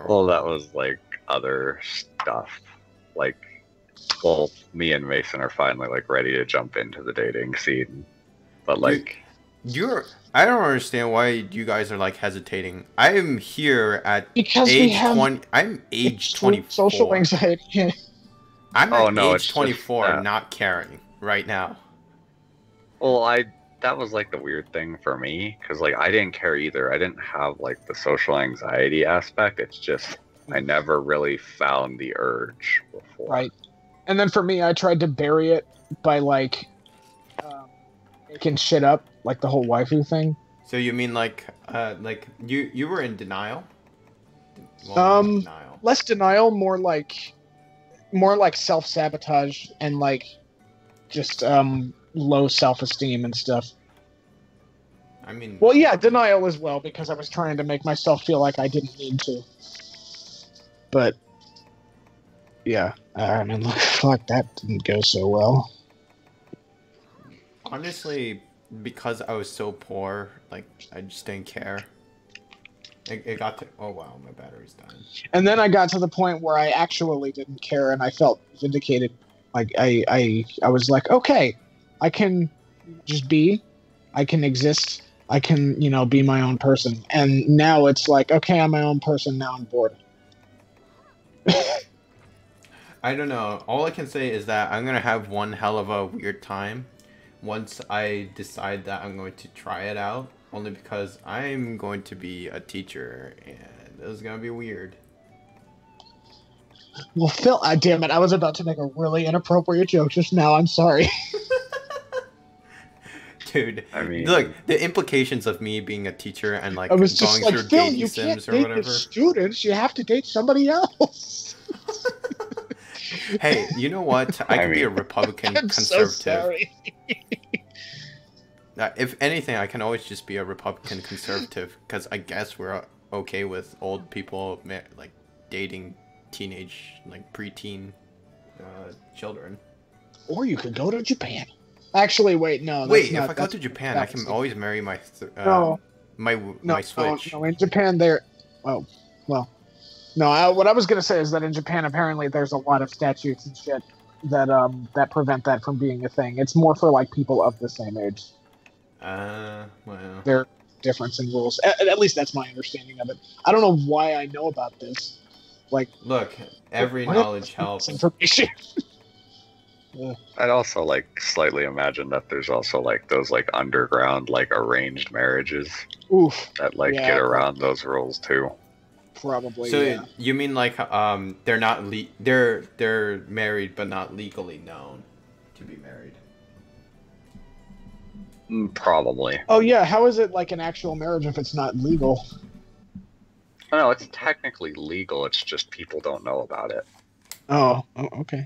Well, that was like other stuff. Like, well, me and Mason are finally like ready to jump into the dating scene, but like, I don't understand why you guys are like hesitating. I am here at Because we age have 20. I'm age social 24. anxiety. I'm oh at no, age it's 24, just, not caring right now. well, that was like the weird thing for me because like I didn't care either. I didn't have like the social anxiety aspect. It's just I never really found the urge before. Right. And then for me, I tried to bury it by like making shit up, like the whole waifu thing. So you mean like you were in denial? Well, denial. Less denial, more like self-sabotage and like just low self-esteem and stuff. I mean, well, yeah, denial as well, because I was trying to make myself feel like I didn't need to. But yeah, I mean, fuck, that didn't go so well. honestly, because I was so poor, like I just didn't care. It got to, oh wow, my battery's dying. And then I got to the point where I actually didn't care, and I felt vindicated. Like I was like, okay, I can just be, I can exist, I can, be my own person. And now it's like, okay, I'm my own person. Now I'm bored. I don't know. All I can say is that I'm gonna have one hell of a weird time once I decide that I'm going to try it out. Only because I'm going to be a teacher, and this is gonna be weird. Well, Phil, damn it! I was about to make a really inappropriate joke just now. I'm sorry. Dude, I mean, look, the implications of me being a teacher and like I was going just like, through Phil, dating you sims can't or date whatever. the students. You have to date somebody else. Hey, you know what? I could be a Republican I'm conservative. so sorry. If anything, I can always just be a Republican conservative because I guess we're okay with old people like dating teenage, like preteen children. Or you could go to Japan. Actually, wait, no. Wait, if I go to Japan, I can always marry my my Switch. No, in Japan there. Oh, well, no. What I was gonna say is that in Japan, apparently, there's a lot of statutes and shit that prevent that from being a thing. It's more for like people of the same age. Well. There are difference in rules. At least that's my understanding of it. I don't know why I know about this. Like, look, every knowledge helps. Information. I'd also like slightly imagine that there's also like those like underground like arranged marriages Oof. that like get around those rules too. Probably. So yeah. you mean like they're not they're married but not legally known to be married? Probably. Oh yeah, how is it like an actual marriage if it's not legal? No, it's technically legal. It's just people don't know about it. Oh okay.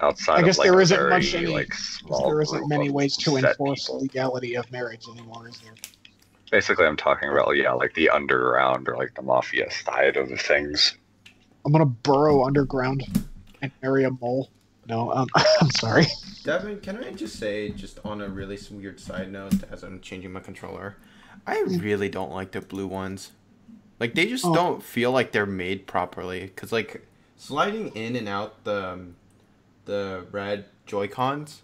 Outside I guess of, like, there a isn't very, much any. like, small There isn't group many of ways to set enforce people. legality of marriage anymore, is there? Basically, I'm talking about like the underground or like the mafia side of the things. I'm gonna burrow underground and marry a mole. No, I'm sorry. Devin, can I just say, just on a really weird side note, as I'm changing my controller, I really don't like the blue ones. Like, they just don't feel like they're made properly. Because, like, sliding in and out the red Joy-Cons,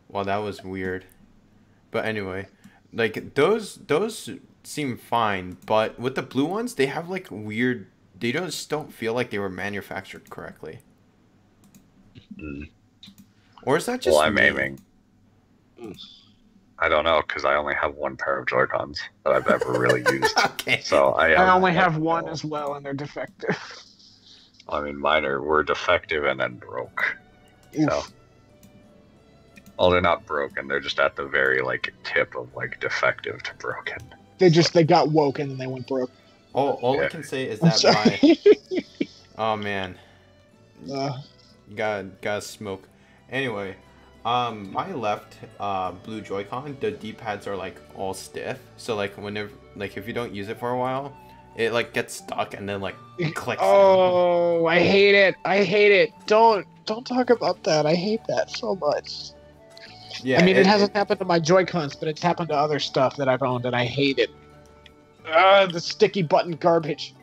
well, that was weird. But anyway, like, those seem fine. But with the blue ones, they have, like, weird... They just don't feel like they were manufactured correctly. Or is that just Well, I'm me? aiming. I don't know, because I only have one pair of Joy-Cons that I've ever really used. Okay. So I only have one as well, and they're defective. I mean, mine were defective and then broke. Oof. So, well, they're not broken. They're just at the very like tip of like defective to broken. They got woke and then they went broke. All I can say is that oh man, gotta smoke. Anyway, my left blue Joy-Con, the D-pads are like all stiff. So like whenever, like if you don't use it for a while, it like gets stuck and then like clicks. Oh, I hate it. I hate it. Don't talk about that. I hate that so much. Yeah, I mean, it hasn't happened to my Joy-Cons, but it's happened to other stuff that I've owned, and I hate it. The sticky button garbage.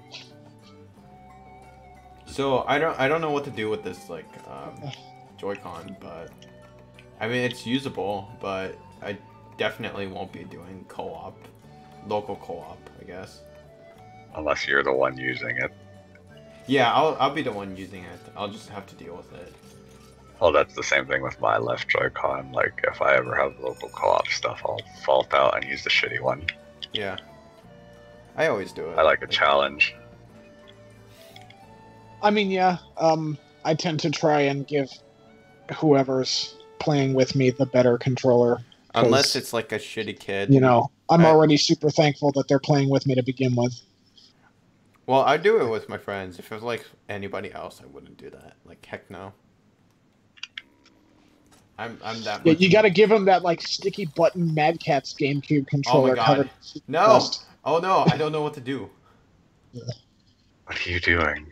So I don't know what to do with this like Joy-Con, but I mean it's usable, but I definitely won't be doing co-op, local co-op, I guess. Unless you're the one using it. Yeah, I'll be the one using it. I'll just have to deal with it. Well, that's the same thing with my left Joy-Con. Like, if I ever have local co-op stuff, I'll fault out and use the shitty one. Yeah. I always do it. I like a challenge. I mean, yeah. I tend to try and give whoever's playing with me the better controller. Unless it's like a shitty kid. You know, I'm already super thankful that they're playing with me to begin with. Well, I do it with my friends. If it was like anybody else, I wouldn't do that. Like, heck no. I'm that. Yeah, you got to give them that like sticky button Mad Catz GameCube controller. Oh my god! Covered No! dust. Oh no! I don't know what to do. What are you doing?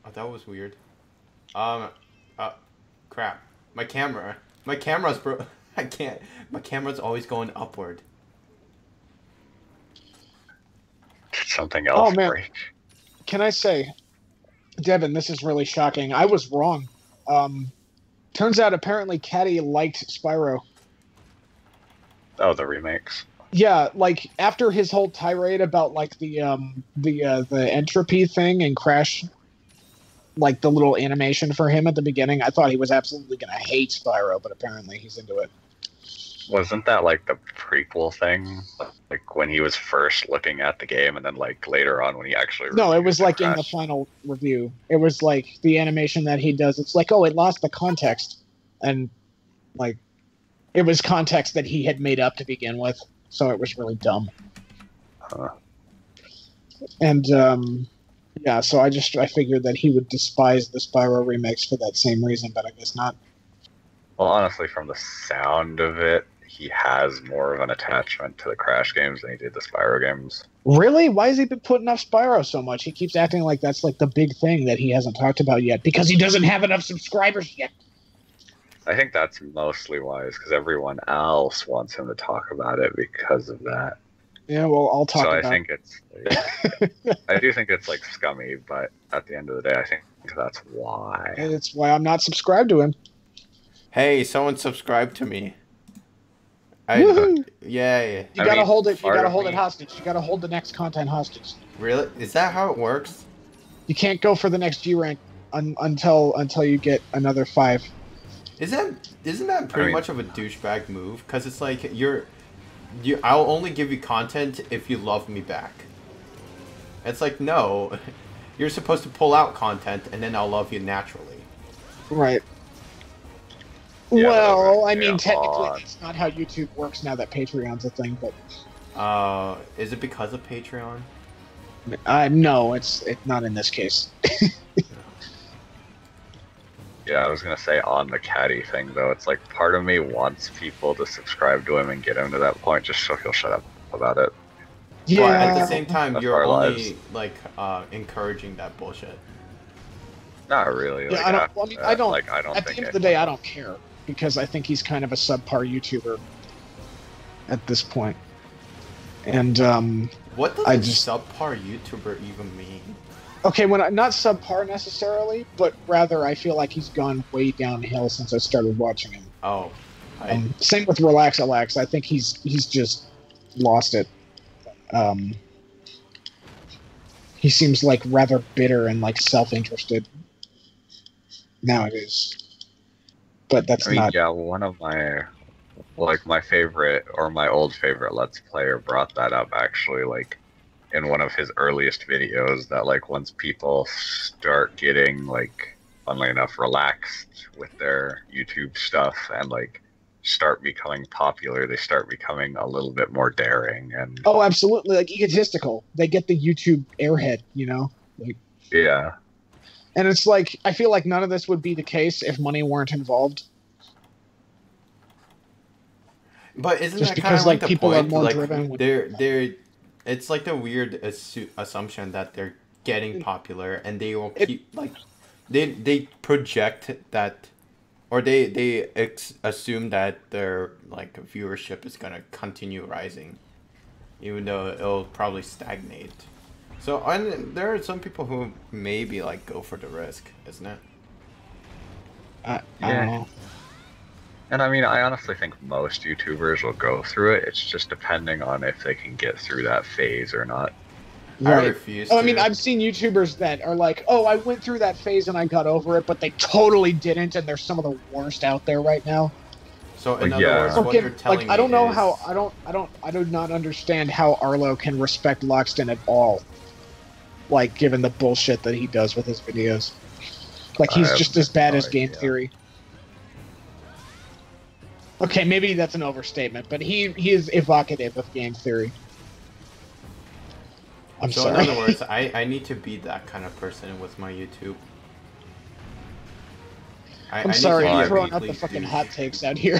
Oh, that was weird. Crap. My camera. My camera's I can't. My camera's always going upward. Did something else break? Can I say, Devin, this is really shocking. I was wrong. Turns out apparently Caddy liked Spyro. Oh, the remakes. Yeah, like after his whole tirade about like the entropy thing and Crash, like the little animation for him at the beginning, I thought he was absolutely gonna hate Spyro, but apparently he's into it. Wasn't that like the prequel thing? Like when he was first looking at the game, and then like later on when he actually No, it was like Crash? in the final review. It was like the animation that he does. It's like, oh, it lost the context, and like it was context that he had made up to begin with, so it was really dumb. Huh. And yeah, so I figured that he would despise the Spyro remakes for that same reason, but I guess not. Well, honestly, from the sound of it, he has more of an attachment to the Crash games than he did the Spyro games. Really? Why has he been putting up Spyro so much? He keeps acting like that's like the big thing that he hasn't talked about yet because he doesn't have enough subscribers yet. I think that's mostly why, is because everyone else wants him to talk about it because of that. Yeah, well, I'll talk about it. So I think it's, I do think it's like scummy, but at the end of the day, I think that's why. And it's why I'm not subscribed to him. Hey, someone subscribe to me. Woohoo! Yay. You gotta hold it. You gotta hold it hostage. You gotta hold the next content hostage. Really? Is that how it works? You can't go for the next G rank until you get another 5. Isn't that pretty much of a douchebag move? Because it's like I'll only give you content if you love me back. It's like, no, you're supposed to pull out content and then I'll love you naturally. Right. Yeah, well, I mean, technically, that's not how YouTube works now that Patreon's a thing, but... is it because of Patreon? No, it's not in this case. Yeah, I was gonna say on the Caddy thing though, it's like part of me wants people to subscribe to him and get him to that point just so he'll shut up about it. Yeah. But at the same time, That's you're our only lives. like encouraging that bullshit. Not really. Yeah, Like, I don't. Like, I don't at think the end of the day, I don't care because I think he's kind of a subpar YouTuber at this point. And what does subpar YouTuber even mean? Okay, not subpar necessarily, but rather I feel like he's gone way downhill since I started watching him. Oh. Same with Relax Alex. I think he's just lost it. He seems like rather bitter and like self-interested nowadays. But that's not. Yeah, one of my favorite or my old favorite Let's Player brought that up actually, like in one of his earliest videos, that like once people start getting like, funnily enough, relaxed with their YouTube stuff and like start becoming popular, they start becoming a little bit more daring and oh, absolutely, like egotistical. They get the YouTube airhead, you know? Like, yeah. And it's like I feel like none of this would be the case if money weren't involved. But isn't just that kind of like the people point? are more like driven with... they're it's like the weird assumption that they're getting popular and they will keep like they project that, or they assume that their like viewership is gonna continue rising. even though it'll probably stagnate. So and there are some people who maybe like go for the risk, isn't it? I don't know. And I mean, I honestly think most YouTubers will go through it. It's just depending on if they can get through that phase or not. I Right. refuse Oh, to. I mean, I've seen YouTubers that are like, "Oh, I went through that phase and I got over it," but they totally didn't, and they're some of the worst out there right now. So in Like, other yeah. words, what Okay, you're telling like I don't me know is, how I do not understand how Arlo can respect Loxton at all. Like, given the bullshit that he does with his videos, like I he's have just as bad no as Game idea. Theory. Okay, maybe that's an overstatement, but he is evocative of Game Theory. I'm so sorry. in other words, I need to be that kind of person with my YouTube. I'm sorry, be I'm a throwing out weekly the fucking douche. hot takes out here.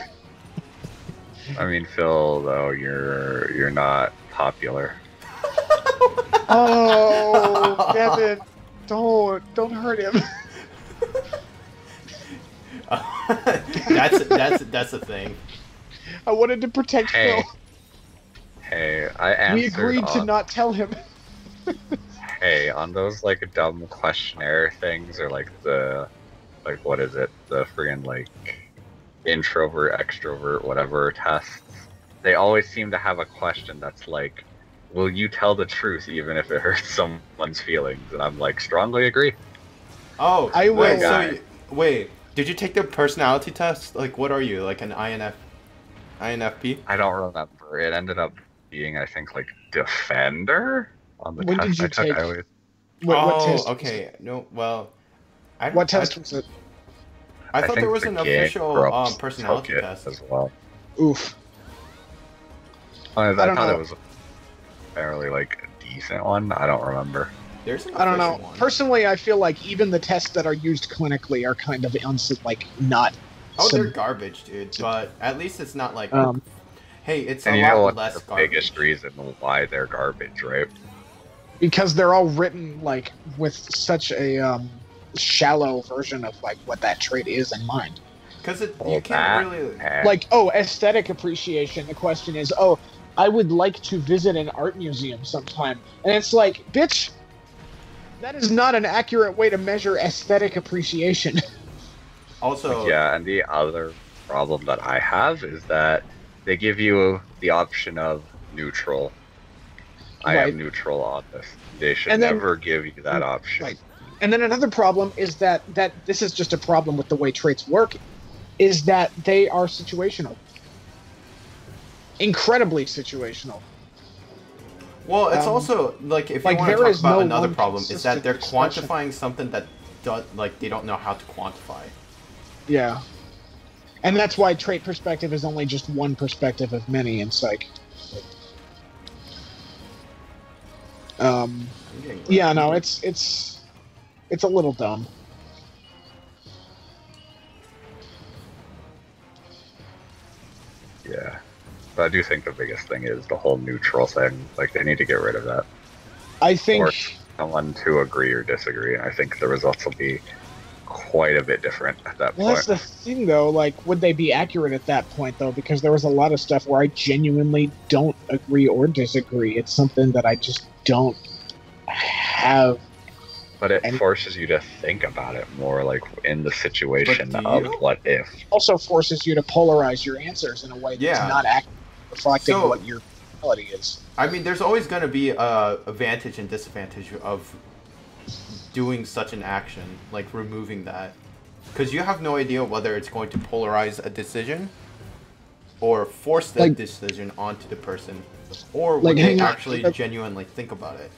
I mean, Phil, though, you're not popular. Oh, Devin, don't hurt him. that's a thing. I wanted to protect Hey, Phil. hey, I answered. We agreed to not tell him. Hey, on those like dumb questionnaire things, or like what is it? The friggin' like introvert, extrovert, whatever tests. They always seem to have a question that's like, "Will you tell the truth even if it hurts someone's feelings?" And I'm like, strongly agree. Oh, I wait. will- So wait, did you take the personality test? Like, what are you? Like an INFP? I don't remember. It ended up being, I think, like defender on the When test did you I took. take- I always, What Oh, test? okay. No, well, I What test was it? I thought think there was the an gang official groups personality took it test. as well. Oof. I don't thought know. it was apparently like a decent one. I don't remember. There's an I don't know. official one. Personally, I feel like even the tests that are used clinically are kind of not. Oh, they're sub- garbage, dude. But at least it's not like, Um, hey, it's And a you know lot what's less the garbage. biggest reason why they're garbage, right? because they're all written like with such a shallow version of like what that trait is in mind. Because you Well, can't really. Like, oh, aesthetic appreciation. The question is, oh, I would like to visit an art museum sometime, and it's like, bitch, that is not an accurate way to measure aesthetic appreciation. Also, yeah, and the other problem that I have is that they give you the option of neutral. I Right. am neutral on this. They should And then- never give you that option. Right. And then another problem is that this is just a problem with the way traits work, is that they are situational. Incredibly situational. well, it's Um, also like if like, you want to there talk is about no another one problem, is that they're consistent expression. quantifying something that like they don't know how to quantify. Yeah. And that's why trait perspective is only just one perspective of many in psych. I'm getting Yeah, no, it's a little dumb. Yeah. But I do think the biggest thing is the whole neutral thing. Like, they need to get rid of that. I think Or someone to agree or disagree, and I think the results will be quite a bit different at that well, point. that's the thing though, like would they be accurate at that point though, because there was a lot of stuff where I genuinely don't agree or disagree. It's something that I just don't have. But it And- forces you to think about it more, like in the situation But do of you? what if. Also forces you to polarize your answers in a way that's Yeah. not reflecting So- what your reality is. I mean, there's always going to be a advantage and disadvantage of doing such an action, like removing that, because you have no idea whether it's going to polarize a decision or force that Like- decision onto the person, or Like, would they hang on, actually like- genuinely think about it.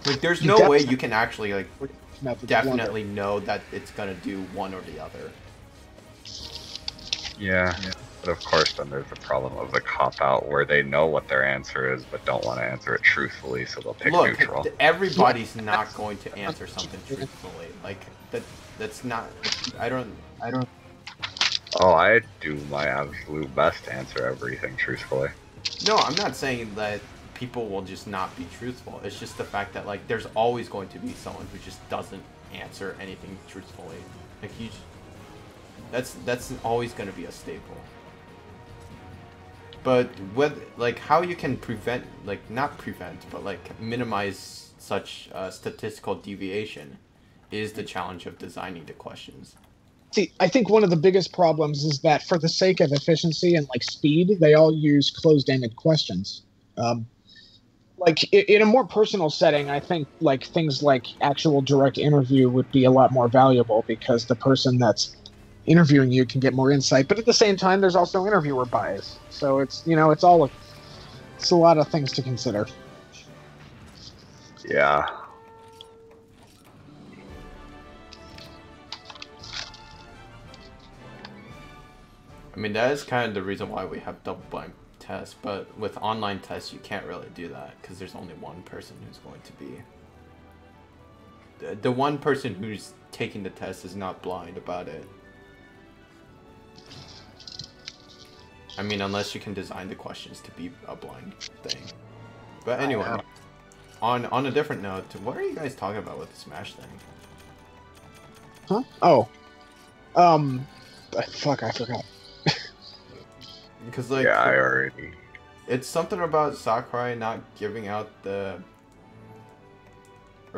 Like, there's You no way definitely- you can actually like Methods definitely know that it's gonna do one or the other. Yeah. But of course, then there's the problem of the cop out where they know what their answer is but don't want to answer it truthfully, so they'll pick Look, neutral. everybody's not going to answer something truthfully. Like that's not. I don't. Oh, I do my absolute best to answer everything truthfully. No, I'm not saying that people will just not be truthful. It's just the fact that like there's always going to be someone who just doesn't answer anything truthfully. Like that's always going to be a staple. But like how you can prevent, like not prevent, but like minimize such statistical deviation is the challenge of designing the questions. See, I think one of the biggest problems is that for the sake of efficiency and like speed, they all use closed-ended questions. Um, like in a more personal setting, I think like things like actual direct interview would be a lot more valuable because the person that's interviewing you can get more insight. But at the same time, there's also interviewer bias. So it's it's a lot of things to consider. Yeah. I mean, that is kind of the reason why we have double blind tests, but with online tests, you can't really do that because there's only one person who's going to be. The one person who's taking the test is not blind about it. I mean, unless you can design the questions to be a blind thing. But anyway, on a different note, what are you guys talking about with the Smash thing? Huh? Oh. Fuck, I forgot. Because like, yeah, I already. It's something about Sakurai not giving out the.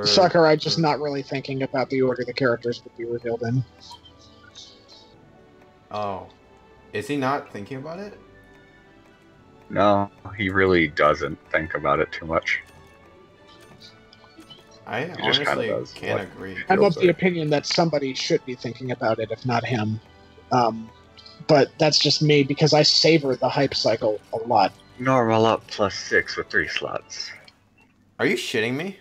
Sakurai just not really thinking about the order the characters would be revealed in. Oh, is he not thinking about it? No, he really doesn't think about it too much. I He just honestly kinda does can't what agree. I'm feels of the like. opinion that somebody should be thinking about it, if not him. But that's just me because I savor the hype cycle a lot. Normal up +6 with 3 slots. Are you shitting me?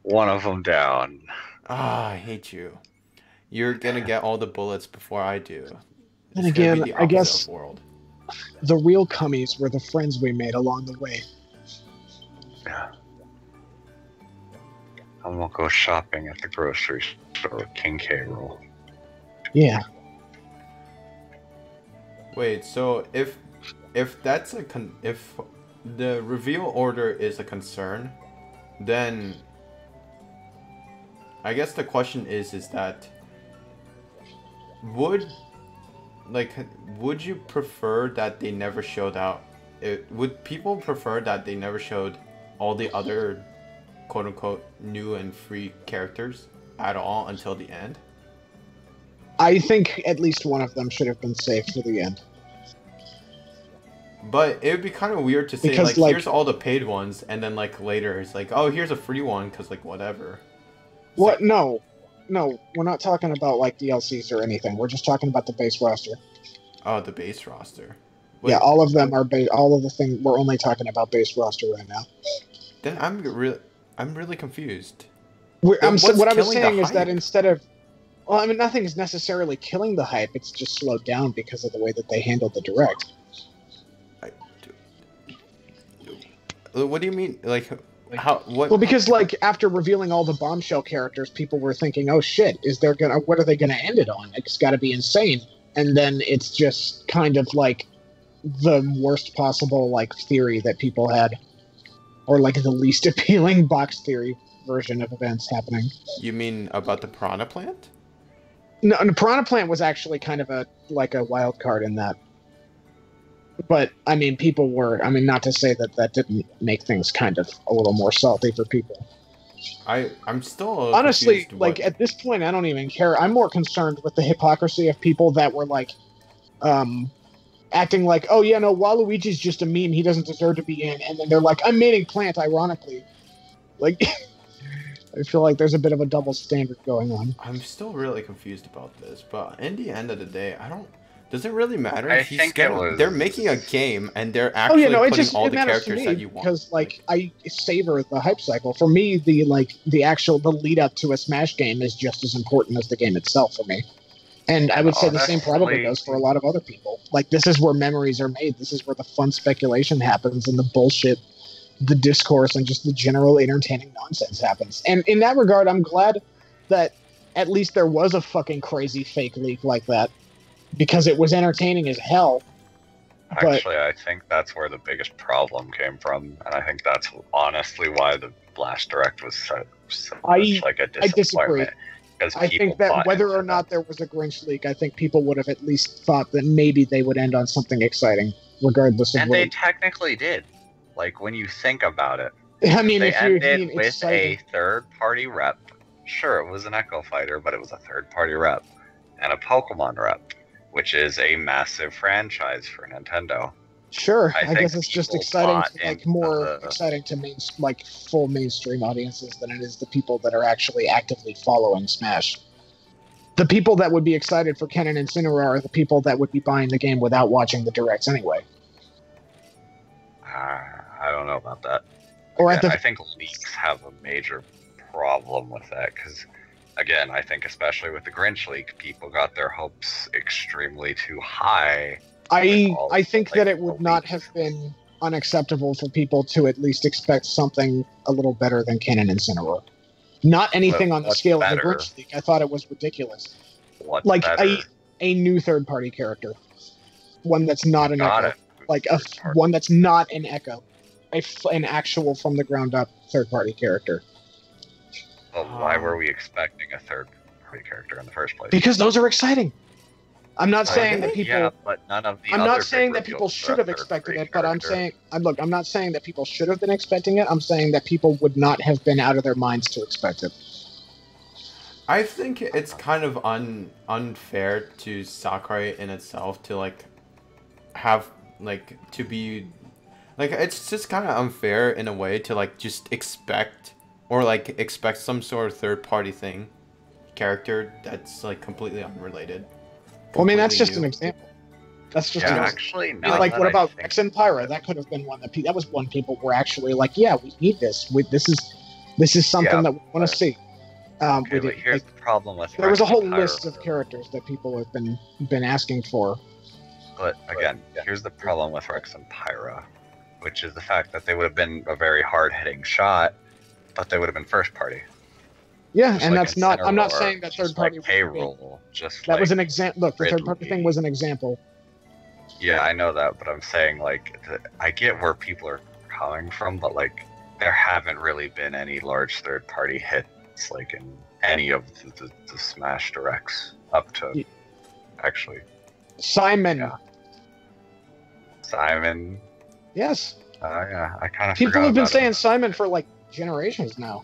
One of them down. Ah, I hate you. You're gonna get all the bullets before I do. And It's gonna again, be the I opposite guess of world. the real cummies were the friends we made along the way. Yeah. I'm gonna go shopping at the grocery store with King K. Rool. Yeah. Wait, so if that's if the reveal order is a concern, then I guess the question is that would you prefer that they never showed out? Would people prefer that they never showed all the other quote unquote new and free characters at all until the end? I think at least one of them should have been saved for the end. But it would be kind of weird to say, Because, like, here's all the paid ones, and then, like, later it's like, oh, here's a free one, because, like, whatever. What? So, no, we're not talking about, like, DLCs or anything. We're just talking about the base roster. Oh, the base roster. Wait, yeah, all of them are all of the things. We're only talking about base roster right now. Then I'm really confused. What I was saying is that instead of, well, I mean, nothing is necessarily killing the hype. It's just slowed down because of the way that they handled the direct. What do you mean? Like how? What? Well, because like after revealing all the bombshell characters, people were thinking, "Oh shit, what are they gonna end it on? It's got to be insane." And then it's just kind of like the worst possible like theory that people had, or like the least appealing box theory version of events happening. You mean about the Piranha Plant? No, the Piranha Plant was actually kind of a wild card in that. But, I mean, people were... I mean, not to say that didn't make things kind of a little more salty for people. I'm still honestly, like, at this point, I don't even care. I'm more concerned with the hypocrisy of people that were, like, acting like, oh, yeah, no, Waluigi's just a meme. He doesn't deserve to be in. And then they're like, I'm mating Plant, ironically. Like, I feel like there's a bit of a double standard going on. I'm still really confused about this. But in the end of the day, does it really matter? I think they're making a game and they're actually putting all the characters that you want. Because like I savor the hype cycle. For me, the lead up to a Smash game is just as important as the game itself for me. And I would say the same probably goes for a lot of other people. Like this is where memories are made. This is where the fun speculation happens and the bullshit, the discourse, and just the general entertaining nonsense happens. And in that regard, I'm glad that at least there was a fucking crazy fake leak like that. Because it was entertaining as hell. Actually, I think that's where the biggest problem came from, and I think that's honestly why the last direct was such like a disappointment. I disagree. I think that whether or not that. there was a Grinch leak, I think people would have at least thought that maybe they would end on something exciting. regardless of And what. they technically did. Like, when you think about it, I mean, they if you ended mean with exciting, a third-party rep. Sure, it was an Echo Fighter, but it was a third-party rep. And a Pokemon rep, which is a massive franchise for Nintendo. sure. I I think guess it's just people exciting bought to like into more the- exciting to like full mainstream audiences than it is the people that are actually actively following Smash. The people that would be excited for Ken and Incineroar are the people that would be buying the game without watching the directs anyway. I don't know about that. Or Again, at I the think leaks have a major problem with that because, again, I think especially with the Grinch leak, people got their hopes extremely too high. I think like, that it would the not leaks. have been unacceptable for people to at least expect something a little better than Ken and Incineroar. Not anything on the What's scale of the better? Grinch leak. I thought it was ridiculous. What's Like better? a new third party character, one that's not an Got Echo, it. like one that's not an Echo, an actual from the ground up third party character. But why were we expecting a third-party character in the first place? Because those are exciting. I'm not Are saying they? that people. Yeah, but none of the I'm other not big saying that people reveals should were a have expected third-party it, but I'm character. saying, I'm not saying that people should have been expecting it. I'm saying that people would not have been out of their minds to expect it. I think it's kind of unfair to Sakurai in itself to like have like to be like it's just kind of unfair in a way to like just expect some sort of third party thing character that's like completely unrelated. Well, I mean, that's just completely an new. example. That's just Yeah, an actually, now like that what I about think Rex and Pyra? That could have been one that was one people were actually like, yeah, we need this. This is something Yeah, that we want but- to see. Okay, we but did- here's like, the problem with there was a Rex whole and list Pyro. of characters that people have been asking for. But again, here's the problem with Rex and Pyra, which is the fact that they would have been a very hard-hitting shot, but they would have been first-party. Yeah, Just and like that's not. I'm not Incineroar, saying that just third party like payroll, just That like was an example. Look, the third party Ridley. thing was an example. Yeah, I know that, but I'm saying like I get where people are coming from, but like there haven't really been any large third-party hits like in any of the Smash Directs up to Ye- actually Simon. Yeah. Simon. Yes. Yeah, I kind of People have been saying Simon for like generations now.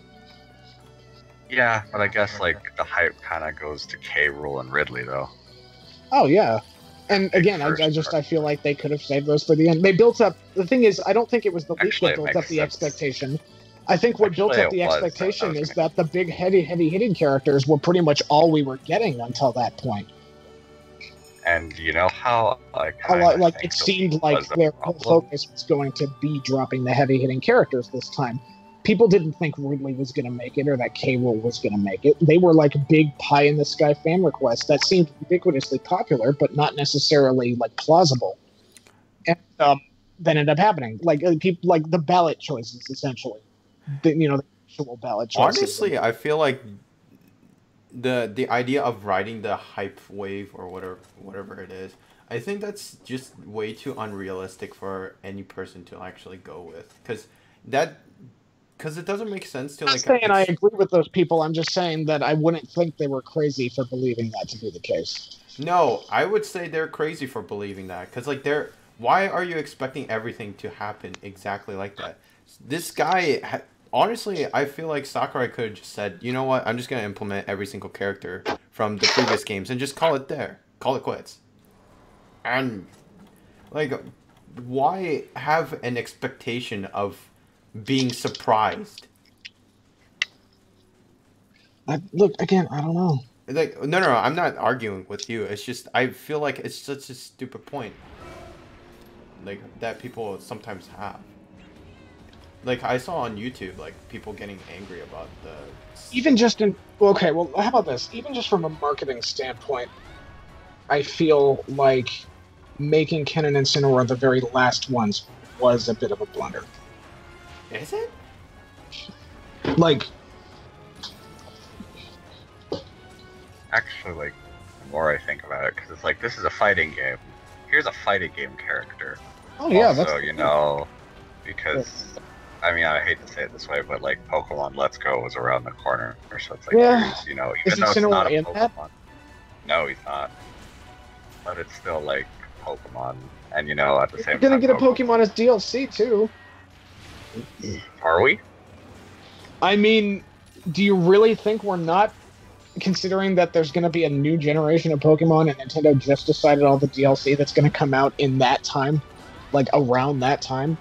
Yeah, but I guess like the hype kind of goes to K. Rool and Ridley though. Oh yeah. And Big again, first I feel like they could have saved those for the end. They built up. The thing is, I don't think it was the leak Actually, that it built makes up the sense. expectation. I think what built Actually, up the it was. expectation That was is that the big heavy hitting characters were pretty much all we were getting until that point. And you know how Like it seemed like their whole focus was going to be dropping the heavy hitting characters this time. People didn't think Ridley was going to make it or that K. Rool was going to make it. They were like big pie in the sky fan requests that seemed ubiquitously popular, but not necessarily like plausible. And then ended up happening, like people like the ballot choices, essentially. The actual ballot choices. Honestly, I feel like the idea of riding the hype wave or whatever it is, I think that's just way too unrealistic for any person to actually go with, because it doesn't make sense to I'm like. not saying I agree with those people. I'm just saying that I wouldn't think they were crazy for believing that to be the case. No, I would say they're crazy for believing that, because like why are you expecting everything to happen exactly like that? This guy, honestly, I feel like Sakurai could have just said, you know what, I'm just going to implement every single character from the previous games and just call it quits. And, like, why have an expectation of being surprised? Look, again, I don't know. Like, no, I'm not arguing with you. It's just, I feel like it's such a stupid point. Like, that people sometimes have. Like, I saw on YouTube, like, people getting angry about the... Even just in... Okay, well, how about this? Even just from a marketing standpoint, I feel like making Ken and Incineroar the very last ones was a bit of a blunder. Is it? Like... Actually, like, the more I think about it, because it's like, this is a fighting game. Here's a fighting game character. Oh, yeah, also, that's... because, I mean, I hate to say it this way, but, like, Pokemon Let's Go was around the corner, so it's like, Yeah. here's, Is even though it's Incineroar not a in that? Pokemon. No, he's not. But it's still, like, Pokemon, and you know, at the We're same gonna time, get a Pokemon as DLC too. are we? I mean, do you really think we're not? Considering that there's going to be a new generation of Pokemon and Nintendo just decided all the DLC that's going to come out in that time, like around that time.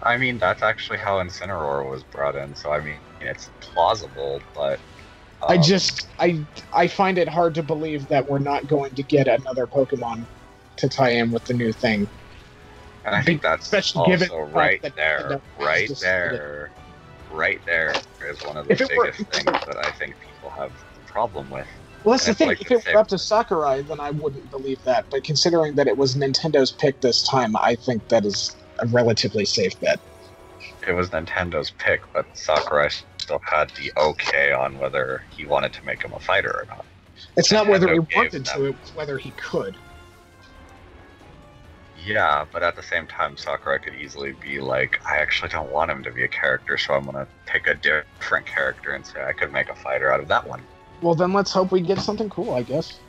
I mean, that's actually how Incineroar was brought in, so I mean, it's plausible, but I just I find it hard to believe that we're not going to get another Pokemon to tie in with the new thing. and I think that's Especially also given the fact right that there, Nintendo right just there, right there is one of the If it were- biggest things that I think people have a problem with. Well, that's the And it's thing. like If the it same- were up to Sakurai, then I wouldn't believe that. But considering that it was Nintendo's pick this time, I think that is a relatively safe bet. It was Nintendo's pick, but Sakurai still had the okay on whether he wanted to make him a fighter or not. It's not whether he Nintendo gave wanted to; them- it was whether he could. Yeah, but at the same time, Sakurai could easily be like, I actually don't want him to be a character, so I'm gonna pick a different character and say I could make a fighter out of that one. Well, then let's hope we get something cool, I guess.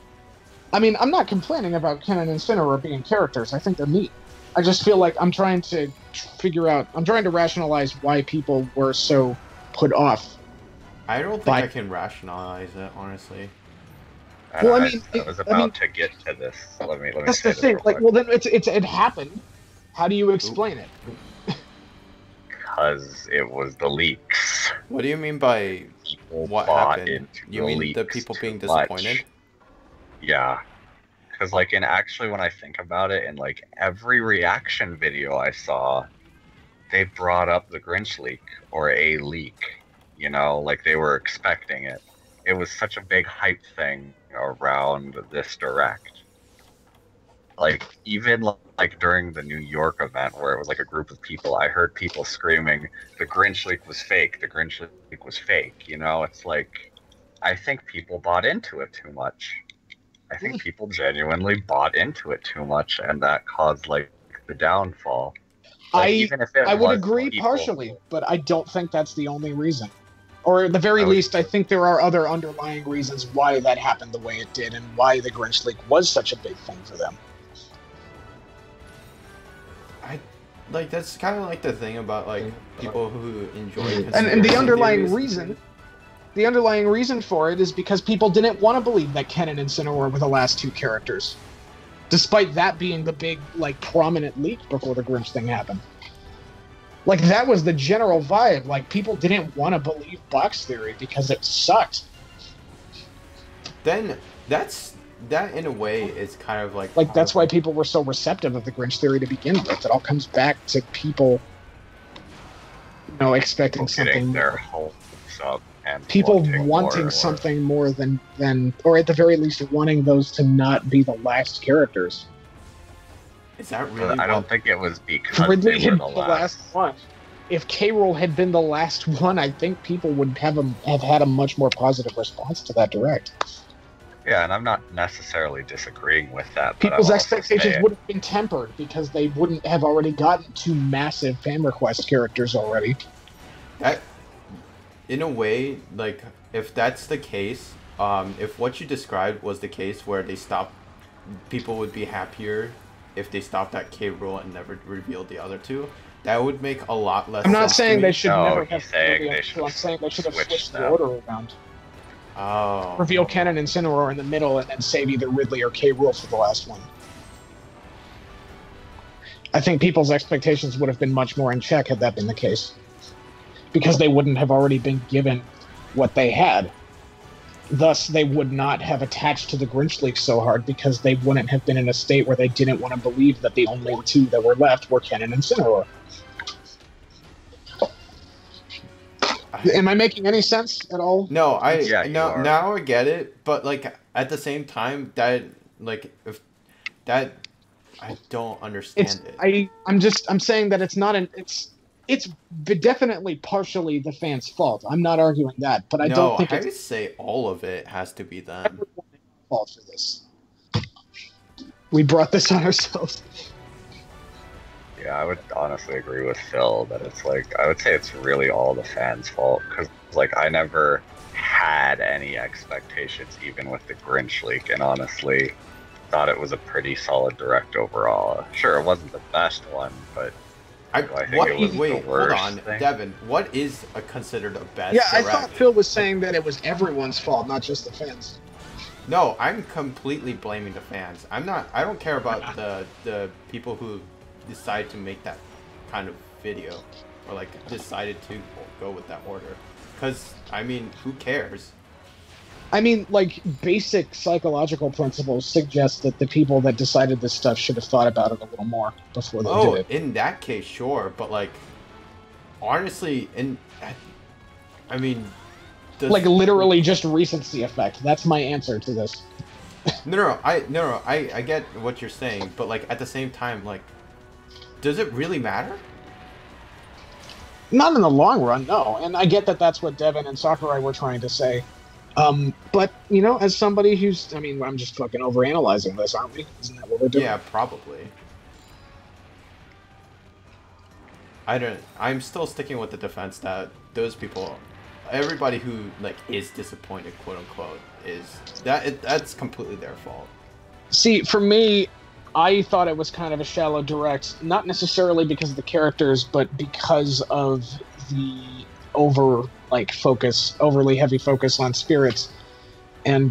I mean, I'm not complaining about Ken and Incineroar being characters. I think they're neat. I just feel like I'm trying to rationalize why people were so put off. I don't think But- I can rationalize it, honestly. And Well, I mean, I was I about mean- to get to this. Let me That's say the this thing. real Like, quick. well, then it happened. How do you explain it? Because it was the leaks. What do you mean by People what bought happened? into You the mean the leaks people too being much. disappointed? Yeah. Because, like, actually, when I think about it, in, like, every reaction video I saw, they brought up the Grinch leak, or a leak. You know, like, they were expecting it. It was such a big hype thing around this direct. Like, even, like, during the New York event, where it was, like, a group of people, I heard people screaming, the Grinch leak was fake, the Grinch leak was fake. You know, it's like, I think people bought into it too much. I think people genuinely bought into it too much, and that caused like the downfall. Like, even if it I would was agree people- partially, but I don't think that's the only reason. Or at the very I would- least, I think there are other underlying reasons why that happened the way it did, and why the Grinch leak was such a big thing for them. Like, that's kind of like the thing about, like, people who enjoy And the conspiracy underlying theories. reason for it is because people didn't want to believe that Ken and Incineroar were the last two characters, despite that being the big, like, prominent leak before the Grinch thing happened. Like, that was the general vibe. Like, people didn't want to believe box theory because it sucked. Then, that in a way is kind of like... Like, that's why people were so receptive of the Grinch theory to begin with. It all comes back to people, expecting getting something their more. hopes up and People wanting wanting more. something more than, or at the very least, wanting those to not be the last characters. Is that But really I don't what... think it was because Ridley they had were been the the last. last one. If K. Rool had been the last one, I think people would have had a much more positive response to that direct. Yeah, and I'm not necessarily disagreeing with that. But People's I'm also expectations saying- would have been tempered because they wouldn't have already gotten two massive fan request characters already. That, in a way, like, if that's the case, if what you described was the case where they stopped, people would be happier if they stopped at K. Rool and never revealed the other two. That would make a lot less I'm not sense to saying me. they should No, never he's have saying revealed they two. should I'm saying they should have switch switched the them. order around. Oh. Reveal Ken and Incineroar in the middle and then save either Ridley or K. Rool for the last one. I think people's expectations would have been much more in check had that been the case. Because they wouldn't have already been given what they had. Thus, they would not have attached to the Grinch leak so hard because they wouldn't have been in a state where they didn't want to believe that the only two that were left were Ken and Incineroar. Am I making any sense at all? No, Yeah, you are. now I get it, but like at the same time that like if that I don't understand it. I'm saying that it's not it's definitely partially the fans' fault. I'm not arguing that, but I don't think I it's would say all of it has to be them. everyone's fault for this. We brought this on ourselves. Yeah, I would honestly agree with Phil that it's like, I would say it's really all the fans' fault, because like I never had any expectations even with the Grinch leak, and honestly, thought it was a pretty solid direct overall. Sure, it wasn't the best one, but do I think it was wait, the hold worst on, thing? Devin. What is considered a best Yeah, I direct? thought Phil was saying that it was everyone's fault, not just the fans. No, I'm completely blaming the fans. I'm not. I don't care about the people who decide to make that kind of video, or like decided to go with that order. Because I mean, who cares? I mean, like, basic psychological principles suggest that the people that decided this stuff should have thought about it a little more before they did it. In that case, sure, but like, honestly, I mean, Like, literally just recency effect. That's my answer to this. I get what you're saying, but like at the same time, like, does it really matter? Not in the long run, no. And I get that that's what Devin and Sakurai were trying to say. But, you know, as somebody who's... I mean, I'm just fucking overanalyzing this, aren't we? Isn't that what we're doing? Yeah, probably. I'm still sticking with the defense that those people... Everybody who, like, is disappointed, quote-unquote, that's completely their fault. See, for me, I thought it was kind of a shallow direct, not necessarily because of the characters, but because of the overly heavy focus on spirits, and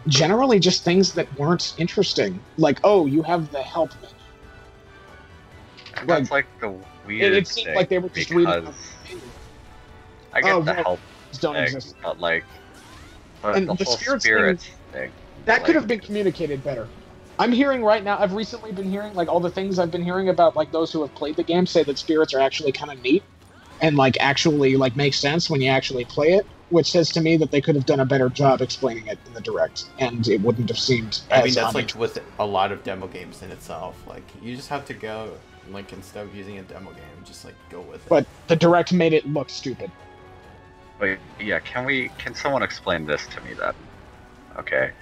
generally just things that weren't interesting. Like, oh, you have the help menu. That's like the weird it seemed thing, like they were just reading. I get the well, help don't thing, exist. but like, And the the whole spirits thing. That like, could have been communicated better. I'm hearing right now, I've recently been hearing, like, all the things I've been hearing about, like, those who have played the game say that spirits are actually kind of neat and, like, actually, like, make sense when you actually play it, which says to me that they could have done a better job explaining it in the direct, and it wouldn't have seemed I mean, that's like with a lot of demo games in itself. Like, you just have to go, like, instead of using a demo game, just, like, go with it. But the direct made it look stupid. Wait, yeah, can someone explain this to me then? Okay.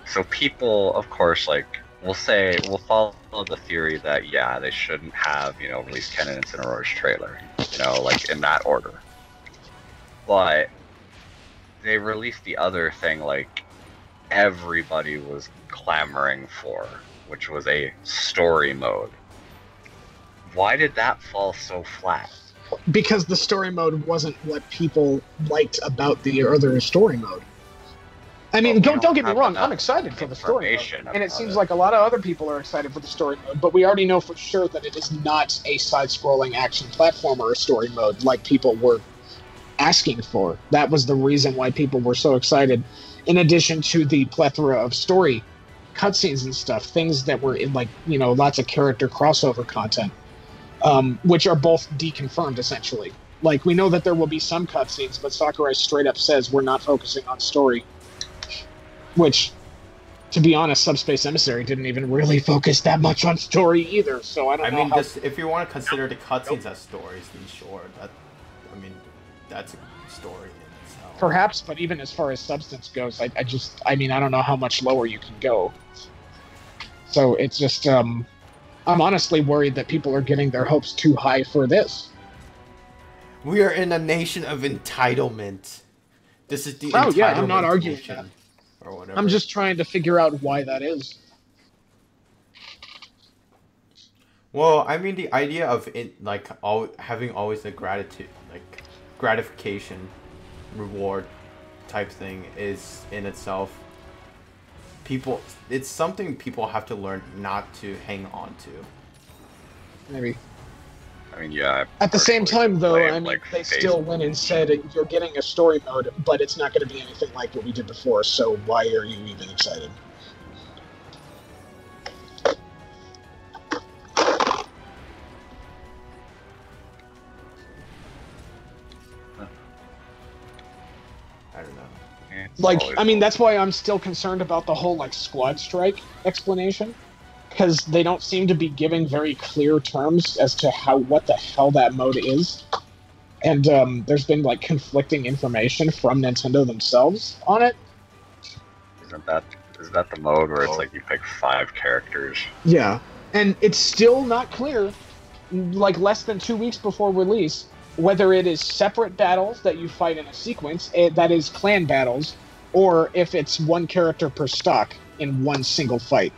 So people, of course, like, we'll follow the theory that, yeah, they shouldn't have, you know, released candidates in a Roche trailer, you know, like, in that order. But they released the other thing, like, everybody was clamoring for, which was a story mode. Why did that fall so flat? Because the story mode wasn't what people liked about the other story mode. I mean, don't get me wrong, I'm excited for the story mode. And it seems like a lot of other people are excited for the story mode, but we already know for sure that it is not a side-scrolling action platformer or story mode like people were asking for. That was the reason why people were so excited, in addition to the plethora of story cutscenes and stuff, things that were in, like, you know, lots of character crossover content, which are both deconfirmed, essentially. Like, we know that there will be some cutscenes, but Sakurai straight up says we're not focusing on story. Which, to be honest, Subspace Emissary didn't even really focus that much on story either, so I don't know. I mean, if you want to consider the cutscenes as stories, then sure. That's a story in itself. Perhaps, but even as far as substance goes, I don't know how much lower you can go. So it's just, I'm honestly worried that people are getting their hopes too high for this. We are in a nation of entitlement. This is the Oh entitlement yeah, I'm not arguing nation, that. or whatever. I'm just trying to figure out why that is. Well, I mean, the idea of it, like, having always the gratification, reward type thing is in itself. It's something people have to learn not to hang on to. Maybe. I mean, yeah. At the same time, though, I mean, like, they still went and said you're getting a story mode, but it's not going to be anything like what we did before, so why are you even excited? I don't know. Like, I mean, that's why I'm still concerned about the whole, like, squad strike explanation, because they don't seem to be giving very clear terms as to what the hell that mode is. And there's been, like, conflicting information from Nintendo themselves on it. Is that the mode where it's like you pick 5 characters? Yeah. And it's still not clear, like, less than 2 weeks before release, whether it is separate battles that you fight in a sequence, that is clan battles, or if it's one character per stock in one single fight.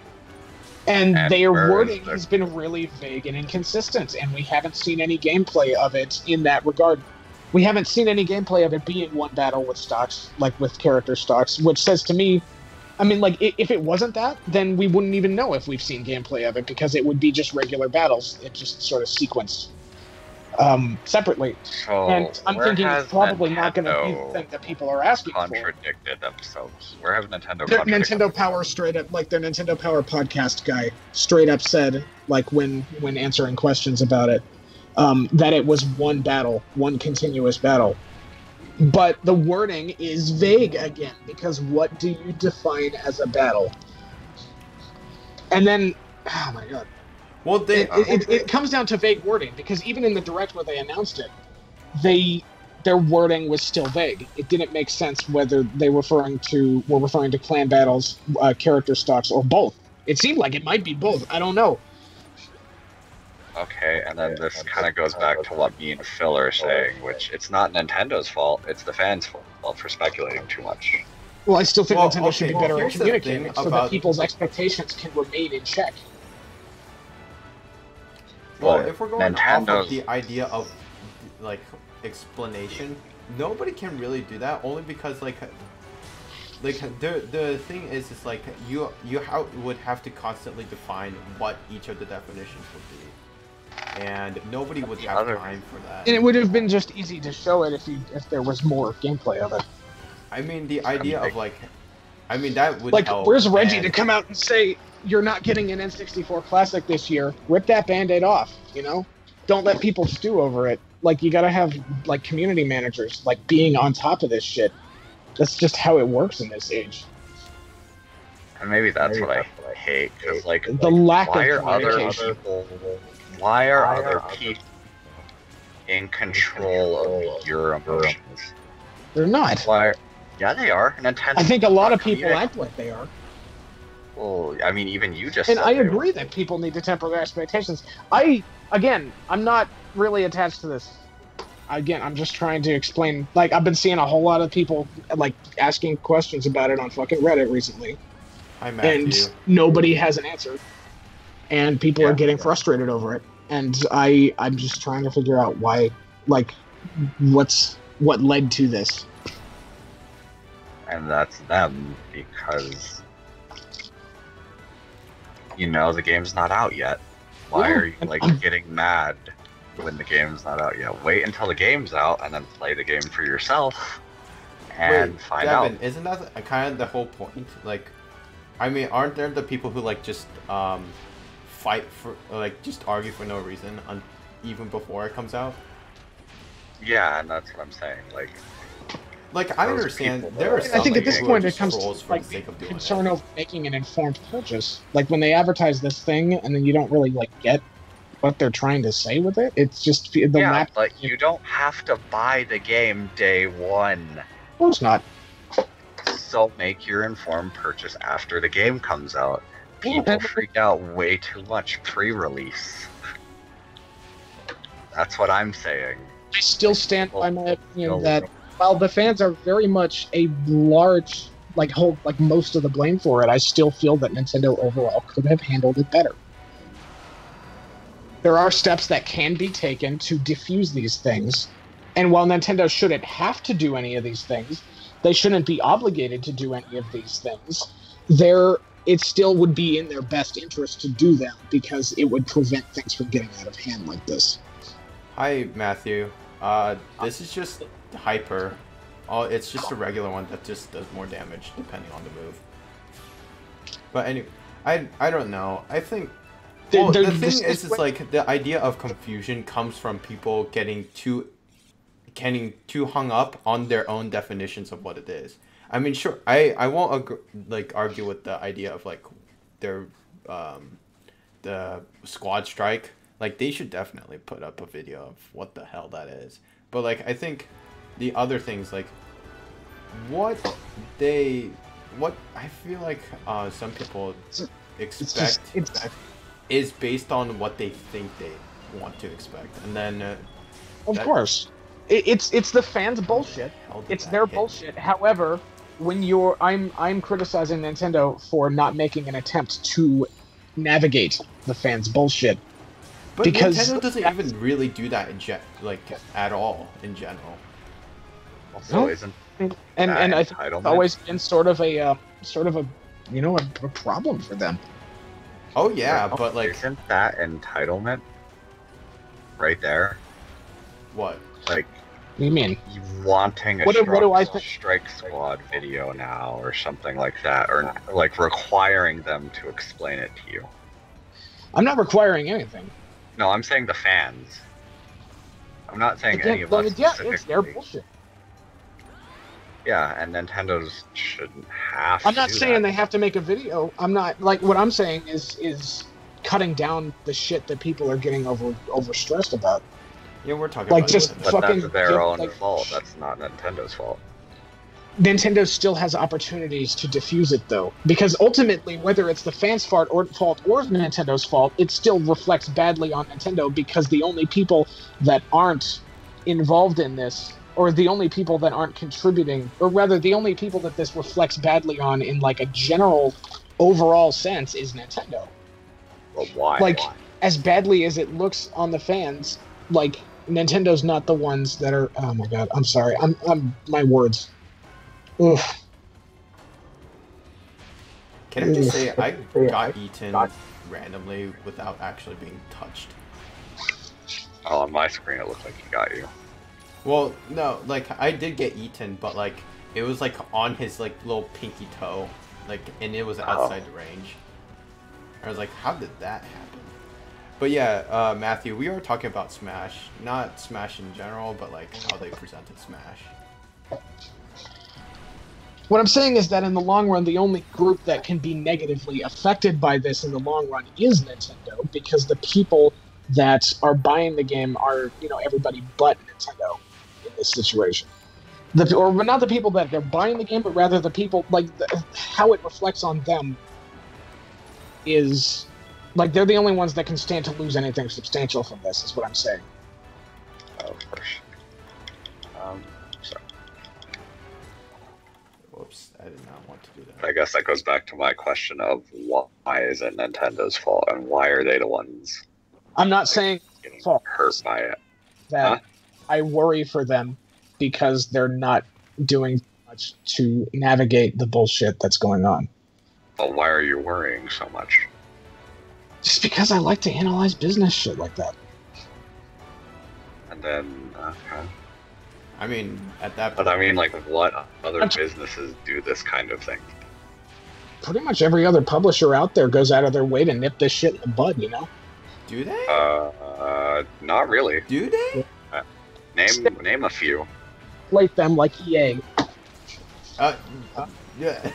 And their where is wording the- has been really vague and inconsistent, and we haven't seen any gameplay of it in that regard. We haven't seen any gameplay of it being one battle with stocks, like with character stocks, which says to me, I mean, like, if it wasn't that, then we wouldn't even know if we've seen gameplay of it, because it would be just regular battles. It just sort of sequenced separately. So And I'm where thinking has it's probably not going to be the Nintendo thing that people are asking for. contradicted themselves? Where have Nintendo Their contradicted Nintendo Power straight up, like their Nintendo Power podcast guy, straight up said, like when answering questions about it, that it was one battle, one continuous battle. But the wording is vague again, because what do you define as a battle? And then, oh my god. Well, It comes down to vague wording, because even in the direct where they announced it, their wording was still vague. It didn't make sense whether they were referring to clan battles, character stocks, or both. It seemed like it might be both. I don't know. Okay, and then this kind of goes back to what me and Phil are saying, which it's not Nintendo's fault, it's the fans' fault for speculating too much. Well, I still think Well, Nintendo should be okay, better at here's the communicating thing so that about- people's expectations can remain in check. Well, But if we're going off Nintendo's- of the idea of like explanation, nobody can really do that. Only because like the thing is, it's like you would have to constantly define what each of the definitions would be, and nobody would have time for that. And it would have been just easy to show it if there was more gameplay of it. I mean, the idea of like, I mean that would Like, help, where's Reggie and- to come out and say, you're not getting an N64 Classic this year? Rip that Band-Aid off, you know? Don't let people stew over it. Like, you gotta have, like, community managers, like, being on top of this shit. That's just how it works in this age. And maybe that's what I hate, because like, The lack why of are other communication. people, why are other people in control of your emotions? They're not. Why? Yeah, they are. Nintendo. I think a lot of people act like they are. Well, I mean, even you just. And said I they were. agree that people need to temper their expectations. I'm not really attached to this. Again, I'm just trying to explain. Like, I've been seeing a whole lot of people, like, asking questions about it on fucking Reddit recently. Hi, Matthew. And nobody has an answer. And people are getting frustrated over it. And I'm just trying to figure out why, like, what led to this. And that's them, because you know the game's not out yet. Why are you like getting mad when the game's not out yet? Wait until the game's out and then play the game for yourself and Wait, find Devin, out. isn't that kind of the whole point? Like, I mean, aren't there the people who like just fight for, like, just argue for no reason even before it comes out? Yeah, and that's what I'm saying. Like, I Those understand people, there are I some I think at this people who point are it just comes to trolls for like the sake of doing concern it. of making an informed purchase. Like when they advertise this thing and then you don't really like get what they're trying to say with it. It's just the yeah, lack. but you don't have to buy the game day one. Of course not. So make your informed purchase after the game comes out. Yeah, People freak out way too much pre-release. That's what I'm saying. I still stand by my opinion No. that while the fans are very much a large, hold most of the blame for it, I still feel that Nintendo overall could have handled it better. There are steps that can be taken to diffuse these things, and while Nintendo shouldn't have to do any of these things, they shouldn't be obligated to do any of these things. It still would be in their best interest to do them because it would prevent things from getting out of hand like this. Hi, Matthew. This is just Hyper. Oh, it's just a regular one that just does more damage depending on the move. But anyway, I don't know. I think. Well, the thing is like the idea of confusion comes from people getting too hung up on their own definitions of what it is. I mean, sure, I won't argue with the idea of like their the squad strike. Like, they should definitely put up a video of what the hell that is. But like, I think the other things, like what I feel like some people expect is based on what they think they want to expect, and then of course, it's the fans' bullshit. It's their bullshit. However, when I'm criticizing Nintendo for not making an attempt to navigate the fans' bullshit. But Because Nintendo doesn't even really do that at all in general. Also, No. isn't and that I think it's entitlement? always been sort of a a problem for them. Oh yeah, but like isn't that entitlement right there? what? Like What do you mean? you wanting a What do I think? Strike Squad video now or something like that, or like requiring them to explain it to you. I'm not requiring anything. No, I'm saying the fans. I'm not saying Again, any of us yeah, specifically. it's their bullshit. Yeah, and Nintendo's shouldn't have I'm not to do saying that. they have to make a video. I'm not like what I'm saying is cutting down the shit that people are getting overstressed about. Yeah, we're talking Like, about just Nintendo. But fucking that's their give, own like- fault. That's not Nintendo's fault. Nintendo still has opportunities to diffuse it though, because ultimately, whether it's the fans' fault or Nintendo's fault, it still reflects badly on Nintendo because the only people that aren't involved in this, or the only people that aren't contributing, or rather, the only people that this reflects badly on in like a general, overall sense, is Nintendo. But why? Like, as badly as it looks on the fans, like Nintendo's not the ones that are. Oh my god, I'm sorry. I'm my words. Oof. Can I just say I got eaten randomly without actually being touched? Oh, on my screen it looked like he got you. Well, no, like I did get eaten, but like it was like on his like little pinky toe, like, and it was outside the range. I was like, how did that happen? But yeah, Matthew, we are talking about Smash, not Smash in general, but like how they presented Smash. What I'm saying is that in the long run, the only group that can be negatively affected by this in the long run is Nintendo, because the people that are buying the game are, everybody but Nintendo in this situation. Or not the people that they're buying the game, but rather the people, like, how it reflects on them is, like, they're the only ones that can stand to lose anything substantial from this, is what I'm saying. Oh, of course. Sorry. Whoops, I did not want to do that. I guess that goes back to my question of why is it Nintendo's fault and why are they the ones I'm not saying getting fault. hurt by it? That I worry for them because they're not doing much to navigate the bullshit that's going on. But why are you worrying so much? Just because I like to analyze business shit like that. And then, I mean, at that point, but I mean, like, what other businesses do this kind of thing? Pretty much every other publisher out there goes out of their way to nip this shit in the bud, do they? Not really. Do they? Name a few. Plate them like EA. Yeah.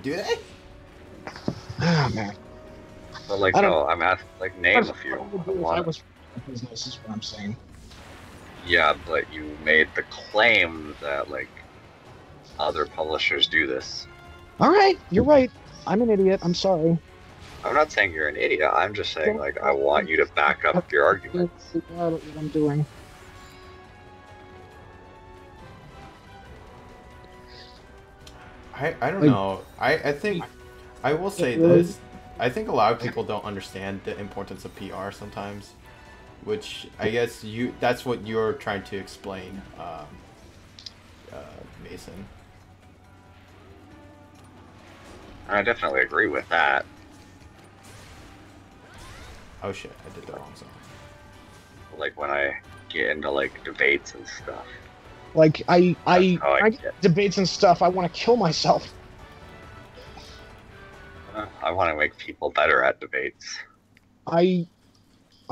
Do they? Oh, man. But like, I don't- no, I'm asking, like, name a few. What would I do if I was in business is what I'm saying. Yeah, but you made the claim that, like, other publishers do this. All right, you're right. I'm an idiot. I'm sorry. I'm not saying you're an idiot. I'm just saying, like, I want you to back up your argument. I don't know what I'm doing. I don't know. I think I will say this. I think a lot of people don't understand the importance of PR sometimes, which I guess that's what you're trying to explain, Mason. I definitely agree with that. Oh shit, I did the wrong song. Like, when I get into, like, debates and stuff. Like, That's how I get. get debates and stuff. I want to kill myself. I want to make people better at debates. I'm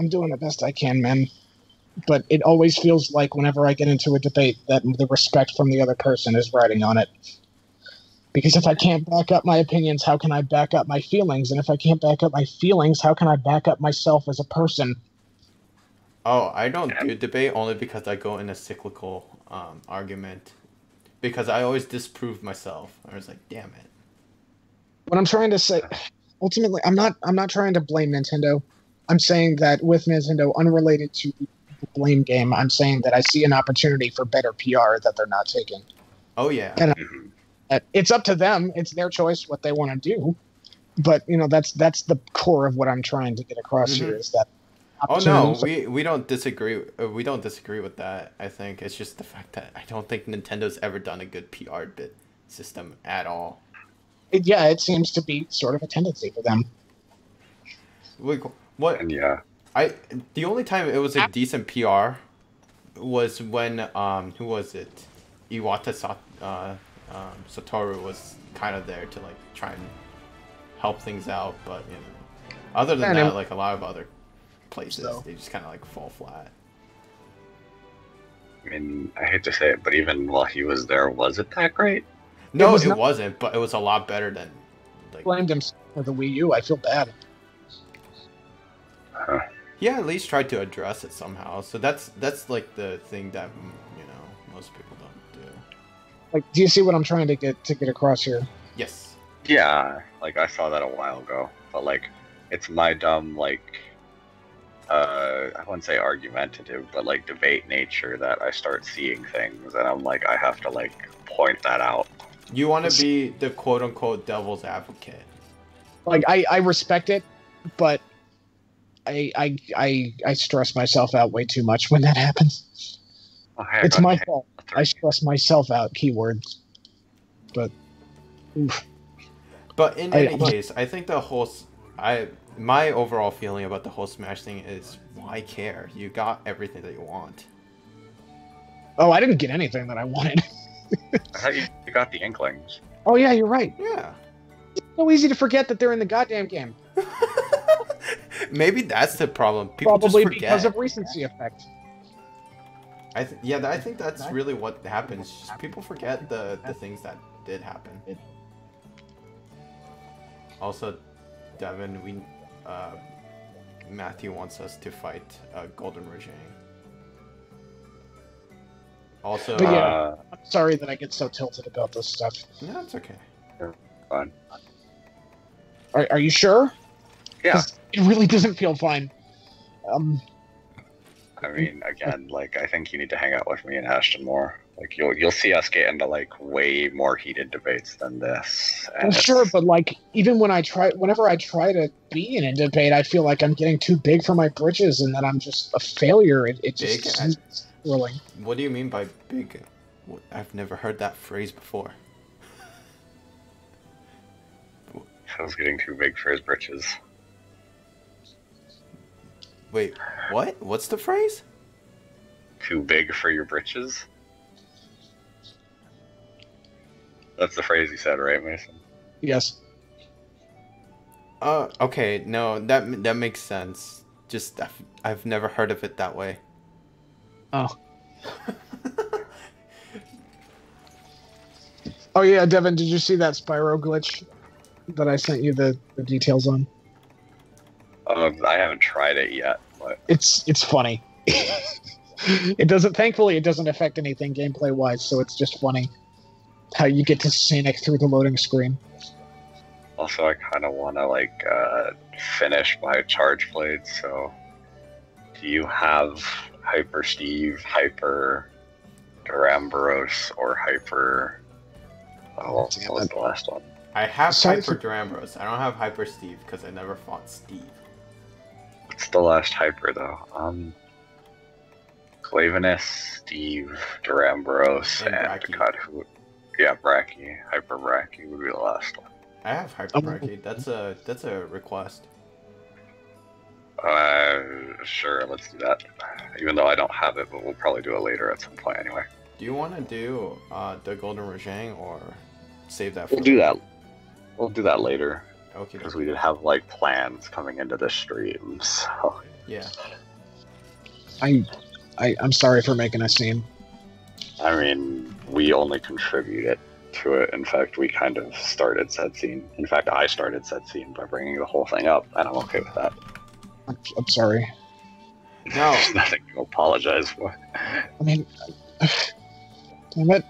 doing the best I can, man. But it always feels like whenever I get into a debate that the respect from the other person is riding on it. Because if I can't back up my opinions, how can I back up my feelings? And if I can't back up my feelings, how can I back up myself as a person? Oh, I don't do debate only because I go in a cyclical argument. Because I always disprove myself. I was like, damn it. What I'm trying to say, ultimately, I'm not trying to blame Nintendo. I'm saying that with Nintendo, unrelated to the blame game, I'm saying that I see an opportunity for better PR that they're not taking. Oh yeah. And it's up to them. It's their choice what they want to do. but that's the core of what I'm trying to get across here is that. Oh no, we don't disagree. We don't disagree with that. I think it's just the fact that I don't think Nintendo's ever done a good PR bit system at all. Yeah, it seems to be sort of a tendency for them. Like, what? And yeah, the only time it was a decent PR was when who was it? Iwata Satoru was kind of there to like try and help things out, but other than that, like a lot of other places, they just kind of like fall flat. I mean, I hate to say it, but even while he was there, was it that great? No, it wasn't, but it was a lot better than. Like, blamed him for the Wii U. I feel bad. He at least tried to address it somehow. So that's like the thing that most people don't do. Like, do you see what I'm trying to get across here? Yes. Yeah, like I saw that a while ago, but like, it's my dumb like. I wouldn't say argumentative, but like debate nature that I start seeing things and I'm like, I have to like point that out. You want to be the quote unquote devil's advocate. Like I respect it, but I stress myself out way too much when that happens. Okay, it's my fault. I stress myself out. Keywords, but. Oof. But in any case, I think my overall feeling about the whole Smash thing is, why care? You got everything that you want. Oh, I didn't get anything that I wanted. You got the Inklings. Oh yeah, you're right. Yeah. It's so easy to forget that they're in the goddamn game. Maybe that's the problem. People Probably just forget. because of recency effect. I think that's really what happens. Just people forget the things that did happen. Also, Devin, Matthew wants us to fight Golden Regime. Also, but yeah, I'm sorry that I get so tilted about this stuff. No, it's okay. Fine. Are you sure? Yeah. It really doesn't feel fine. I mean, again, like I think you need to hang out with me and Ashton more. Like you'll see us get into like way more heated debates than this. Well, sure, but like even whenever I try to be in a debate, I feel like I'm getting too big for my britches and that I'm just a failure. It just thrilling. What do you mean by big? I've never heard that phrase before. Phil's getting too big for his britches. Wait, what? What's the phrase? Too big for your britches? That's the phrase you said, right, Mason? Yes. Okay, no, that makes sense. Just I've never heard of it that way. Oh. Oh yeah, Devin, did you see that Spyro glitch that I sent you the details on? I haven't tried it yet, but it's funny. Thankfully it doesn't affect anything gameplay wise, so it's just funny how you get to scenic through the loading screen. Also, I kind of want to like finish my charge blades. So, do you have Hyper Steve, Hyper Duramboros, or Hyper? Oh, what was the last one? I have Hyper Duramboros. I don't have Hyper Steve because I never fought Steve. What's the last Hyper though? Clavinus, Steve, Duramboros, and God, who? Yeah, Bracky. Hyper Bracky would be the last one. I have Hyper Bracky. That's a request. Sure, let's do that. Even though I don't have it, but we'll probably do it later at some point anyway. Do you want to do the Golden Regime or save that for We'll do that. We'll do that later. Okay. Because we did have like plans coming into the stream, so. Yeah. I'm sorry for making a scene. I mean, we only contributed to it. In fact, we kind of started said scene. In fact, I started said scene by bringing the whole thing up, and I'm okay with that. I'm sorry. No. There's nothing to apologize for. I mean, damn it.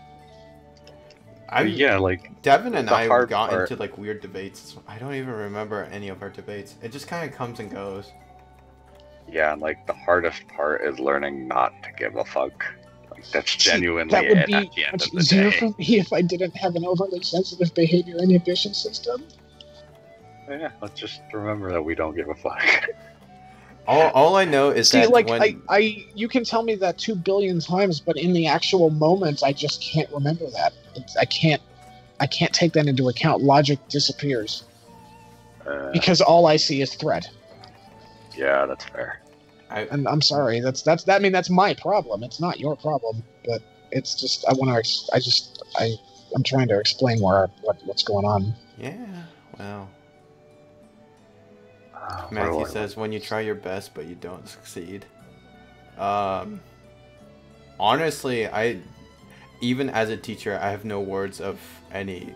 Yeah, like Devin and I got into like weird debates. I don't even remember any of our debates. It just kind of comes and goes. Yeah, and like the hardest part is learning not to give a fuck. Like that's genuinely that would it be at the end much of the easier day. for me if I didn't have an overly sensitive behavior inhibition system. Yeah, let's just remember that we don't give a fuck. All I know is See, that like when you can tell me that 2 billion times, but in the actual moment, I just can't remember that. I can't take that into account. Logic disappears because all I see is threat. Yeah, that's fair. And I'm sorry, I mean that's my problem. It's not your problem, but it's just I'm trying to explain what's going on. yeah, well, What Matthew do I says when you try your best but you don't succeed. Honestly, even as a teacher, I have no words of any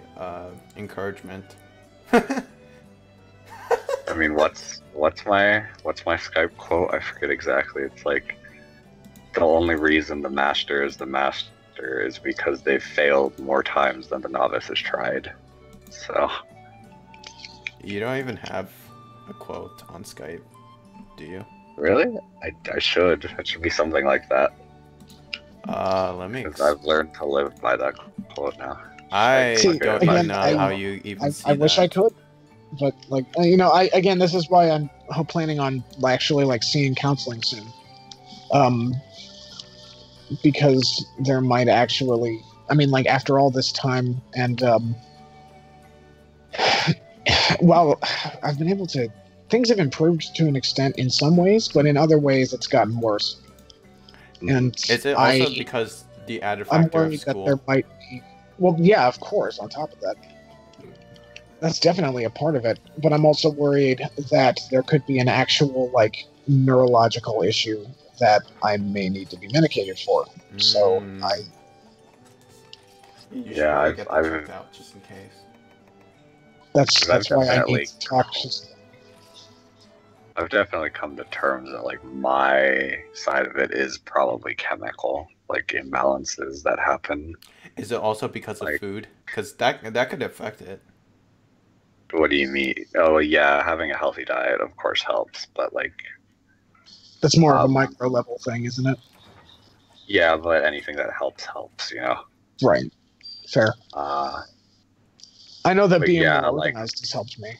encouragement. I mean, what's my Skype quote? I forget exactly. It's like the only reason the master is the master is because they've failed more times than the novice has tried. So You don't even have a quote on Skype, do you? really, I should. It should be something like that. Let me. Because I've learned to live by that quote now. I See, don't again, even know how you even see I wish I that. could, but like again, this is why I'm planning on actually like seeing counseling soon, because there might actually, I mean, like after all this time, and well, I've been able to. Things have improved to an extent in some ways, but in other ways, it's gotten worse. And Is it also because the added I'm factor of worried that school? there might be. Well, yeah, of course. On top of that, that's definitely a part of it. But I'm also worried that there could be an actual like neurological issue that I may need to be medicated for. So You should Yeah, probably get that I've checked out just in case. that's why I definitely need to talk. I've definitely come to terms that like my side of it is probably chemical, like imbalances that happen. Is it also because of Like, food? Because that could affect it. what do you mean? Oh yeah, having a healthy diet of course helps, but like That's more of a micro level thing, isn't it? yeah, but anything that helps, you know. Right. Fair. Uh, I know that but being yeah, more like organized has helped me.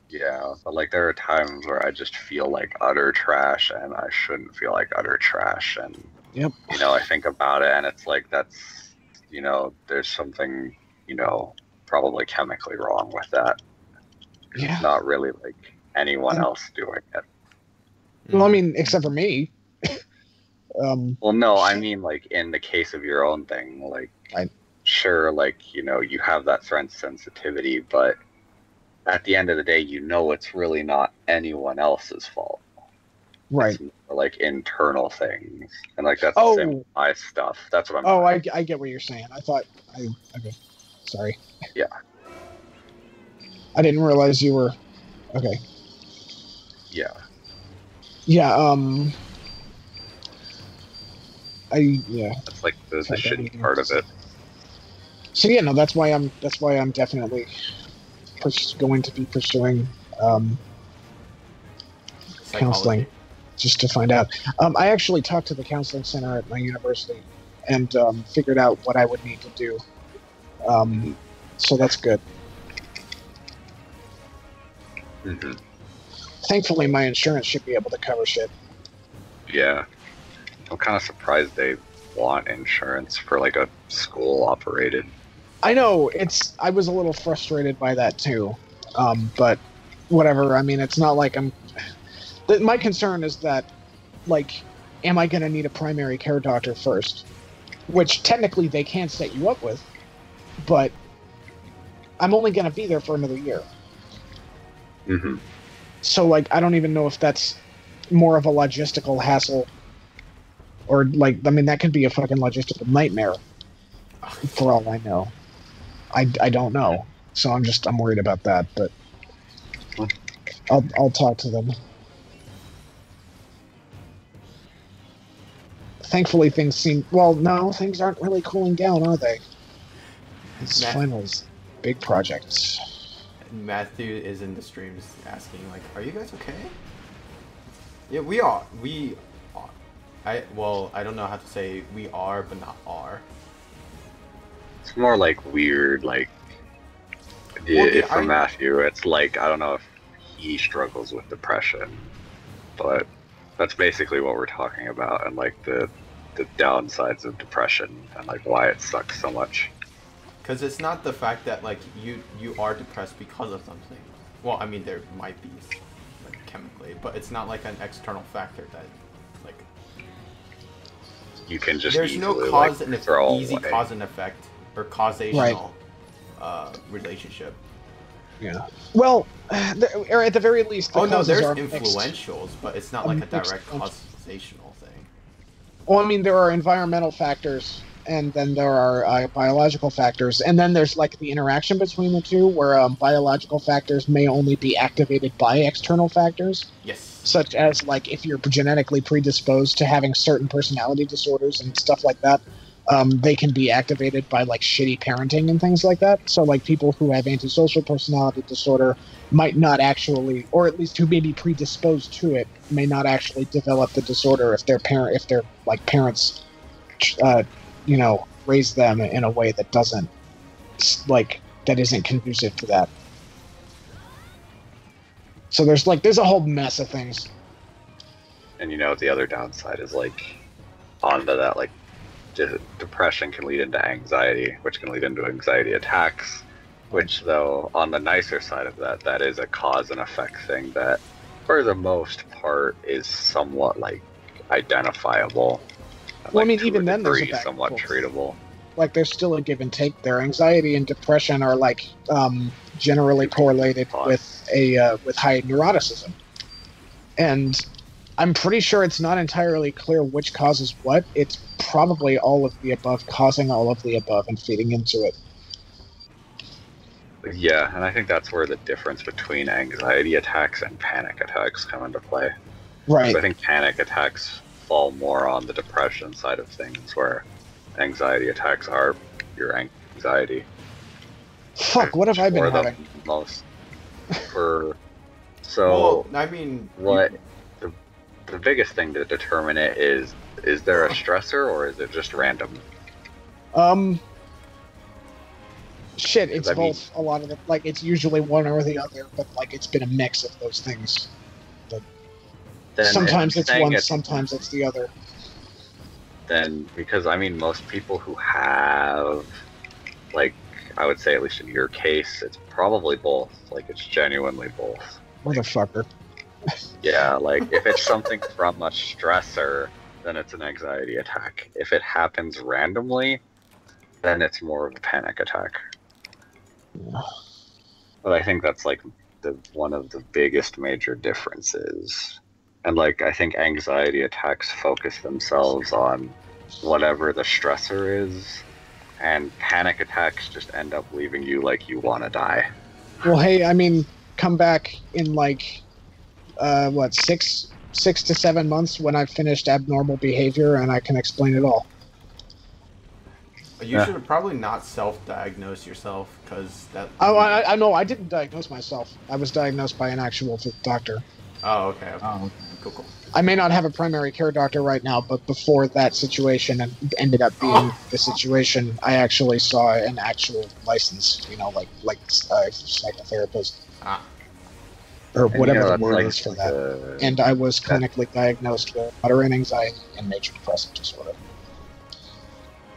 yeah, but like there are times where I just feel like utter trash, and I shouldn't feel like utter trash, and Yep. you know, I think about it, and it's like that's you know, there's something you know probably chemically wrong with that. Yeah. It's not really like anyone else doing it. Well, I mean, except for me. Well, no, I mean like in the case of your own thing, like sure, like you know, you have that sensitivity, but at the end of the day, you know, it's really not anyone else's fault. Right. It's like internal things, and like that's the same with my stuff. That's what I'm. Oh, I get what you're saying. I thought okay. Sorry. Yeah. I didn't realize you were. Okay. Yeah. Yeah. Yeah. That's like the shitty part of it. So yeah, no, that's why I'm definitely going to be pursuing counseling, just to find out. I actually talked to the counseling center at my university and figured out what I would need to do. So that's good. Mm-hmm. Thankfully, my insurance should be able to cover shit. Yeah. I'm kind of surprised they want insurance for like a school operated. I know I was a little frustrated by that too, but whatever. I mean, it's not like my concern is that, like, am I going to need a primary care doctor first? Which technically they can set you up with, but I'm only going to be there for another year. Mm-hmm. So, like, I don't even know if that's more of a logistical hassle, or like, I mean, that could be a fucking logistical nightmare. For all I know, I don't know. So I'm worried about that, but I'll talk to them. Thankfully, things aren't really cooling down, are they? It's finals, big projects. Matthew is in the streams asking, like, are you guys okay? Yeah, we are. We are. I don't know how to say we are, but not are. It's more like weird, like Yeah, for Matthew, it's like I don't know if he struggles with depression, but that's basically what we're talking about, and like the downsides of depression and like why it sucks so much. Because it's not the fact that like you are depressed because of something. Well, I mean there might be like chemically, but it's not like an external factor that like You can just there's no easily, cause like, and throw easy away. cause and effect or causational relationship. Yeah. Well, or at the very least, the Oh no, causes there's are mixed. influentials, but it's not like a Mixed direct bunch. causational thing. Well, I mean, there are environmental factors, and then there are biological factors, and then there's like the interaction between the two, where biological factors may only be activated by external factors, Yes. such as like if you're genetically predisposed to having certain personality disorders and stuff like that. They can be activated by like shitty parenting and things like that. So like people who have antisocial personality disorder might not actually, or at least who may be predisposed to it, may not actually develop the disorder if their like parents, raise them in a way that doesn't that isn't conducive to that. So there's a whole mess of things. And the other downside is like onto that, like depression can lead into anxiety, which can lead into anxiety attacks, which though on the nicer side of that is a cause and effect thing that for the most part is somewhat like identifiable. And, well, I mean, even then there's a somewhat treatable. Like there's still a give and take there. Anxiety and depression are like generally correlated with high neuroticism, and I'm pretty sure it's not entirely clear which causes what. It's probably all of the above causing all of the above and feeding into it. Yeah, and I think that's where the difference between anxiety attacks and panic attacks come into play. Right. So I think panic attacks fall more on the depression side of things, where anxiety attacks are your anxiety. Fuck, what have I been having? Most. So, well, I mean, the biggest thing to determine it is there a stressor or is it just random? Shit, it's both. A lot of it, like it's usually one or the other, but like it's been a mix of those things. But sometimes it's one, sometimes it's the other. Then, because I mean, most people who have, like, I would say at least in your case, it's probably both. Like, it's genuinely both. Motherfucker. Yeah, like if it's something from a stressor, then it's an anxiety attack. If it happens randomly, then it's more of a panic attack. Yeah. But I think that's like one of the biggest major differences. And like I think anxiety attacks focus themselves on whatever the stressor is, and panic attacks just end up leaving you like you want to die. Well, hey, I mean, come back in like 6 to 7 months when I've finished abnormal behavior and I can explain it all. You should probably not self-diagnose yourself, because that... Oh, I know, I didn't diagnose myself. I was diagnosed by an actual doctor. Oh, okay. Cool. I may not have a primary care doctor right now, but before that situation ended up being the situation, I actually saw an actual licensed, like psychotherapist. Or whatever the word is for that. And I was clinically diagnosed with moderate anxiety and major depressive disorder.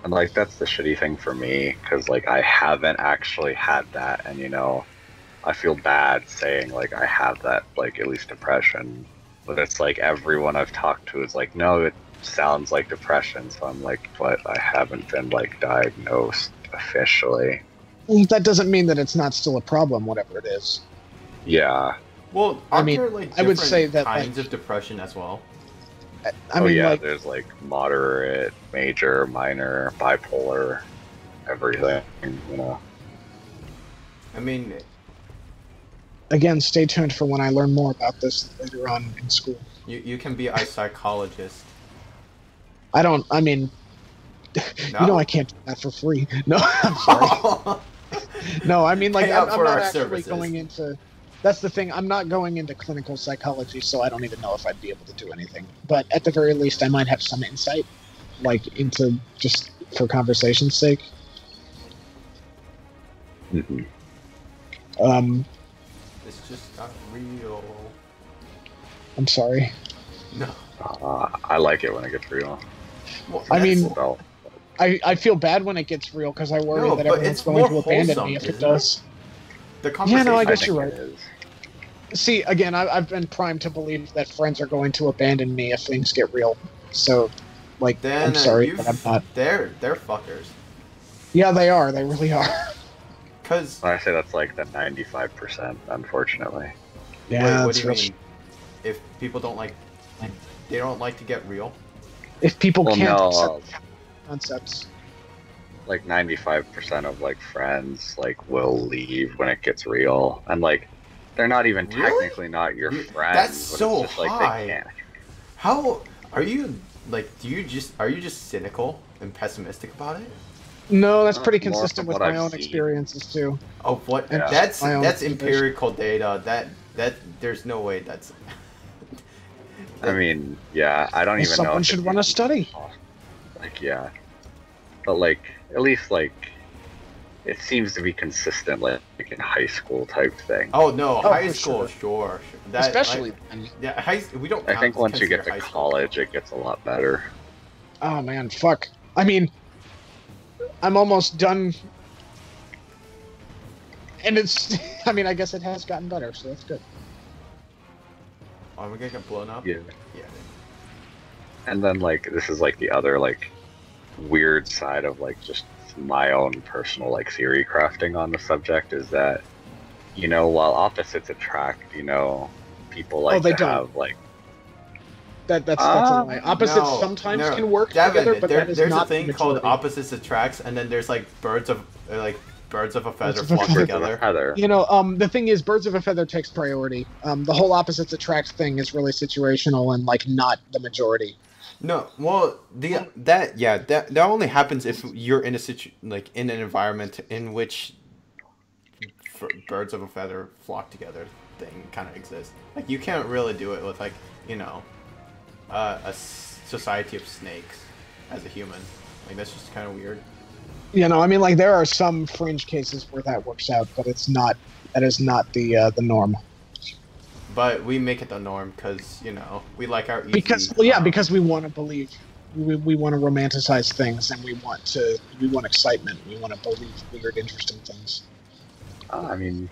And like that's the shitty thing for me, because like I haven't actually had that, and I feel bad saying like I have that, like at least depression, but it's like everyone I've talked to is like, no, it sounds like depression. So I'm like, but I haven't been like diagnosed officially. That doesn't mean that it's not still a problem, whatever it is. Yeah. Well, there like I would say that kinds of depression as well? I mean, there's like moderate, major, minor, bipolar, everything, I mean, again, stay tuned for when I learn more about this later on in school. You can be a psychologist. I can't do that for free. No, I'm sorry. No, I mean, like, I'm not actually going into... That's the thing, I'm not going into clinical psychology, so I don't even know if I'd be able to do anything. But at the very least, I might have some insight, like, into just for conversation's sake. Mm-hmm. It's just not real. I'm sorry. No. I like it when it gets real. Well, I mean, So, I feel bad when it gets real because I worry No, that but everyone's it's going more to abandon wholesome, me if it isn't does. The Yeah, conversation. no, I I guess think you're right. it is. See, again, I've been primed to believe that friends are going to abandon me if things get real. So, like, Then I'm sorry, but I'm you've not. they're fuckers. Yeah, they are. They really are. Cause I say that's like the 95%, unfortunately. wait, Yeah, what do that's you real. mean? If people don't like, they don't like to get real. If people Well, can't no, accept concepts, like 95% of like friends like will leave when it gets real, and like they're not even Really? technically not your That's friends, but it's so just like they high. can't. How are you? Like, are you just cynical and pessimistic about it? no, that's pretty More consistent from with what my I've own seen. experiences too. Oh, what? And Yeah. just my own That's observation. empirical data. That there's no way that's. I mean, yeah, I don't Well, even know someone if should it's run a even study. possible. Like, yeah, but like at least like it seems to be consistent, like in high school type thing. Oh no, Oh, high for school, sure. sure. That Especially like, then. yeah, we don't. I Count, think once you consider get to high school. college, it gets a lot better. Oh man, fuck. I mean, I'm almost done, and it's. I mean, I guess it has gotten better, so that's good. Are we gonna get blown up? Yeah. Yeah. And then like this is like the other like weird side of like just my own personal like theory crafting on the subject is that while opposites attract, people like they to don't. have like That's a lie. Opposites No, sometimes no. can work Devin, together, but that is there's not a thing the called majority. opposites attracts, and then there's like birds of a feather of a flock feather. together. Heather. The thing is, birds of a feather takes priority. The whole opposites attract thing is really situational and like not the majority. No, well, that only happens if you're in in an environment in which birds of a feather flock together thing kind of exists. Like you can't really do it with like society of snakes as a human. Like that's just kind of weird. I mean, like there are some fringe cases where that works out, but it's not. That is not the norm. But we make it the norm because we like our easy. Because we want to believe, we want to romanticize things, and we want excitement. We want to believe weird, interesting things. I mean,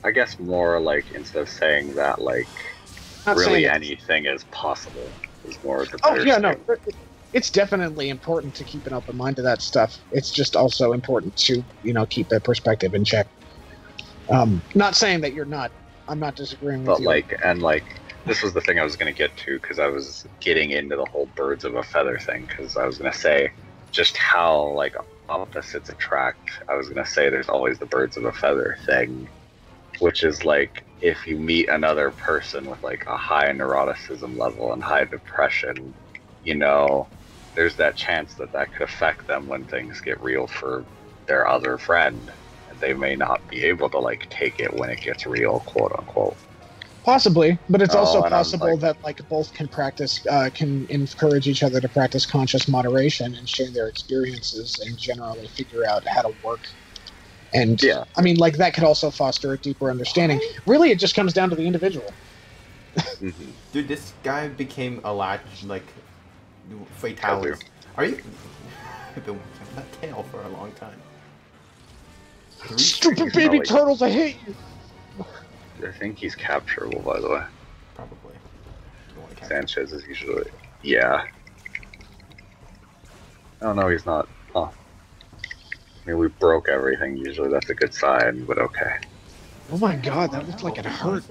I guess more like instead of saying that like Not really saying anything is possible is more the Oh better yeah, no. statement. It's definitely important to keep an open mind to that stuff. It's just also important to keep that perspective in check. Not saying that you're not. I'm not disagreeing with But you. this was the thing I was going to get to because I was getting into the whole birds of a feather thing because I was going to say just how like opposites attract. I was going to say there's always the birds of a feather thing, which is like if you meet another person with like a high neuroticism level and high depression, there's that chance that could affect them when things get real for their other friend. They may not be able to like take it when it gets real, quote unquote. Possibly, but it's also and I'm possible that like both can encourage each other to practice conscious moderation and share their experiences and generally figure out how to work. And yeah, I mean, like that could also foster a deeper understanding. Really, it just comes down to the individual. mm-hmm. Dude, this guy became a fatality. Are you? I've been watching that tail for a long time. Stupid baby turtles! I hate you. I think he's capturable, by the way. Probably. Sanchez is usually, yeah. Oh no, he's not. Oh, I mean, we broke everything. Usually, that's a good sign, but okay. Oh my god, that looked like it hurt.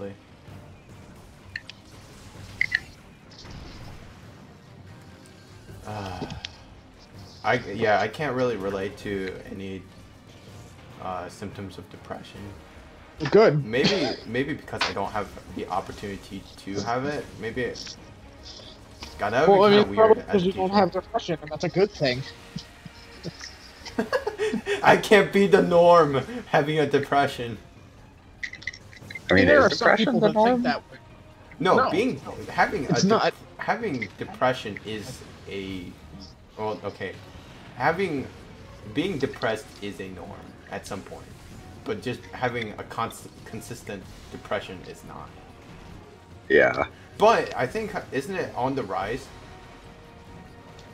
I can't really relate to any symptoms of depression. Good. Maybe because I don't have the opportunity to have it. Maybe it's God, that Well, would I be mean, kind of probably weird. because you don't have depression, and that's a good thing. I can't be the norm having a depression. I mean, there is are some depression people the that think norm? that way. No, No. having depression is being depressed is a norm at some point. but just having a consistent depression is not. Yeah. But I think, isn't it on the rise?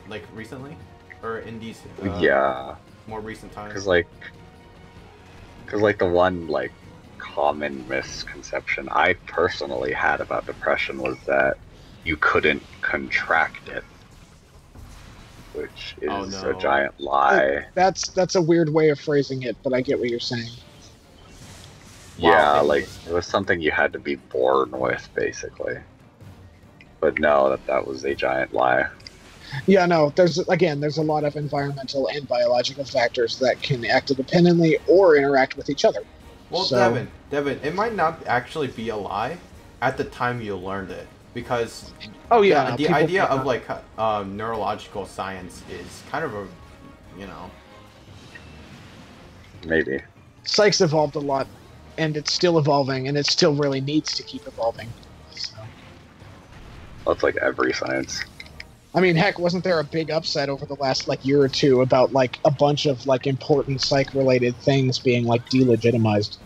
Like recently, or in these Yeah. more recent times? Because the one like common misconception I personally had about depression was that you couldn't contract it, which Oh, is no. a giant lie. That's a weird way of phrasing it, but I get what you're saying. Yeah, Wow. like it was something you had to be born with, basically. But no, that was a giant lie. Yeah, no, there's a lot of environmental and biological factors that can act independently or interact with each other. Well, So- Devin, it might not actually be a lie at the time you learned it, because Oh yeah, the people idea might of not- like neurological science is kind of a, you know, Maybe. psych's evolved a lot, and it's still evolving, and it still really needs to keep evolving. So. Well, it's like every science. I mean, heck, wasn't there a big upset over the last like year or two about like a bunch of like important psych-related things being like delegitimized,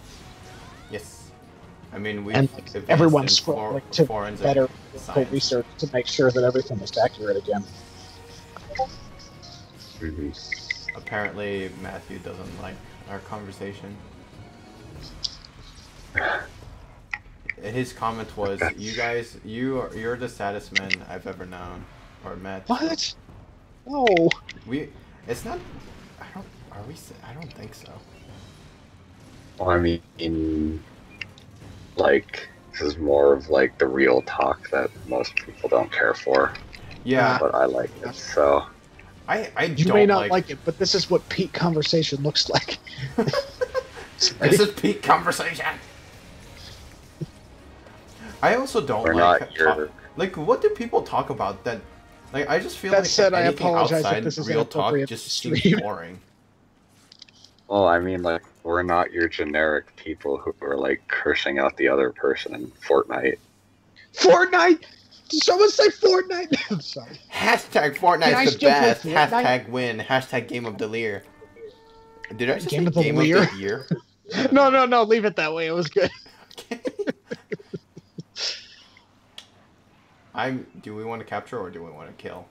yes. I mean, we and like, everyone's scrolling to better science. research to make sure that everything is accurate again. Mm-hmm. Apparently, Matthew doesn't like our conversation. His comment was, "You guys, you're the saddest men I've ever known or met." What? No. It's not. I don't. Are we? I don't think so. Well, I mean, like, this is more of like the real talk that most people don't care for, Yeah, but I like it. So I You don't may not like it, but this is what peak conversation looks like. This is peak conversation. I also don't we're like not your. like what do people talk about that? Like I just feel That like said, I anything apologize if outside this is real talk inappropriate just to seems stream. boring. Well, I mean, like, we're not your generic people who are like cursing out the other person in Fortnite. Fortnite! Did someone say Fortnite? I'm sorry. Hashtag Can I Fortnite's the still play best. Fortnite? Hashtag win. Hashtag game of the year. Did I just Game say of the game year? of the year? No, leave it that way. It was good. Okay. Do we want to capture or do we want to kill?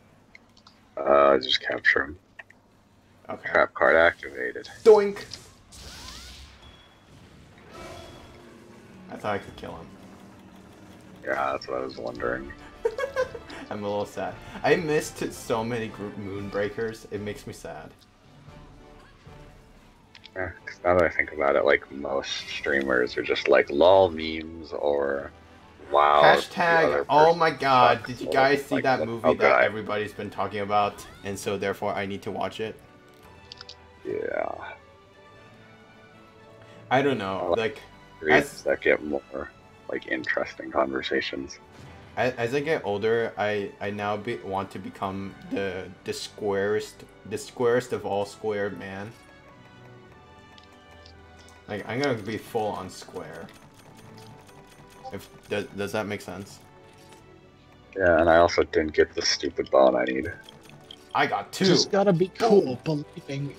Just capture him. Okay. Trap card activated. Doink! I thought I could kill him. Yeah, that's what I was wondering. I'm a little sad. I missed so many group Moonbreakers. It makes me sad. Yeah, 'cause now that I think about it, like, most streamers are just like lol memes or wow. the Hashtag, other oh person my god, sucks, did you or, guys see like, that look movie how that good I am. everybody's been talking about? And so therefore I need to watch it? Yeah. I don't know. I Like, Reads that get more like interesting conversations. as I get older, I now want to become the squarest of all square man. Like I'm gonna be full on square. Does that make sense? Yeah, and I also didn't get the stupid bone I need. I got two. Just gotta be cool, believing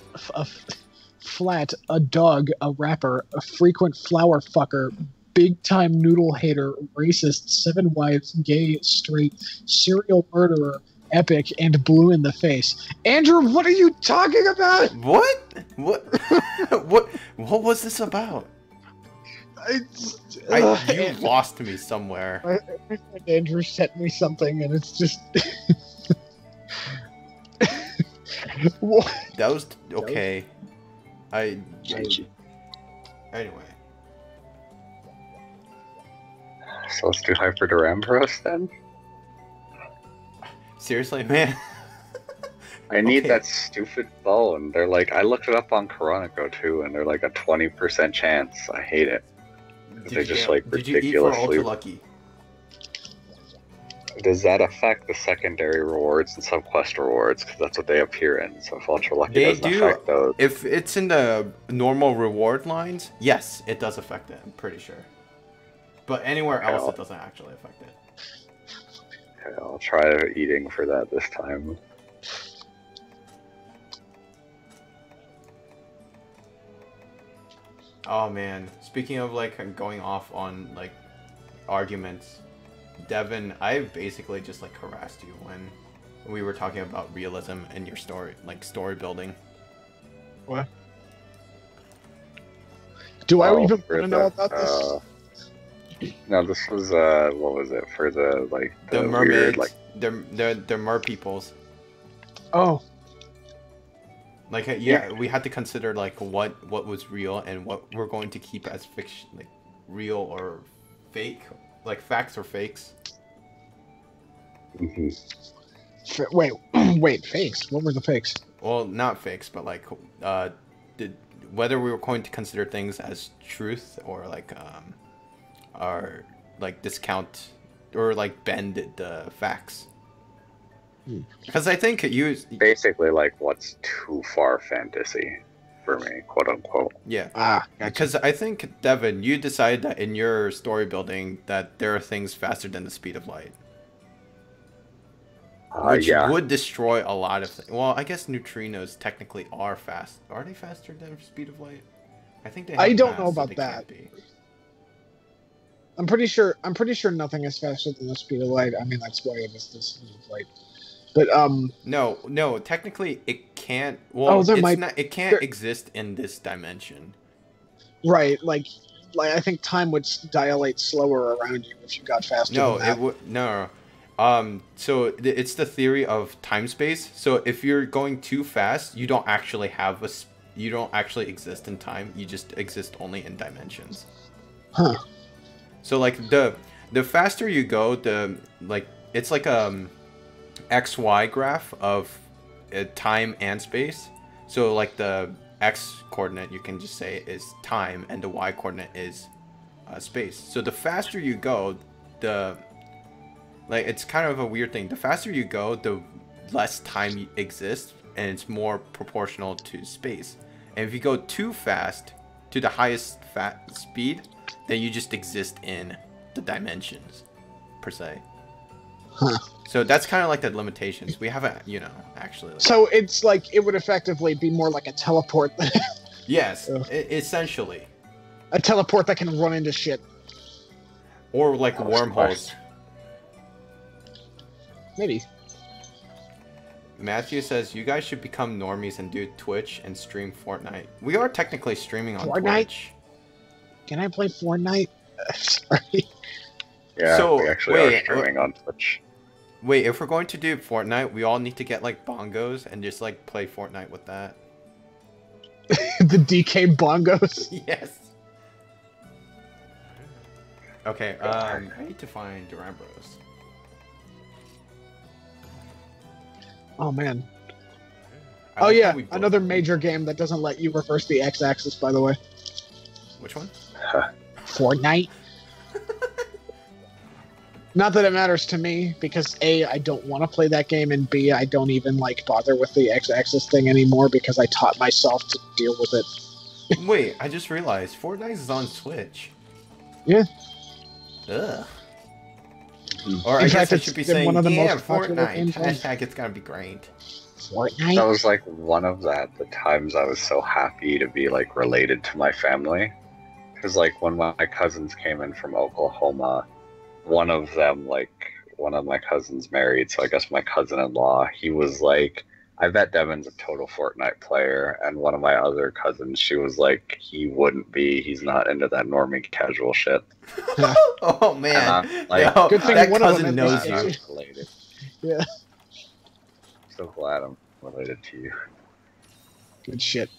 flat, a dog, a rapper, a frequent flower fucker, big time noodle hater, racist, 7 wives, gay, straight, serial murderer, epic, and blue in the face. Andrew, what are you talking about? What? What was this about? You lost me somewhere. My friend Andrew sent me something, and it's just. What? That was okay. Anyway. So let's do Hyper Durambros then. Seriously, man. I need Okay. that stupid bone. They're like, I looked it up on Chronico too, and they're like a 20% chance. I hate it. They're just like Did you eat for ridiculously. Ultra Lucky? Does that affect the secondary rewards and subquest rewards? Because that's what they appear in. So if Ultra Lucky They doesn't do. affect those, If it's in the normal reward lines, yes, it does affect it. I'm pretty sure. But anywhere Okay, else, I'll- it doesn't actually affect it. okay, I'll try eating for that this time. Oh man, speaking of like going off on like arguments, Devin, I basically just like harassed you when we were talking about realism and your story, like story building. What? Do I even for want to know about this? No, this was what was it for the like The the mermaids, weird like they're mer peoples. Oh, Like yeah, we had to consider like what was real and what we're going to keep as fiction, like real or fake, like facts or fakes. wait, wait, fakes. What were the fakes? Well, not fakes, but like did whether we were going to consider things as truth or like discount or like bend the facts. Because I think you basically like what's too far fantasy for me, quote unquote. yeah. Gotcha. Because I think Devin, you decided that in your story building that there are things faster than the speed of light. Which Yeah. would destroy a lot of things. Well, I guess neutrinos technically are fast. Are they faster than the speed of light? I think they have I don't mass, know so about they that. can't be. I'm pretty sure nothing is faster than the speed of light. I mean, that's why it is the speed of light. But No, technically it can't. Well, it can't exist in this dimension. Right, like I think time would dilate slower around you if you got faster. No, than that. it would no. So it's the theory of time space. So if you're going too fast, you don't actually you don't actually exist in time. You just exist only in dimensions. Huh. So like the faster you go, it's like XY graph of time and space. So like the X coordinate you can just say is time and the Y coordinate is space. So the faster you go, it's kind of a weird thing. The faster you go, the less time exists and it's more proportional to space. And if you go too fast to the highest speed, then you just exist in the dimensions per se. Huh. So that's kind of like the limitations. We haven't, actually. So it's like it would effectively be more like a teleport. Yes, essentially. A teleport that can run into shit. Or like wormholes. Maybe. Matthew says, you guys should become normies and do Twitch and stream Fortnite. We are technically streaming on Fortnite? Twitch. Can I play Fortnite? Sorry. Yeah, So, we actually are streaming on Twitch. Wait, if we're going to do Fortnite, we all need to get like bongos and just like play Fortnite with that. The DK bongos. Yes. Okay, I need to find Durambros. Oh man. I Oh like how yeah, we both another agree. major game that doesn't let you reverse the x-axis, by the way. Which one? Fortnite. Not that it matters to me, because A, I don't want to play that game, and B, I don't even bother with the x-axis thing anymore because I taught myself to deal with it. Wait, I just realized Fortnite is on Switch. Yeah. Ugh. Or In I fact, guess I it's should be been saying, one of the yeah, most popular Fortnite. games on- Hashtag it's gonna be great. Fortnite? That was like one of the times I was so happy to be like related to my family. Because like when my cousins came in from Oklahoma, one of my cousins married, so I guess my cousin-in-law, he was like, I bet Devin's a total Fortnite player. And one of my other cousins, she was like, he wouldn't be. He's not into that normie casual shit. Oh man, And I'm like, no, Good thing that one of cousin them at knows least you. I'm is- related. Yeah. So glad I'm related to you. Good shit.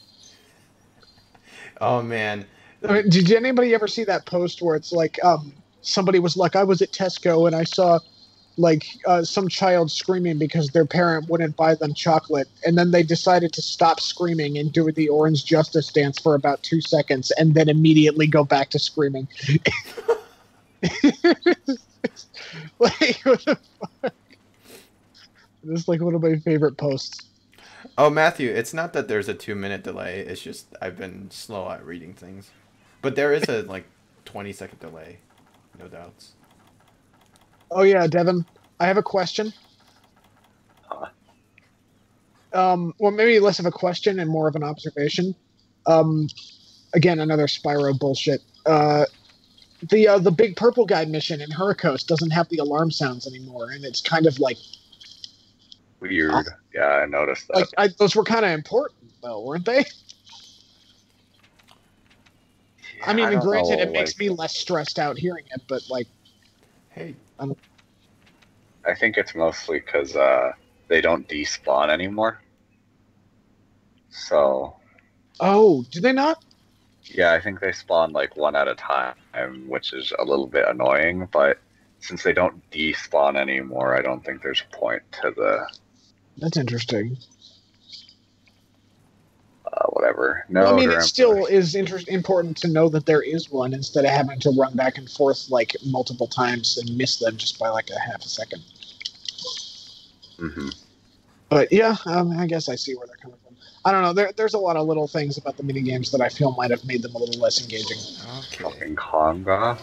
Oh man, I mean, did anybody ever see that post where it's like, somebody was like, I was at Tesco and I saw some child screaming because their parent wouldn't buy them chocolate, and then they decided to stop screaming and do the orange justice dance for about 2 seconds and then immediately go back to screaming. Like, what the fuck? This is like one of my favorite posts. Oh Matthew, it's not that there's a 2-minute delay. It's just I've been slow at reading things, but there is a 20-second delay, no doubts. Oh yeah, Devin, I have a question. Huh? Well, maybe less of a question and more of an observation. again, another Spyro bullshit. The big purple guy mission in Hurricos doesn't have the alarm sounds anymore, and it's kind of like Weird. Yeah, I noticed that. those were kind of important though, weren't they? I mean, I don't granted, know, it makes me less stressed out hearing it, but like, Hey, I think it's mostly because they don't despawn anymore. So, oh, do they not? yeah, I think they spawn like one at a time, which is a little bit annoying. But since they don't despawn anymore, I don't think there's a point to the That's interesting. whatever. Well, I mean, or it still is important to know that there is one instead of having to run back and forth like multiple times and miss them just by like a half a second. Mm-hmm. But yeah, I guess I see where they're coming from. I don't know. There's a lot of little things about the minigames that I feel might have made them a little less engaging. okay. Fucking Conga.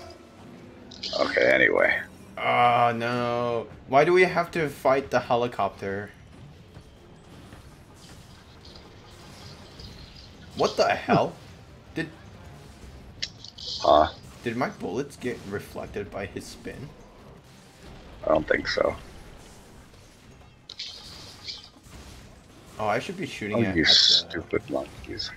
Okay, anyway. Oh no! Why do we have to fight the helicopter? What the hell? Did my bullets get reflected by his spin? I don't think so. Oh, I should be shooting Oh, at you the... stupid monkeys.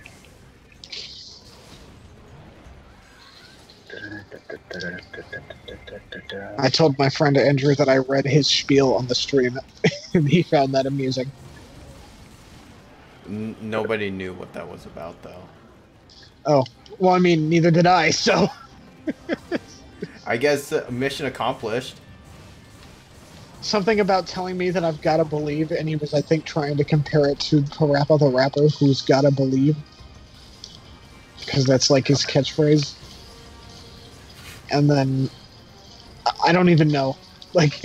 I told my friend Andrew that I read his spiel on the stream, and he found that amusing. Nobody knew what that was about, though. Oh, well, I mean, neither did I, so... I guess mission accomplished. Something about telling me that I've gotta believe, and he was, I think, trying to compare it to Parappa the Rapper, who's gotta believe. Because that's, like, his catchphrase. And then... I don't even know. Like...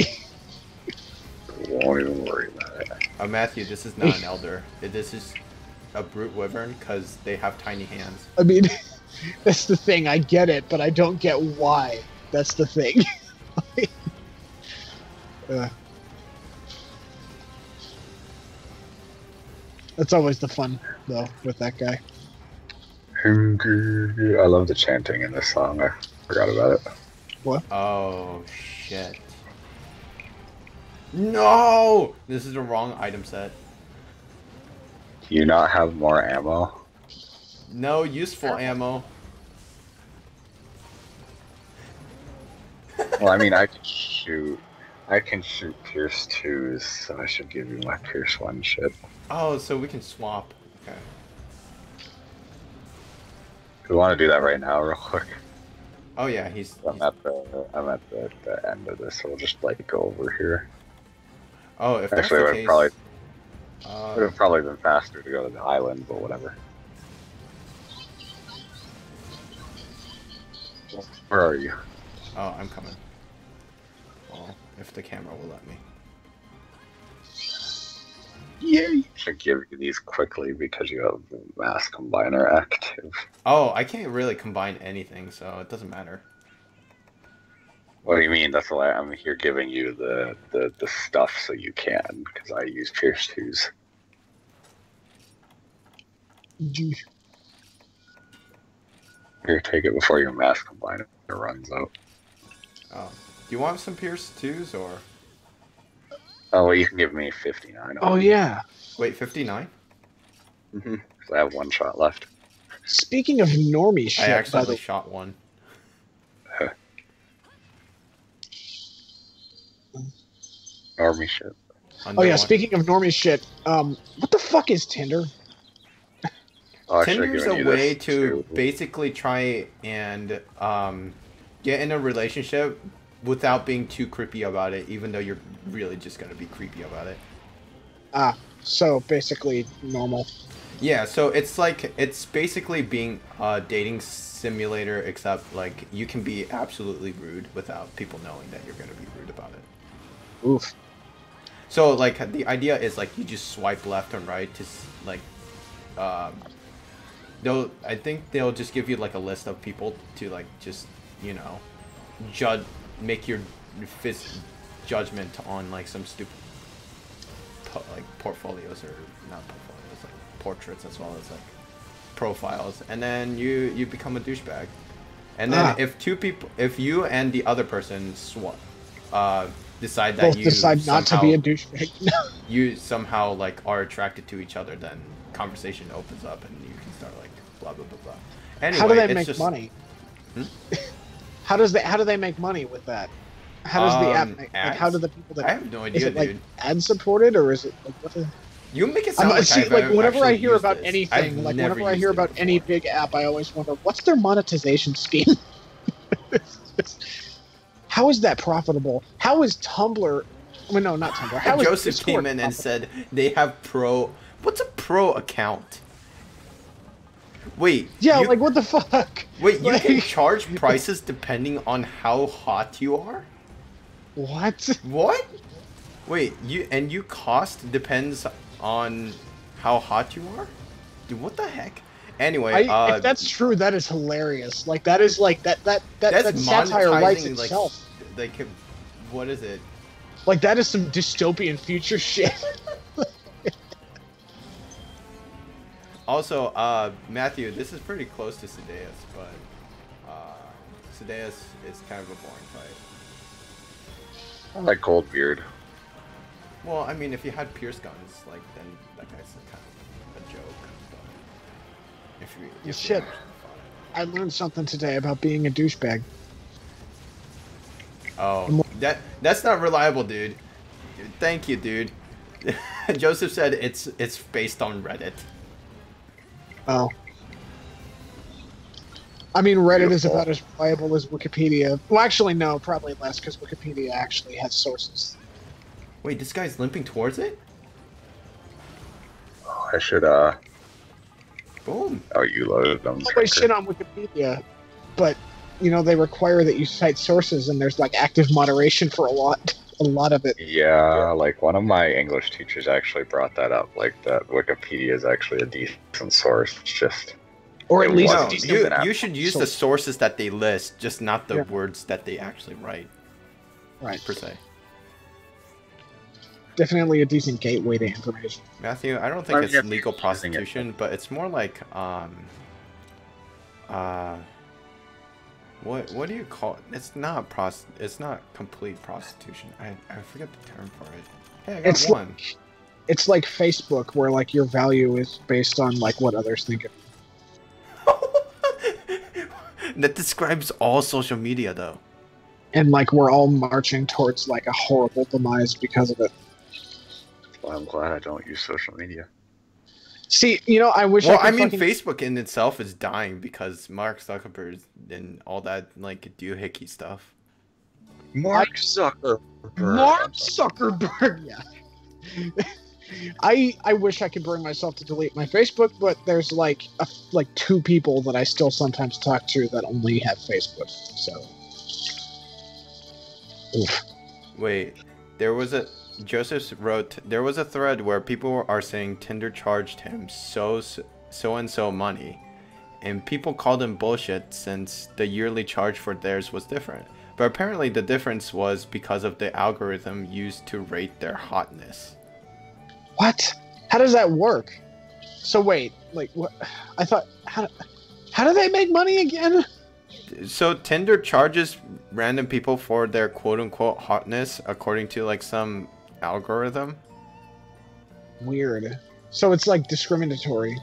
Won't even worry about it. Matthew, this is not an elder. This is a brute wyvern, because they have tiny hands. I mean, that's the thing. I get it, but I don't get why. That's the thing. That's always the fun, though, with that guy. I love the chanting in this song. I forgot about it. What? Oh, shit. No! This is the wrong item set. Do you not have more ammo? No useful ammo. Well, I mean, I can shoot Pierce 2s, so I should give you my Pierce 1 shit. Oh, so we can swap. Okay. Do you want to do that right now, real quick? Oh yeah, he's I'm at the end of this, so we'll just like go over here. oh, if that's Actually, the it case, would have probably been faster to go to the island, but whatever. Where are you? oh, I'm coming. Well, if the camera will let me. Yay! Should give you these quickly because you have the mass combiner active. Oh, I can't really combine anything, so it doesn't matter. What do you mean? That's why I'm here giving you the stuff so you can, because I use Pierce 2s. Here, take it before your mass combiner runs out. Oh, do you want some Pierce 2s or? Oh, well, you can give me 59. Oh, yeah. Wait, 59? Mm-hmm. I have one shot left. Speaking of normie shit, I by accidentally the shot one. Army shit. Oh yeah, speaking of normie shit, what the fuck is Tinder? Oh, I should've Tinder's given a you way this, to too. basically try and get in a relationship without being too creepy about it, even though you're really just gonna be creepy about it. Ah, so basically normal. Yeah, so it's basically being a dating simulator, except like you can be absolutely rude without people knowing that you're gonna be rude about it. Oof. So like the idea is like you just swipe left and right to like I think they'll just give you like a list of people to like just, you know, make your judgment on like some stupid like portfolios, or not portfolios, like portraits, as well as like profiles, and then you become a douchebag. And then if you and the other person decide that Both decide not to be a douchebag. you somehow like are attracted to each other, then conversation opens up and you can start like blah blah blah blah. Anyway, how do they make money? How do they make money with that? How does the app make, like, how do the people that I have no idea, is it, dude. like, ad supported, or is it like what the... You make it sound like whenever I hear about this. anything, like whenever I hear about any big app, I always wonder what's their monetization scheme. How is that profitable? How is Tumblr? I mean, no, not Tumblr. How is Joseph Discord came in and profitable? said they have pro. What's a pro account? Wait. Yeah, like what the fuck? Wait, you like... can charge prices depending on how hot you are? What? What? Wait, you cost depends on how hot you are? Dude, what the heck? Anyway, if that's true, that is hilarious. Like that is like that satire writes itself. Like, what is it? Like that is some dystopian future shit. Also, Matthew, this is pretty close to Sedeus, but Sedeus is kind of a boring fight. I like Coldbeard. Well, I mean, if you had Pierce guns, like, then that guy's kind of a joke. But if shit, I learned something today about being a douchebag. Oh, that's not reliable, dude. Thank you, dude. Joseph said it's based on Reddit. Oh. I mean, Reddit is about as reliable as Wikipedia. Well, actually, no, probably less, because Wikipedia actually has sources. Wait, this guy's limping towards it? Oh, I should, Boom. Oh, you loaded them. I always shit on Wikipedia, but, you know, they require that you cite sources, and there's, like, active moderation for a lot of it. Yeah, like, one of my English teachers actually brought that up, like, that Wikipedia is actually a decent source. It's just... Or at least you should use the sources that they list, just not the words that they actually write. Right. Per se. Definitely a decent gateway to information. Matthew, I don't think it's legal prostitution, but it's more like what do you call it? It's not it's not complete prostitution. I forget the term for it. Hey, I got one. It's like Facebook, where like your value is based on like what others think of you. That describes all social media, though. And like we're all marching towards like a horrible demise because of it. Well, I'm glad I don't use social media. See, you know, I wish. Well, I mean, Facebook in itself is dying because Mark Zuckerberg and all that like doohickey stuff. Mark Zuckerberg. Yeah. I wish I could bring myself to delete my Facebook, but there's like two people that I still sometimes talk to that only have Facebook. So. Oof. Wait, Joseph wrote, there was a thread where people are saying Tinder charged him so and so money, and people called him bullshit since the yearly charge for theirs was different. But apparently the difference was because of the algorithm used to rate their hotness. What? How does that work? So wait, like what? I thought how do they make money again? So Tinder charges random people for their quote-unquote hotness according to like some algorithm. Weird. So it's like discriminatory.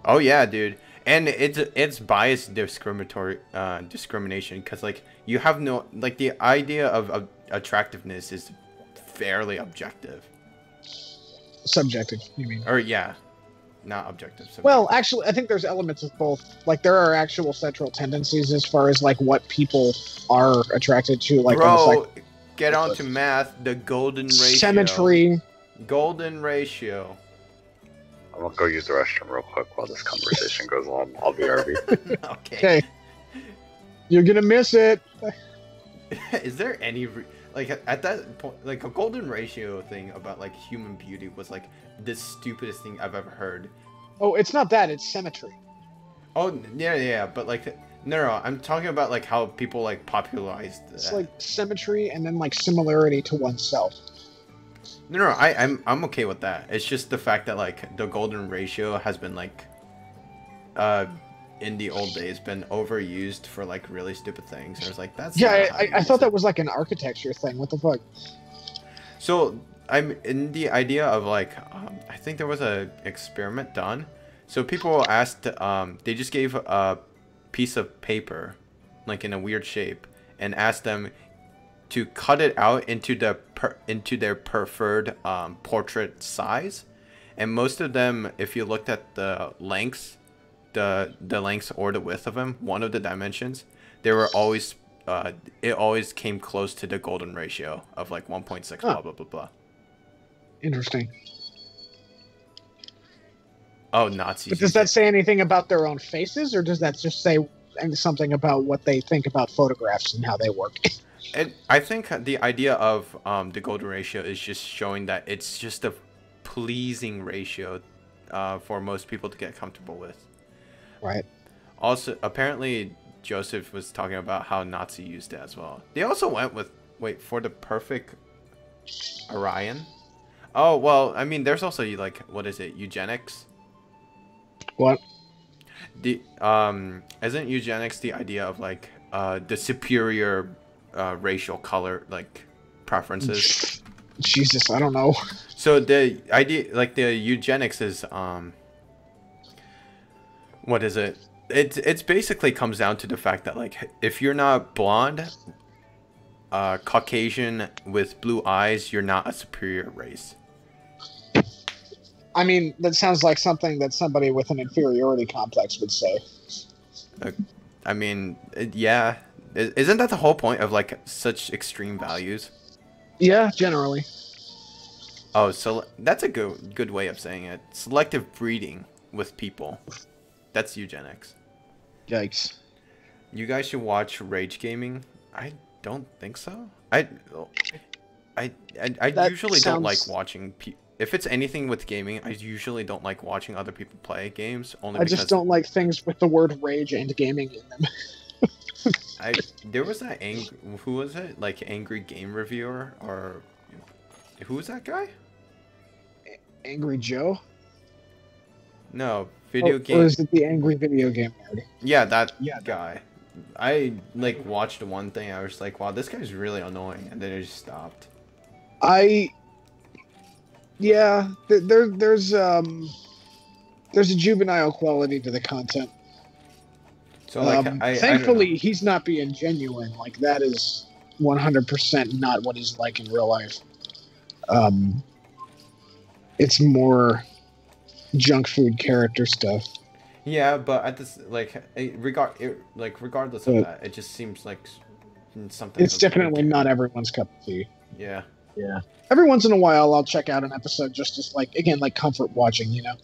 Oh yeah, dude. And it's biased discrimination because like you have no like the idea of attractiveness is fairly objective. Subjective, you mean? Or yeah. Not objective. Subjective. Well, actually, I think there's elements of both. Like, there are actual central tendencies as far as, like, what people are attracted to. Like, bro, get on to math. The golden ratio. Symmetry. Golden ratio. I'm going to go use the restroom real quick while this conversation goes on. I'll be RV. Okay. You're going to miss it. Is there any... like, at that point, like, a golden ratio thing about, like, human beauty was, like, the stupidest thing I've ever heard. Oh, it's not that. It's symmetry. Oh, yeah, but, like, no, I'm talking about, like, how people, like, popularized that. It's, like, symmetry and then, like, similarity to oneself. No, I'm okay with that. It's just the fact that, like, the golden ratio has been, like, in the old days been overused for like really stupid things. I was like, that's Yeah, not how you I use thought it. that was like an architecture thing. What the fuck? So I'm in the idea of like, I think there was a experiment done. So people asked, they just gave a piece of paper, like in a weird shape, and asked them to cut it out into their preferred portrait size. And most of them, if you looked at the lengths, the lengths or the width of them, one of the dimensions, they were always it always came close to the golden ratio of like 1.6 Huh. blah blah blah blah. Interesting. Oh, Nazis. But does that say anything about their own faces, or does that just say something about what they think about photographs and how they work? I think the idea of the golden ratio is just showing that it's just a pleasing ratio for most people to get comfortable with. Right. Also, apparently, Joseph was talking about how Nazi used it as well. They also went with, for the perfect Orion. Oh, well, I mean, there's also, like, what is it, eugenics? What? Isn't eugenics the idea of, like, the superior racial color, like, preferences? Jesus, I don't know. So the idea, like, the eugenics is, what is it? It's basically comes down to the fact that, like, if you're not blonde, Caucasian with blue eyes, you're not a superior race. I mean, that sounds like something that somebody with an inferiority complex would say. I mean, yeah. Isn't that the whole point of, like, such extreme values? Yeah, generally. Oh, so that's a good way of saying it. Selective breeding with people. That's eugenics. Yikes. You guys should watch Rage Gaming. I don't think so. I usually don't like watching if it's anything with gaming. I usually don't like watching other people play games. Only because just don't like things with the word rage and gaming in them. There was that who was it? Like Angry Game Reviewer, or who was that guy? Angry Joe? No, video game. Or is it the Angry Video Game Nerd? Yeah, that guy. I like watched one thing. I was like, wow, this guy's really annoying, and then it just stopped. There's a juvenile quality to the content. So like, thankfully, he's not being genuine. Like, that is 100% not what he's like in real life. It's more junk food character stuff. Yeah, but at this, like, regardless of that, it just seems like something. It's definitely not everyone's cup of tea. Yeah. Yeah. Every once in a while, I'll check out an episode just as, like, again, like comfort watching. You know,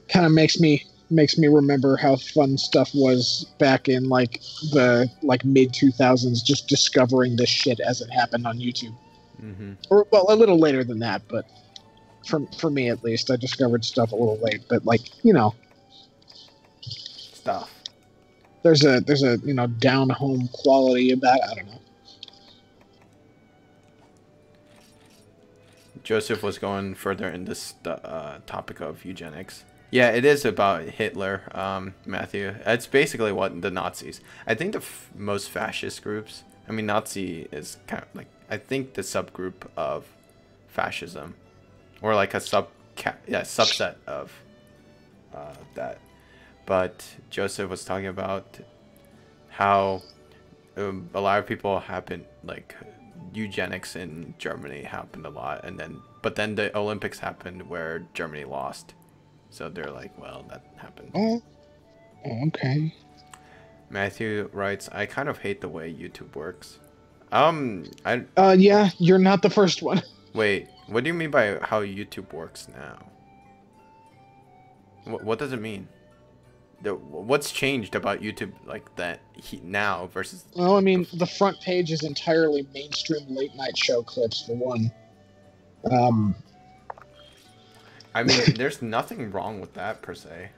kind of makes me remember how fun stuff was back in like the mid 2000s, just discovering this shit as it happened on YouTube. Mm-hmm. Or, well, a little later than that, but for me at least, I discovered stuff a little late. But, like, you know, stuff. There's a down home quality about it. I don't know. Joseph was going further in this topic of eugenics. Yeah, it is about Hitler, Matthew. It's basically what the Nazis. I think the most fascist groups. I mean, Nazi is kind of like, I think, the subgroup of fascism, or like a subset of that. But Joseph was talking about how a lot of people happen, like, eugenics in Germany happened a lot, but then the Olympics happened where Germany lost. So they're like, well, that happened. Oh, okay. Matthew writes, I kind of hate the way YouTube works. Yeah, you're not the first one. Wait, what do you mean by how YouTube works now? What does it mean? What's changed about YouTube like that now versus... Well, I mean, the front page is entirely mainstream late night show clips, for one. I mean, there's nothing wrong with that per se.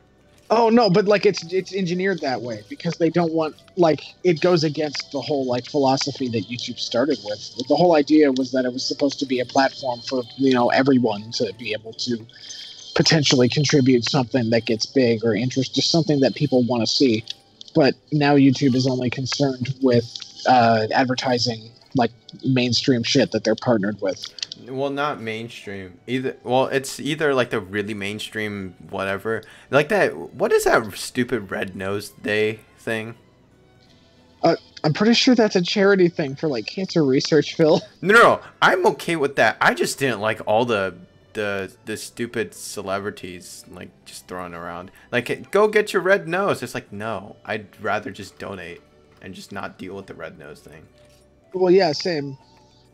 Oh no, but like it's engineered that way because they don't want, like, it goes against the whole like philosophy that YouTube started with. The whole idea was that it was supposed to be a platform for, you know, everyone to be able to potentially contribute something that gets big or interest, just something that people want to see. But now YouTube is only concerned with advertising like mainstream shit that they're partnered with. Well, not mainstream either. Well, it's either like the really mainstream whatever, like that. What is that stupid Red Nose Day thing? I'm pretty sure that's a charity thing for like cancer research, Phil. No, I'm okay with that. I just didn't like all the stupid celebrities like just throwing around. Like, go get your red nose. It's like, no, I'd rather just donate and just not deal with the red nose thing. Well, yeah, same.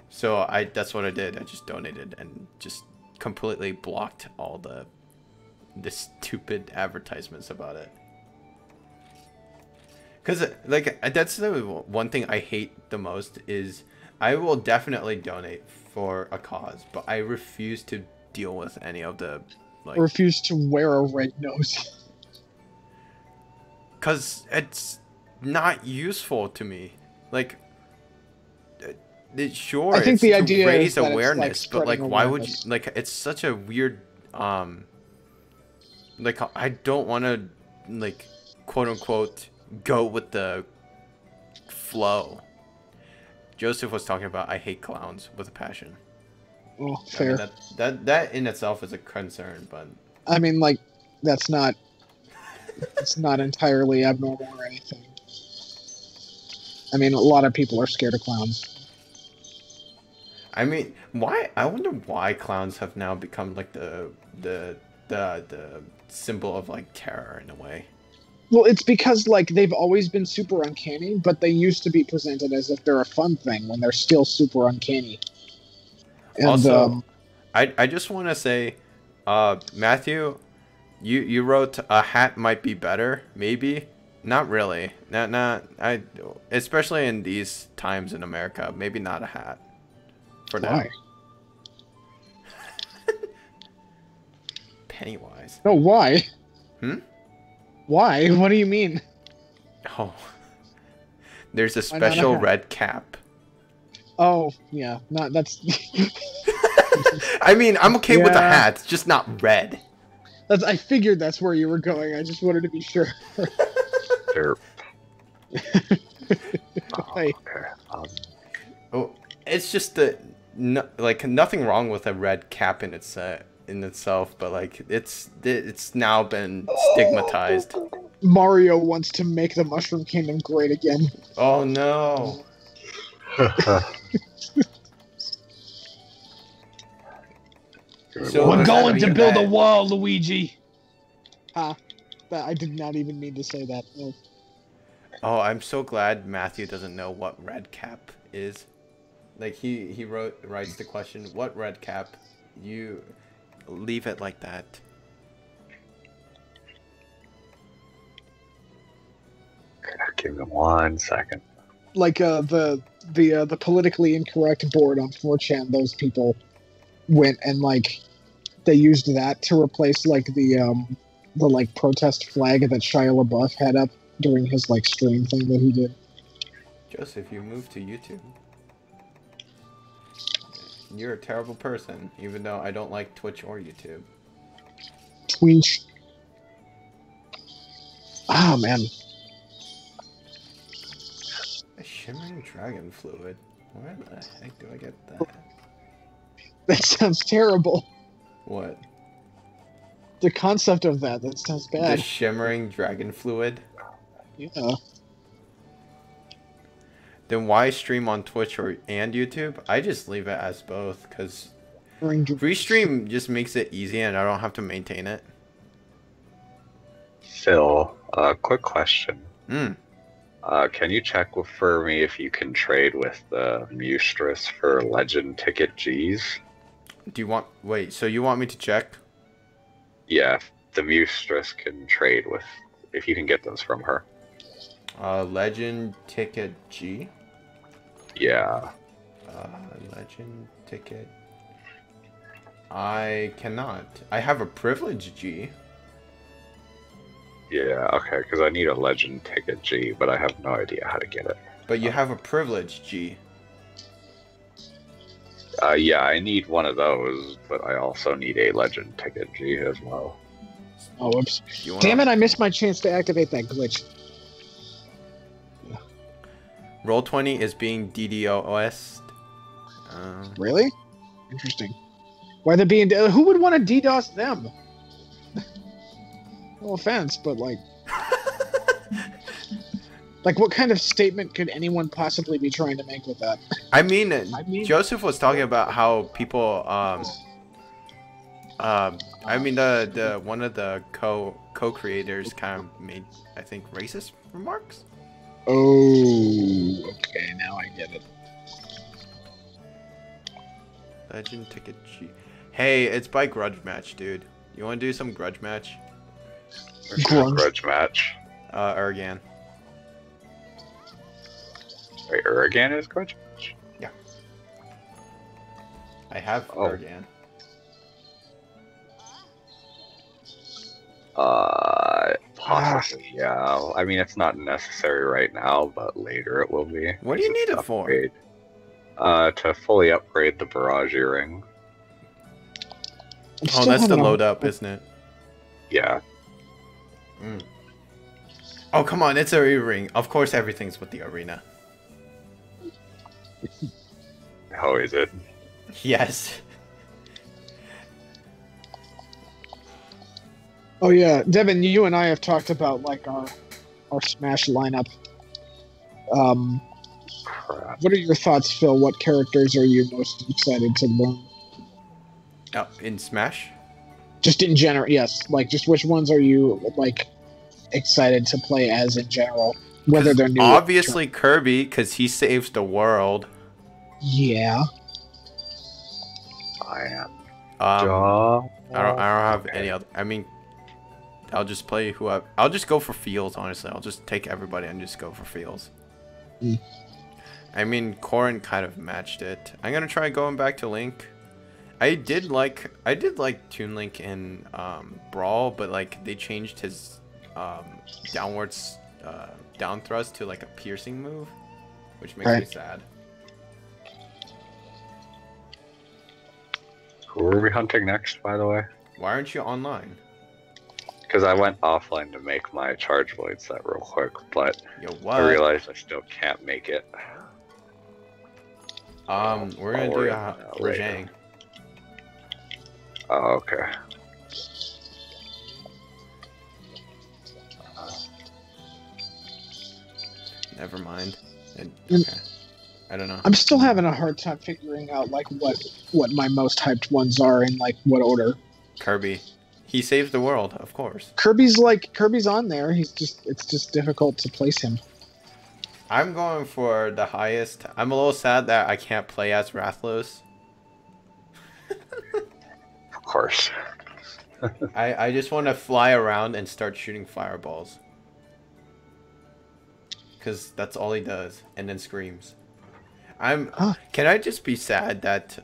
So that's what I did. I just donated and just completely blocked all the stupid advertisements about it. Because, like, that's the one thing I hate the most is I will definitely donate for a cause, but I refuse to deal with any of the, like... I refuse to wear a red nose. Because it's not useful to me. Like, sure, I think it's the to idea raise is that awareness, it's, but, like, spreading why would you... awareness. Like, it's such a weird, like, I don't want to, like, quote-unquote... go with the flow. Joseph was talking about I hate clowns with a passion. Well, fair. I mean, that in itself is a concern, but I mean, like, that's not... it's not entirely abnormal or anything. I mean, a lot of people are scared of clowns. I mean, why? I wonder why clowns have now become like the symbol of like terror in a way. Well, it's because, like, they've always been super uncanny, but they used to be presented as if they're a fun thing when they're still super uncanny. And, also, I just want to say, Matthew, you wrote a hat might be better, maybe. Not really. I especially in these times in America, maybe not a hat. For now. Why? Pennywise. No, why? Hmm? Why? What do you mean? Oh. There's a Why not a special hat? red cap. Oh, yeah. Not that's I mean, I'm okay with a Yeah. hat, it's just not red. that's I figured that's where you were going. I just wanted to be sure. Derp. Hey. Okay. Oh, it's just like nothing wrong with a red cap in itself, but like it's now been stigmatized. Mario wants to make the Mushroom Kingdom great again. Oh no. So- We're We're going going to to build build a a wall, Luigi. I did not even mean to say that. No. Oh, I'm so glad Matthew doesn't know what red cap is. Like he writes the question, what red cap? You leave it like that. Give me 1 second. Like the politically incorrect board on 4chan, those people went and like they used that to replace like the like protest flag that Shia LaBeouf had up during his like stream thing that he did. Joseph, you moved to YouTube. You're a terrible person, even though I don't like Twitch or YouTube. Twitch. Oh man. A shimmering dragon fluid. Where the heck do I get that? That sounds terrible. What? The concept of that sounds The bad. shimmering dragon fluid? Yeah. Then why stream on Twitch and YouTube? I just leave it as both, because Restream just makes it easy and I don't have to maintain it. Phil, quick question. Mm. Can you check for me if you can trade with the Mustress for Legend Ticket Gs? Do you want... Wait, so you want me to check? Yeah, if the Mustress can trade with... If you can get those from her. Legend Ticket G? Yeah. Legend Ticket... I cannot. I have a Privilege G. Yeah, okay, because I need a Legend Ticket G, but I have no idea how to get it. But you have a Privilege G. Yeah, I need one of those, but I also need a legend ticket G as well. Oh, whoops. You wanna... Damn it, I missed my chance to activate that glitch. Roll20 is being DDoS. Really? Interesting. Why they're being... Who would want to DDoS them? No offense, but like... Like, what kind of statement could anyone possibly be trying to make with that? I mean, Joseph was talking about how people, I mean, the one of the co-creators kind of made, I think, racist remarks. Oh, okay, now I get it. Legend ticket G. Hey, it's by grudge match, dude. You want to do some grudge match? Grudge match. Urgan. Wait, Urgan is grudge match? Yeah. I have Urgan. Possibly, yeah. I mean, it's not necessary right now, but later it will be. What do you need it for? To fully upgrade the barrage ring. Oh, that's the load up, isn't it? Yeah. Mm. Oh, come on, it's a ring. Of course, everything's with the arena. How is it? Yes. Oh yeah, Devin, you and I have talked about like our Smash lineup. Crap. What are your thoughts, Phil? What characters are you most excited to learn? Oh, in Smash? Just in general, yes. Like, just which ones are you like excited to play as in general? Whether they're new. Obviously Kirby, because he saves the world. Yeah. I am. I don't have any other. I mean, I'll just play whoever. I'll just go for feels. Honestly, I'll just take everybody and just go for feels. Mm. I mean, Corrin kind of matched it. I'm gonna try going back to Link. I did like Toon Link in Brawl, but like they changed his downwards down thrust to like a piercing move, which makes me sad. Who are we hunting next, by the way? Why aren't you online? Because I went offline to make my charge void set real quick, but Yo, what? I realized I still can't make it. We're gonna do Rajang. Oh, okay. Never mind. Okay. I don't know. I'm still having a hard time figuring out like what my most hyped ones are in like what order. Kirby. He saves the world, of course. Kirby's on there. It's just difficult to place him. I'm going for the highest. I'm a little sad that I can't play as Rathlos. Of course. I just want to fly around and start shooting fireballs. Because that's all he does. And then screams. Can I just be sad that...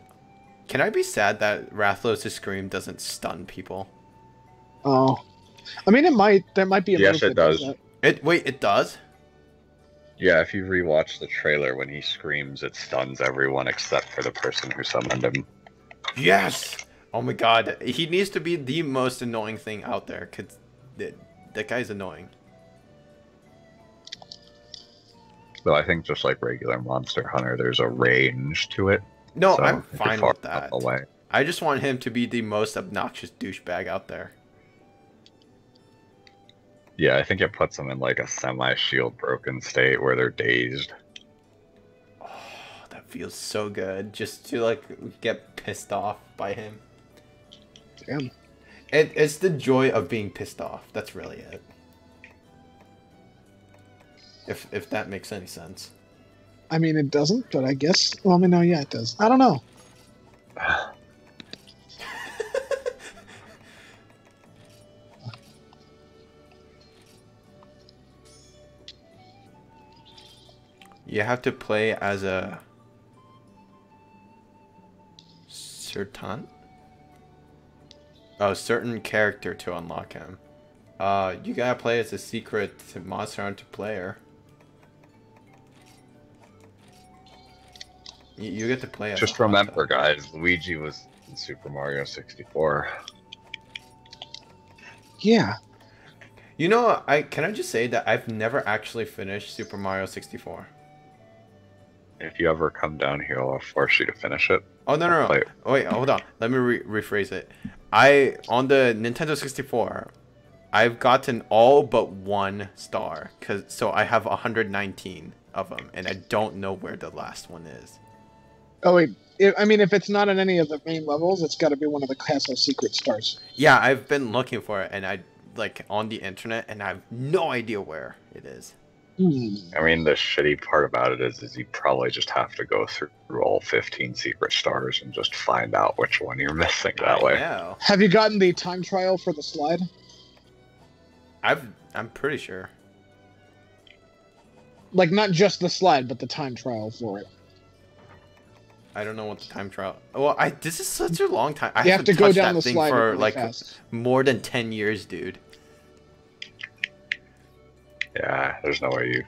Can I be sad that Rathlos' scream doesn't stun people? Oh. I mean, there might be a yes, it does. Wait, it does? Yeah, if you rewatch the trailer, when he screams, it stuns everyone except for the person who summoned him. Yes! Oh my god, he needs to be the most annoying thing out there, because that guy's annoying. Well, I think just like regular Monster Hunter, there's a range to it. No, so I'm fine with that. Away. I just want him to be the most obnoxious douchebag out there. Yeah, I think it puts them in like a semi-shield broken state where they're dazed. Oh, that feels so good, just to like get pissed off by him. Damn. It's the joy of being pissed off. That's really it. If that makes any sense. I mean, it doesn't, but I guess... Well, I mean, no, yeah, it does. I don't know. You have to play as a... certain character to unlock him. You gotta play as a secret Monster Hunter player. You get to play as a Just hot remember, tub. guys, Luigi was in Super Mario 64. Yeah. You know, can I just say that I've never actually finished Super Mario 64. If you ever come down here, I'll force you to finish it. Oh no I'll no no! play it. Oh, wait, hold on. Let me rephrase it. On the Nintendo 64, I've gotten all but 1 star, so I have 119 of them, and I don't know where the last one is. Oh wait. I mean, if it's not in any of the main levels, it's got to be one of the castle secret stars. Yeah, I've been looking for it, and I like on the internet, and I have no idea where it is. I mean, the shitty part about it is you probably just have to go through all 15 secret stars and just find out which one you're missing that way. know. Have you gotten the time trial for the slide? I'm pretty sure. Like, not just the slide, but the time trial for it. I don't know what the time trial. Well, this is such a long time. I You have haven't to go touched down that the thing slide for really like fast. more than 10 years, dude. Yeah, there's no way you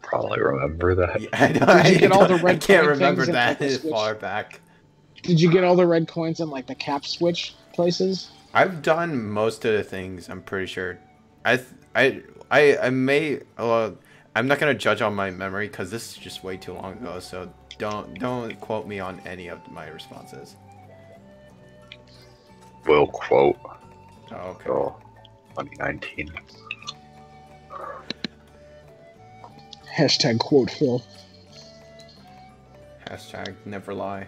probably remember that. Yeah, I know, Did you get all the I red can't coin remember things and that like the switch? far back. Did you get all the red coins in like the cap switch places? I've done most of the things. I'm pretty sure. I may. I'm not gonna judge on my memory because this is just way too long ago. So don't quote me on any of my responses. Will quote. Oh, okay. So, 2019. Hashtag quote Phil. Hashtag never lie.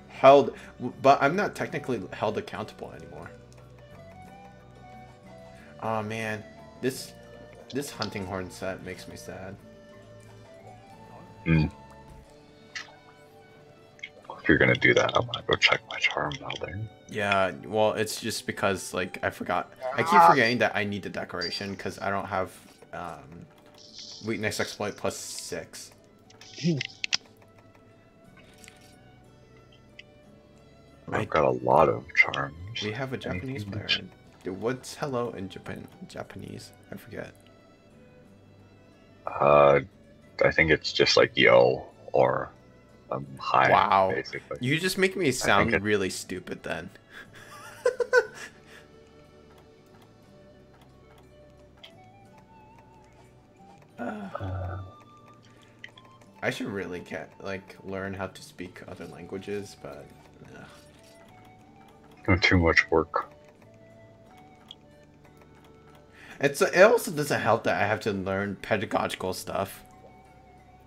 Held, but I'm not technically held accountable anymore. Oh man, this hunting horn set makes me sad. If you're gonna do that, I'm gonna go check my charm now there. Yeah, well, it's just because like I keep forgetting that I need the decoration because I don't have weakness exploit plus 6. I've got a lot of charms. We have a Japanese player. Dude, what's hello in Japanese? I forget. I think it's just like yo or hi. Wow. Basically. You just make me sound really stupid then. I should really learn how to speak other languages, but Too much work. it also doesn't help that I have to learn pedagogical stuff.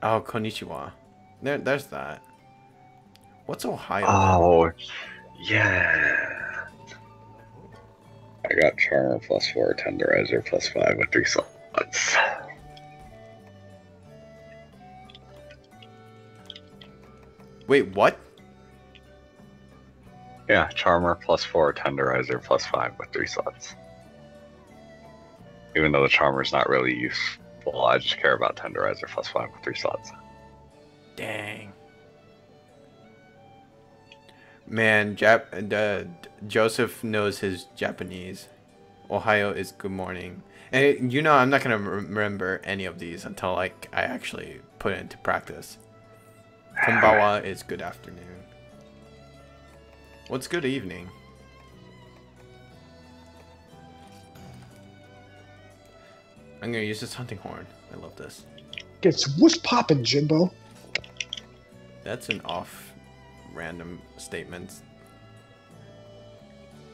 Oh, konnichiwa. There's that. What's Ohio? Oh, yeah. I got Charmer +4, Tenderizer +5 with 3 slots. Wait, what? Yeah, Charmer +4, Tenderizer +5 with 3 slots. Even though the Charmer's not really useful, I just care about Tenderizer +5 with 3 slots. Dang. Man, Joseph knows his Japanese. Ohio is good morning. And I'm not going to remember any of these until I actually put it into practice. Konbawa is good afternoon. What's good evening? I'm going to use this hunting horn. I love this. Gets whoosh poppin', Jimbo. That's an random statement.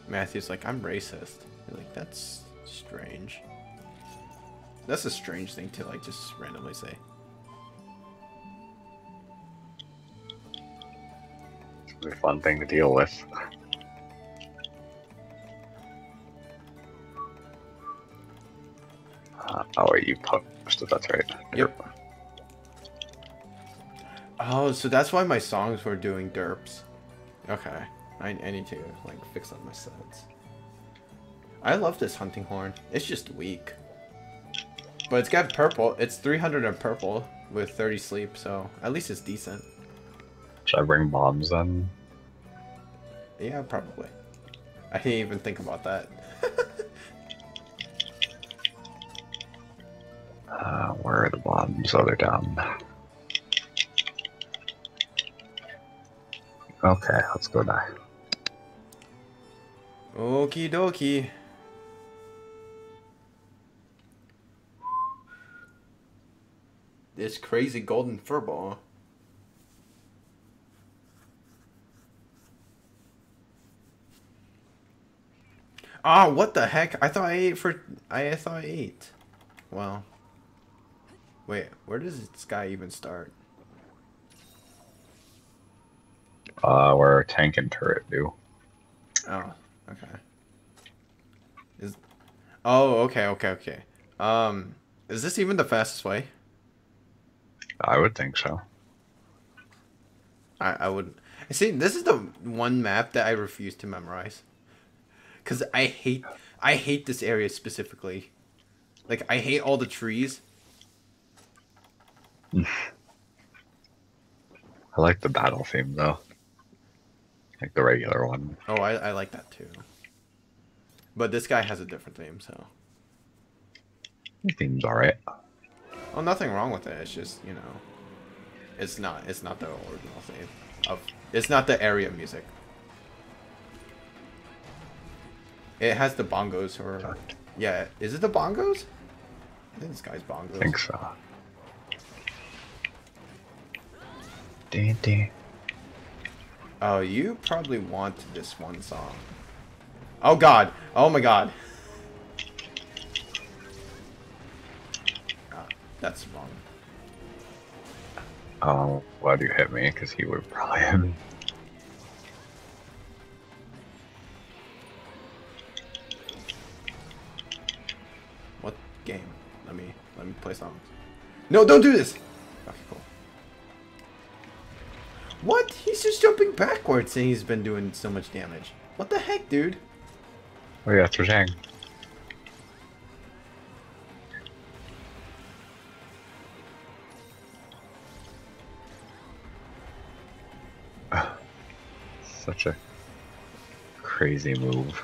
Matthew's like, I'm racist. You're like, that's strange. That's a strange thing to just randomly say. It's gonna be a fun thing to deal with. Oh wait, you posted, that's right. Yep. Oh, so that's why my songs were doing derps. Okay. I need to fix up my sets. I love this hunting horn. It's just weak. But it's got purple. It's 300 in purple with 30 sleep, so at least it's decent. Should I bring bombs then? Yeah, probably. I didn't even think about that. Where are the bombs? Oh, they're down. Okay, let's go die. Okie dokie. This crazy golden furball. Oh, what the heck? I thought I ate for... I thought I ate. Well. Wait, where does this guy even start? Where tank and turret do. Oh, okay. Oh, okay. Is this even the fastest way? I would think so. I would... See, this is the one map that I refuse to memorize. Because I hate this area specifically. Like, I hate all the trees. I like the battle theme, though. Like the regular one. Oh, I like that too. But this guy has a different theme, so... The theme's alright. Oh, nothing wrong with it. It's just, you know... It's not the original theme. It's not the area music. It has the bongos, or... Yeah, is it the bongos? I think this guy's bongos. I think so. Dee. Oh, you probably want this one song. Oh god! Oh my god! Ah, that's wrong. Oh, why'd you hit me? Because he would probably hit me. What game? Let me play songs. No, don't do this! Okay, cool. What? He's just jumping backwards saying he's been doing so much damage. What the heck, dude? Oh yeah, that's for saying. Such a crazy move.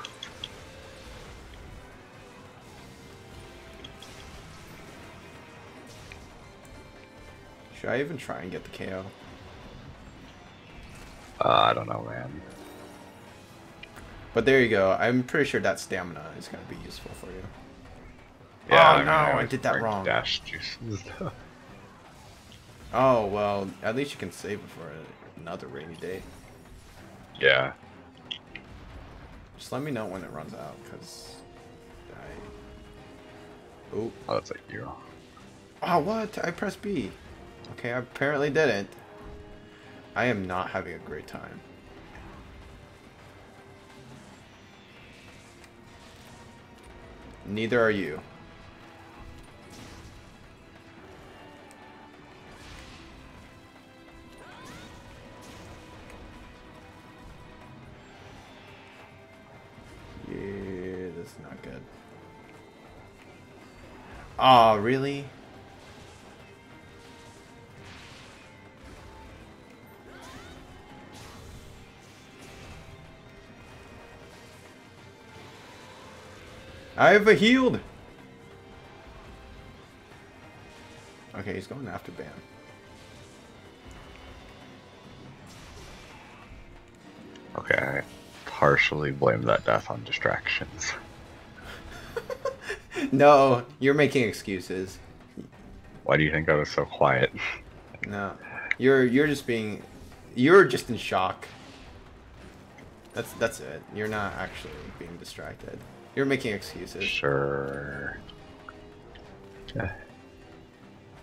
Should I even try and get the KO? I don't know, man. But there you go. I'm pretty sure that stamina is going to be useful for you. Yeah, oh, no, I did that wrong. Dash juices. Oh, well, at least you can save it for another rainy day. Yeah. Just let me know when it runs out, because Oh, that's like you. oh, what? I pressed B. Okay, I apparently didn't. I am not having a great time. Neither are you. Yeah, that's not good. Oh, really? I have a healed. Okay, he's going after Bam. Okay, I partially blame that death on distractions. No, you're making excuses. Why do you think I was so quiet? No, you're just being, you're just in shock. That's it. You're not actually being distracted. You're making excuses. Sure. Yeah.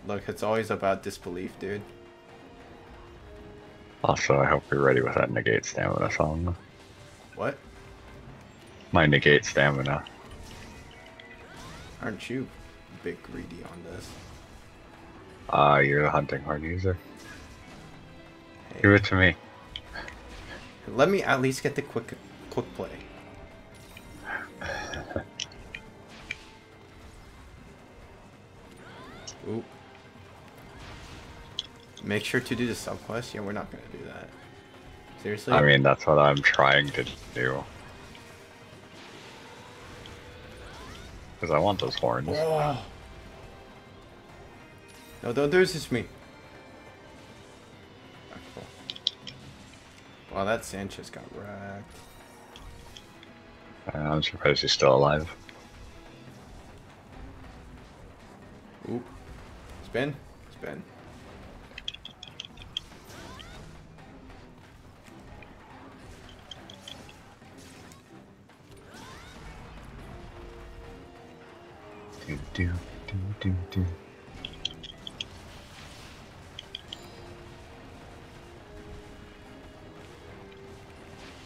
Look, it's always about disbelief, dude. Also, I hope you're ready with that negate stamina song. What? My negate stamina. Aren't you a bit greedy on this? You're the hunting horn user. Hey, Give it to me. let me at least get the quick play. Ooh. Make sure to do the subquest. Yeah, we're not gonna do that. Seriously? I mean, that's what I'm trying to do. Because I want those horns. Oh. No, don't do this to me. Okay, cool. Wow, that Sanchez got wrecked. I'm surprised he's still alive. Oop. Spin. Spin. Do, do, do, do, do.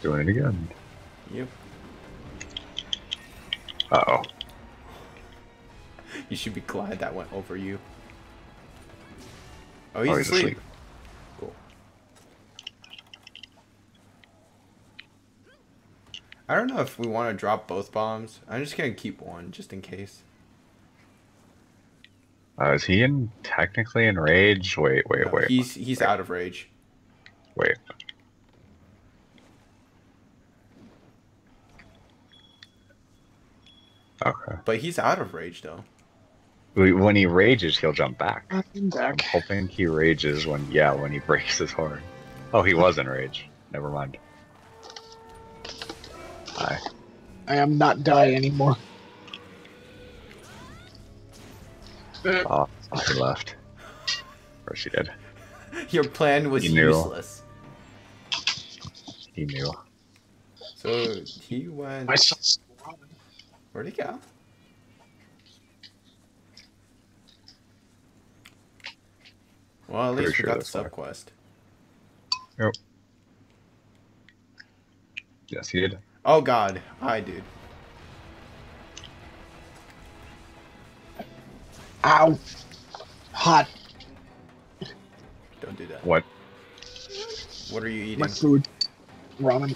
Doing it again. Yep. Uh-oh. You should be glad that went over you. Oh, Oh, he's asleep. Cool. I don't know if we want to drop both bombs. I'm just gonna keep one just in case. Is he technically in rage? Wait, No, he's out of rage. Wait. Okay. But he's out of rage though. When he rages, he'll jump back. I'm back. I'm hoping he rages when he breaks his horn. Oh, he was in rage. Never mind. Hi. I am not die anymore. Oh, he left. Or she did. Your plan was He knew. useless. He knew. So he went. My son's running. Where'd he go? Well, at Pretty least we sure got the that's why. subquest. Yep. Yes, he did. Oh god, hi dude. Ow. Hot. Don't do that. What? What are you eating? My food. Ramen.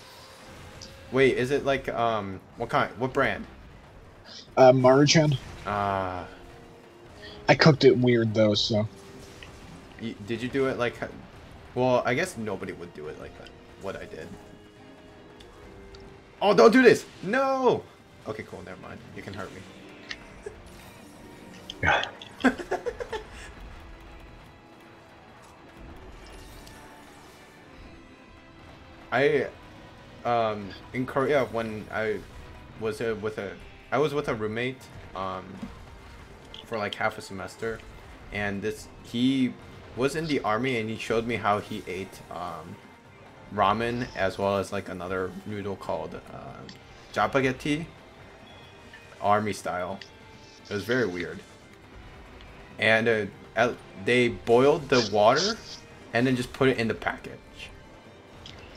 Wait, is it like what kind? What brand? Maruchan. Uh I cooked it weird though, so. did you do it like? Well, I guess nobody would do it like that. What I did. Oh, don't do this! No. Okay, cool. Never mind. You can hurt me. Yeah. I in Korea when I was with a roommate for like half a semester, and he was in the army and he showed me how he ate ramen as well as like another noodle called japaghetti, army style. It was very weird. And they boiled the water and then just put it in the package.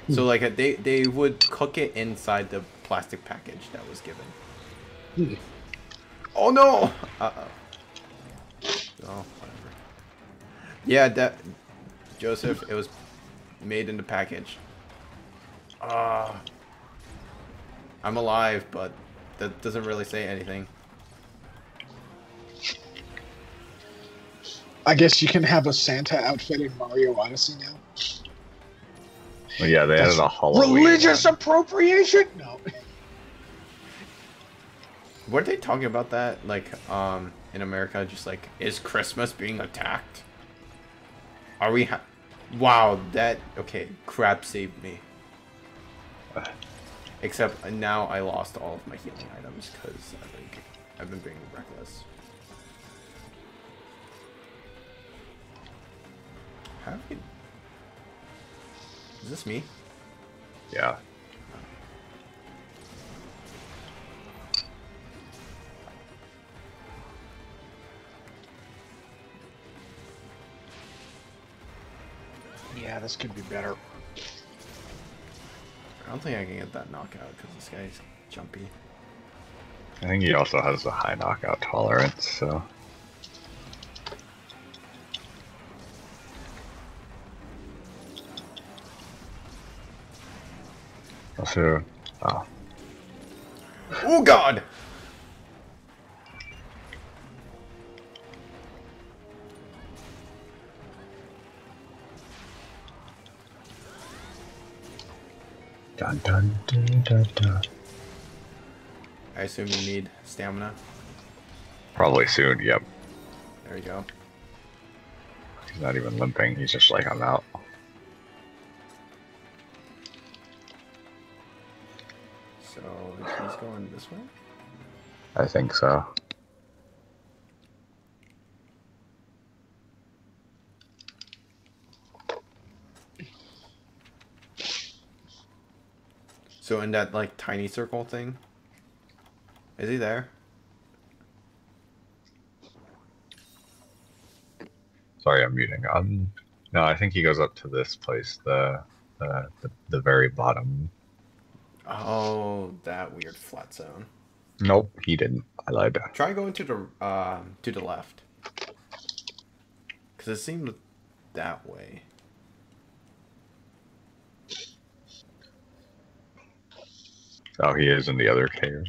So like they would cook it inside the plastic package that was given. Oh no! Uh-oh. Oh, whatever. Yeah, that Joseph, it was made in the package. I'm alive, but that doesn't really say anything. I guess you can have a Santa outfit in Mario Odyssey now. Well, yeah, they added a Halloween. Religious appropriation? No. Were they talking about that? Like, in America, just like, is Christmas being attacked? Are we wow, that... Okay, crap saved me. Except now I lost all of my healing items because I've been being reckless. How do we... Is this me? Yeah. Yeah, this could be better. I don't think I can get that knockout because this guy's jumpy. I think he also has a high knockout tolerance, so... Also, oh. Oh god! Dun dun dun dun dun. I assume you need stamina. Probably soon, yep. There you go. He's not even limping, he's just like, I'm out. It's going this way? I think so. So in that like tiny circle thing? Is he there? Sorry, I'm muting. No, I think he goes up to this place, the very bottom. Oh, that weird flat zone. Nope, he didn't. I lied. Try going to the left. Cause it seemed that way. Oh, he is in the other cave.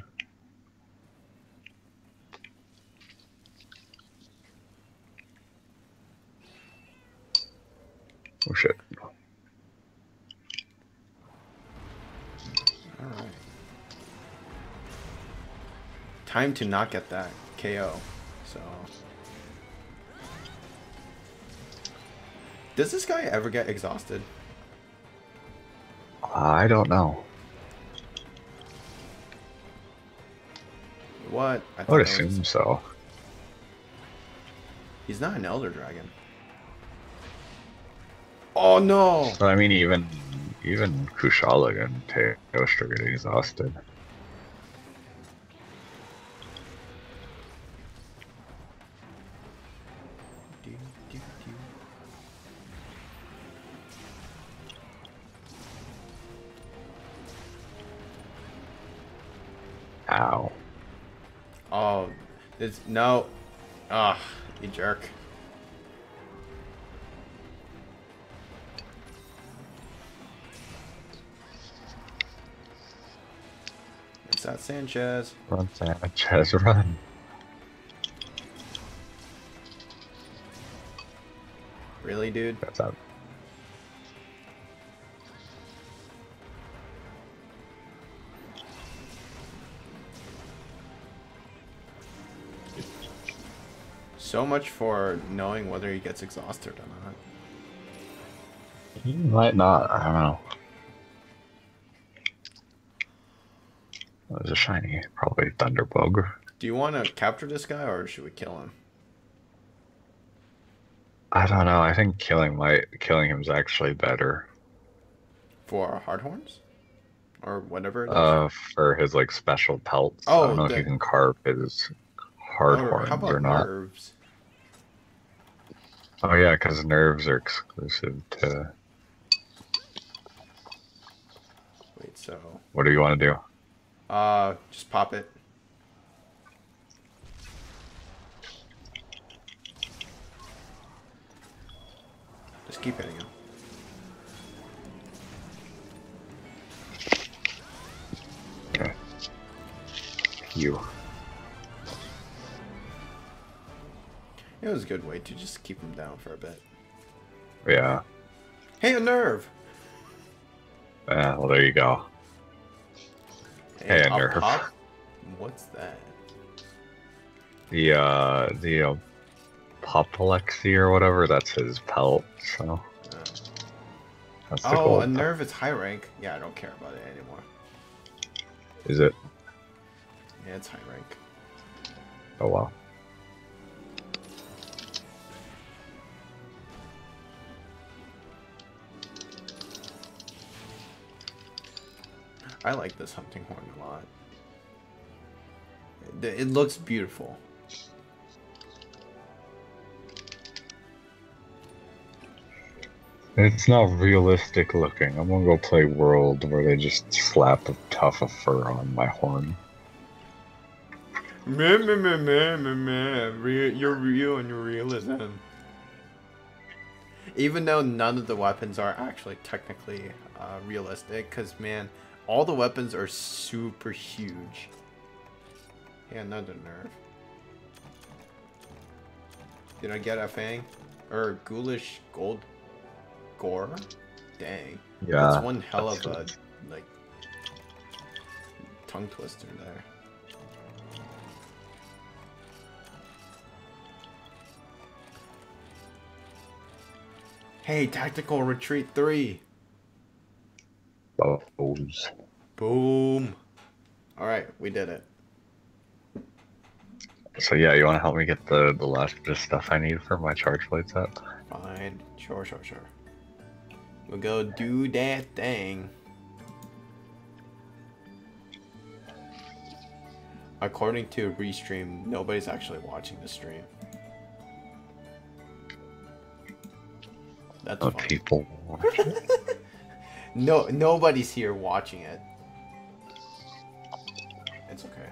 Oh shit. Alright. Time to not get that KO. So. Does this guy ever get exhausted? I don't know. What? I would assume so. He's not an Elder Dragon. Oh no! But I mean, even Kushala and Teostra get exhausted. Ow. Oh, it's no. Ah, you jerk. It's that Sanchez. Run, Sanchez, run. Really, dude? That's out. So much for knowing whether he gets exhausted or not. He might not. I don't know. There's a shiny, probably Thunderbug. Do you want to capture this guy or should we kill him? I don't know. I think killing him is actually better. For Hardhorns? Or whatever it is? For his like special pelts. Oh, I don't know if you can carve his Hardhorns how about or not. nerves? Oh yeah, because nerves are exclusive to. Wait, so. What do you want to do? Just pop it. Just keep hitting him. Okay. You. It was a good way to just keep him down for a bit. Yeah. Hey, a nerve! Yeah. Well, there you go. Hey, a nerve. Pop? What's that? The Poplexy or whatever. That's his pelt. So. That's the Oh, gold a nerve is high rank. Yeah, I don't care about it anymore. Is it? Yeah, it's high rank. Oh wow. I like this hunting horn a lot. It looks beautiful. It's not realistic looking. I'm gonna go play World where they just slap a tuft of fur on my horn. Meh, meh, meh, meh, meh, meh. You're real and your realism. Even though none of the weapons are actually technically realistic, because man, all the weapons are super huge. Yeah, another nerve. Did I get a fang? Or ghoulish gold gore? Dang. Yeah. That's one hell of a like tongue twister there. Hey, tactical retreat 3. Bows. Boom. All right, we did it. So yeah, you want to help me get the last bit of stuff I need for my charge blade set? Fine. Sure. We'll go do that thing. According to Restream, nobody's actually watching the stream. That's Oh, fine. people. No, nobody's here watching it. It's okay.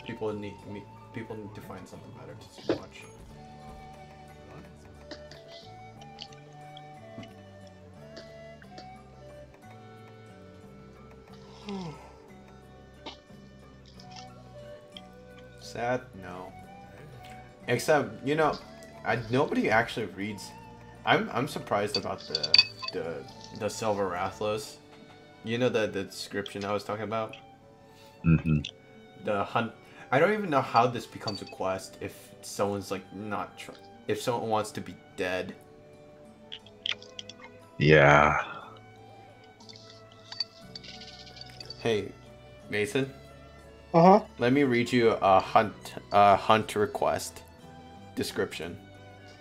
People need to find something better to watch. Sad? No. Except, you know, nobody actually reads. I'm surprised about the Silver Rathlos. You know the description I was talking about? Mm-hmm. The hunt. I don't even know how this becomes a quest if someone's like not if someone wants to be dead. Yeah. Hey, Mason. Uh huh. Let me read you a hunt request description.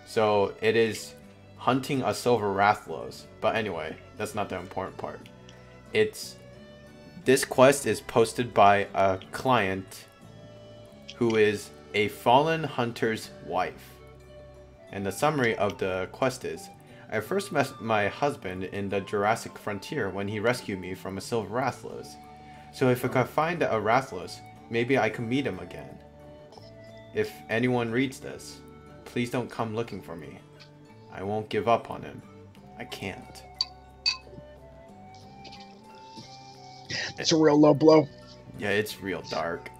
So it is hunting a silver Rathlos. But anyway, that's not the important part. This quest is posted by a client who is a fallen hunter's wife. And the summary of the quest is: I first met my husband in the Jurassic frontier when he rescued me from a silver Rathlos. So if I can find a Rathlos, maybe I can meet him again. If anyone reads this, please don't come looking for me. I won't give up on him. I can't. It's a real low blow. Yeah, it's real dark.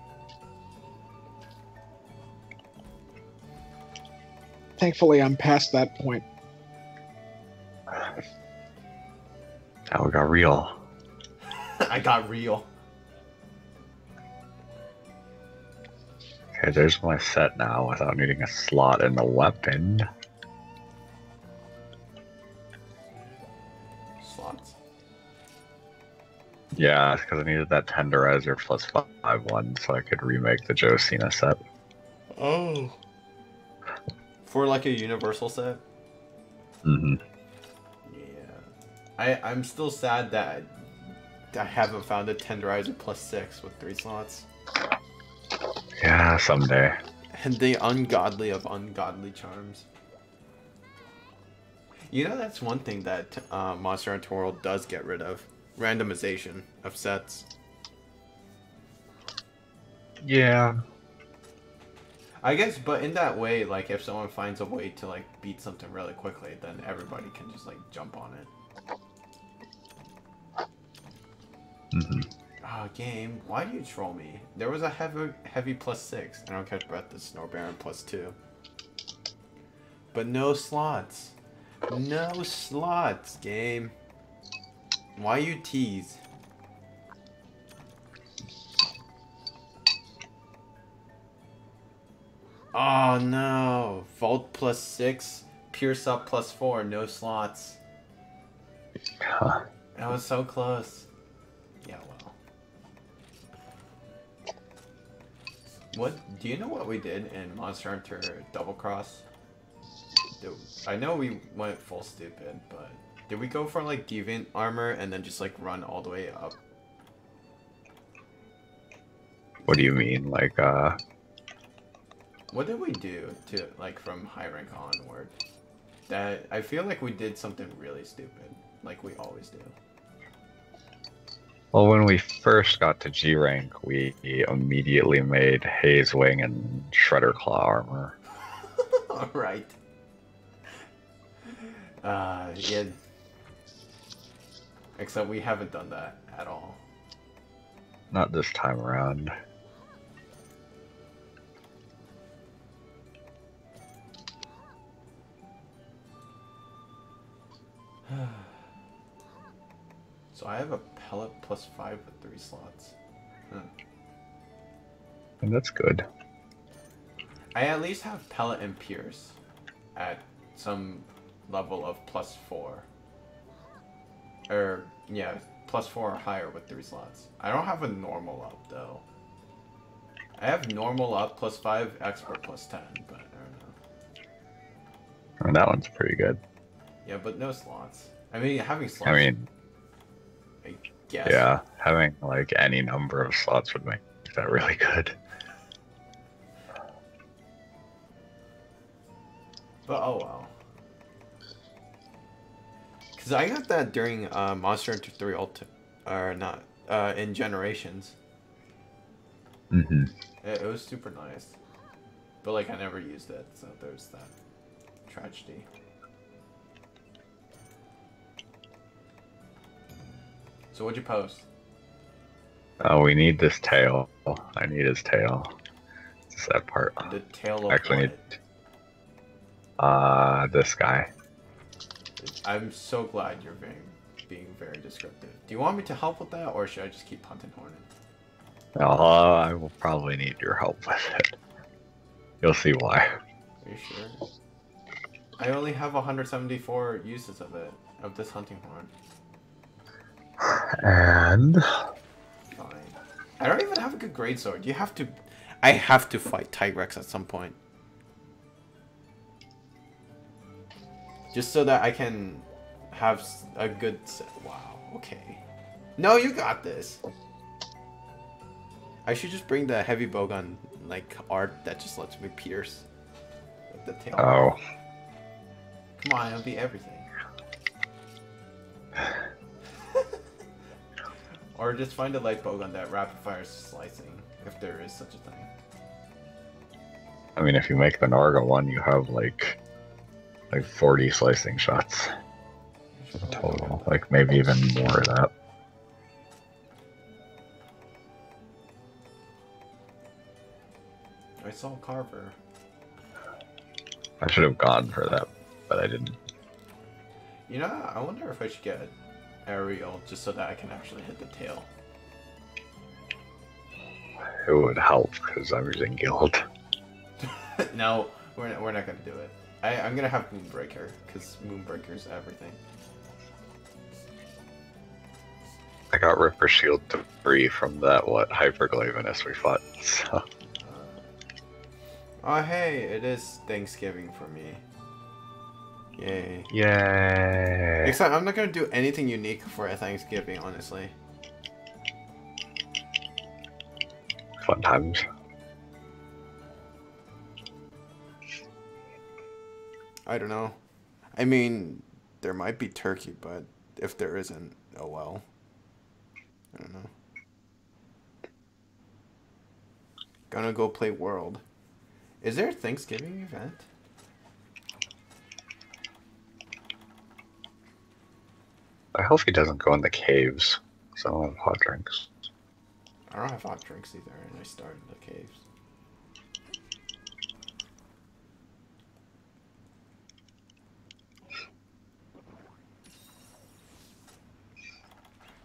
Thankfully, I'm past that point. Now we got real. I got real. Okay, there's my set now without needing a slot in the weapon. Slots. Yeah, it's because I needed that tenderizer plus 5/1 so I could remake the Josina set. Oh. For like a universal set? Mm-hmm. Yeah. I'm still sad that I haven't found a tenderizer plus 6 with 3 slots. Yeah, someday. And the ungodly of ungodly charms. You know, that's one thing that Monster Hunter World does get rid of. Randomization of sets. Yeah. I guess, but in that way, like, if someone finds a way to, like, beat something really quickly, then everybody can just, like, jump on it. Mm-hmm. Oh, game, why do you troll me? There was a heavy plus 6. I don't catch breath, the Snow Baron plus 2. But no slots. No slots, game. Why you tease? Oh no. Vault plus 6. Pierce up plus 4. No slots. Huh. That was so close. Yeah, well. What? Do you know what we did in Monster Hunter Double Cross? I know we went full stupid, but did we go for like Deviant armor and then just like run all the way up? What do you mean? Like, What did we do to like from high rank onward? That I feel like we did something really stupid, like we always do. well, when we first got to G rank, we immediately made Haze Wing and Shredder Claw armor. All right. Yeah. Except we haven't done that at all. Not this time around. So I have a pellet plus 5 with 3 slots. Huh. And that's good. I at least have pellet and pierce at some level of plus 4. Or, yeah, +4 or higher with 3 slots. I don't have a normal up though. I have normal up +5, expert +10, but I don't know. I mean, that one's pretty good. Yeah, but no slots. I mean, having slots. I mean, I guess. yeah, having like any number of slots would make that really good. But oh well. Cause I got that during Monster Hunter 3 Ultimate, or not, in Generations. Mm-hmm. It was super nice, but like I never used it, so there's that tragedy. So what'd you post? Oh, we need this tail. I need his tail. It's that part. The tail of Actually, what? This guy. I'm so glad you're being very descriptive. Do you want me to help with that, or should I just keep hunting Hornet? I will probably need your help with it. You'll see why. Are you sure? I only have 174 uses of it, of this hunting horn. And Fine. I don't even have a good great sword. You have to. I have to fight Tigrex at some point. Just so that I can have a good. Wow. Okay. No, you got this. I should just bring the heavy bowgun like art that just lets me pierce the tail. oh, Come on, it'll be everything. Or just find a light bowgun that rapid fires slicing, if there is such a thing. I mean, if you make the Narga one, you have like 40 slicing shots total. Like maybe even more of that. I saw Carver. I should have gone for that, but I didn't. You know, I wonder if I should get aerial just so that I can actually hit the tail. It would help because I'm using guild. No, we're not gonna do it. I'm gonna have Moonbreaker because Moonbreaker's everything. I got Ripper Shield 3 from that Hyperglavenus we fought. So. Oh hey, it is Thanksgiving for me. Yay. Yay! Except I'm not gonna do anything unique for a Thanksgiving, honestly. Fun times. I don't know. I mean, there might be turkey, but if there isn't, oh well. I don't know. Gonna go play World. Is there a Thanksgiving event? I hope he doesn't go in the caves, so I don't have hot drinks. I don't have hot drinks either, and I started the caves.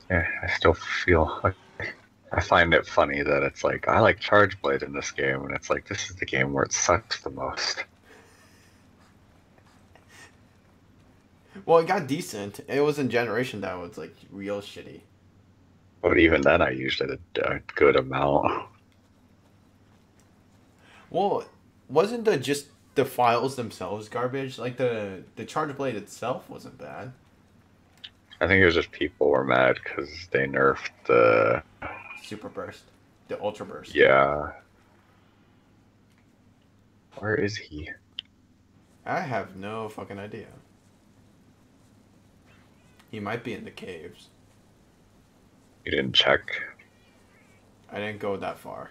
Yeah, I still feel like I find it funny that it's like I like Charge Blade in this game, and it's like this is the game where it sucks the most. Well, it got decent. It was in Generation that was like real shitty. But even then, I used it a good amount. Well, wasn't just the files themselves garbage? Like the Charge Blade itself wasn't bad. I think it was just people were mad because they nerfed the Super Burst, the Ultra Burst. Yeah. Where is he? I have no fucking idea. He might be in the caves. You didn't check. I didn't go that far.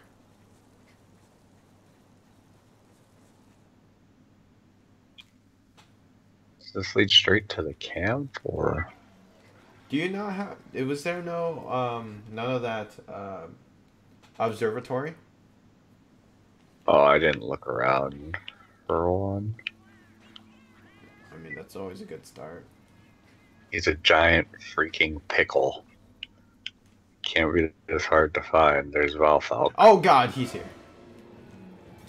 Does this lead straight to the camp, or? Do you not have? Was there no none of that observatory? Oh, I didn't look around for one. I mean, that's always a good start. He's a giant freaking pickle. Can't be this hard to find. There's Valfalk. Oh God, he's here.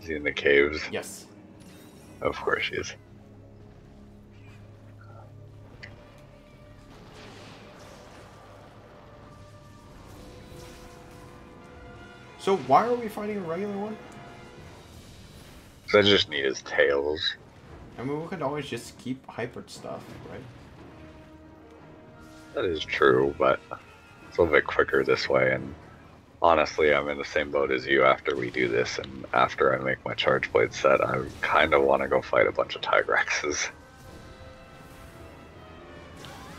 Is he in the caves? Yes. Of course he is. So why are we fighting a regular one? So I just need his tails. I mean, we could always just keep hyper stuff, right? That is true, but it's a little bit quicker this way, and honestly, I'm in the same boat as you after we do this, and after I make my Charge Blade set, I kind of want to go fight a bunch of Tigrexes.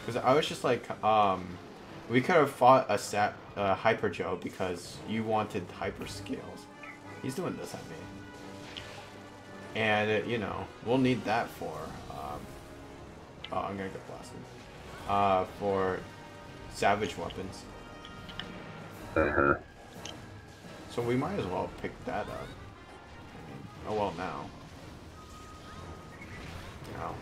Because I was just like, we could have fought a Hyper Joe because you wanted hyper skills. He's doing this at me. And, you know, we'll need that for, oh, I'm gonna get blasted. For savage weapons. Uh-huh. So we might as well pick that up. I mean, oh well, now. No.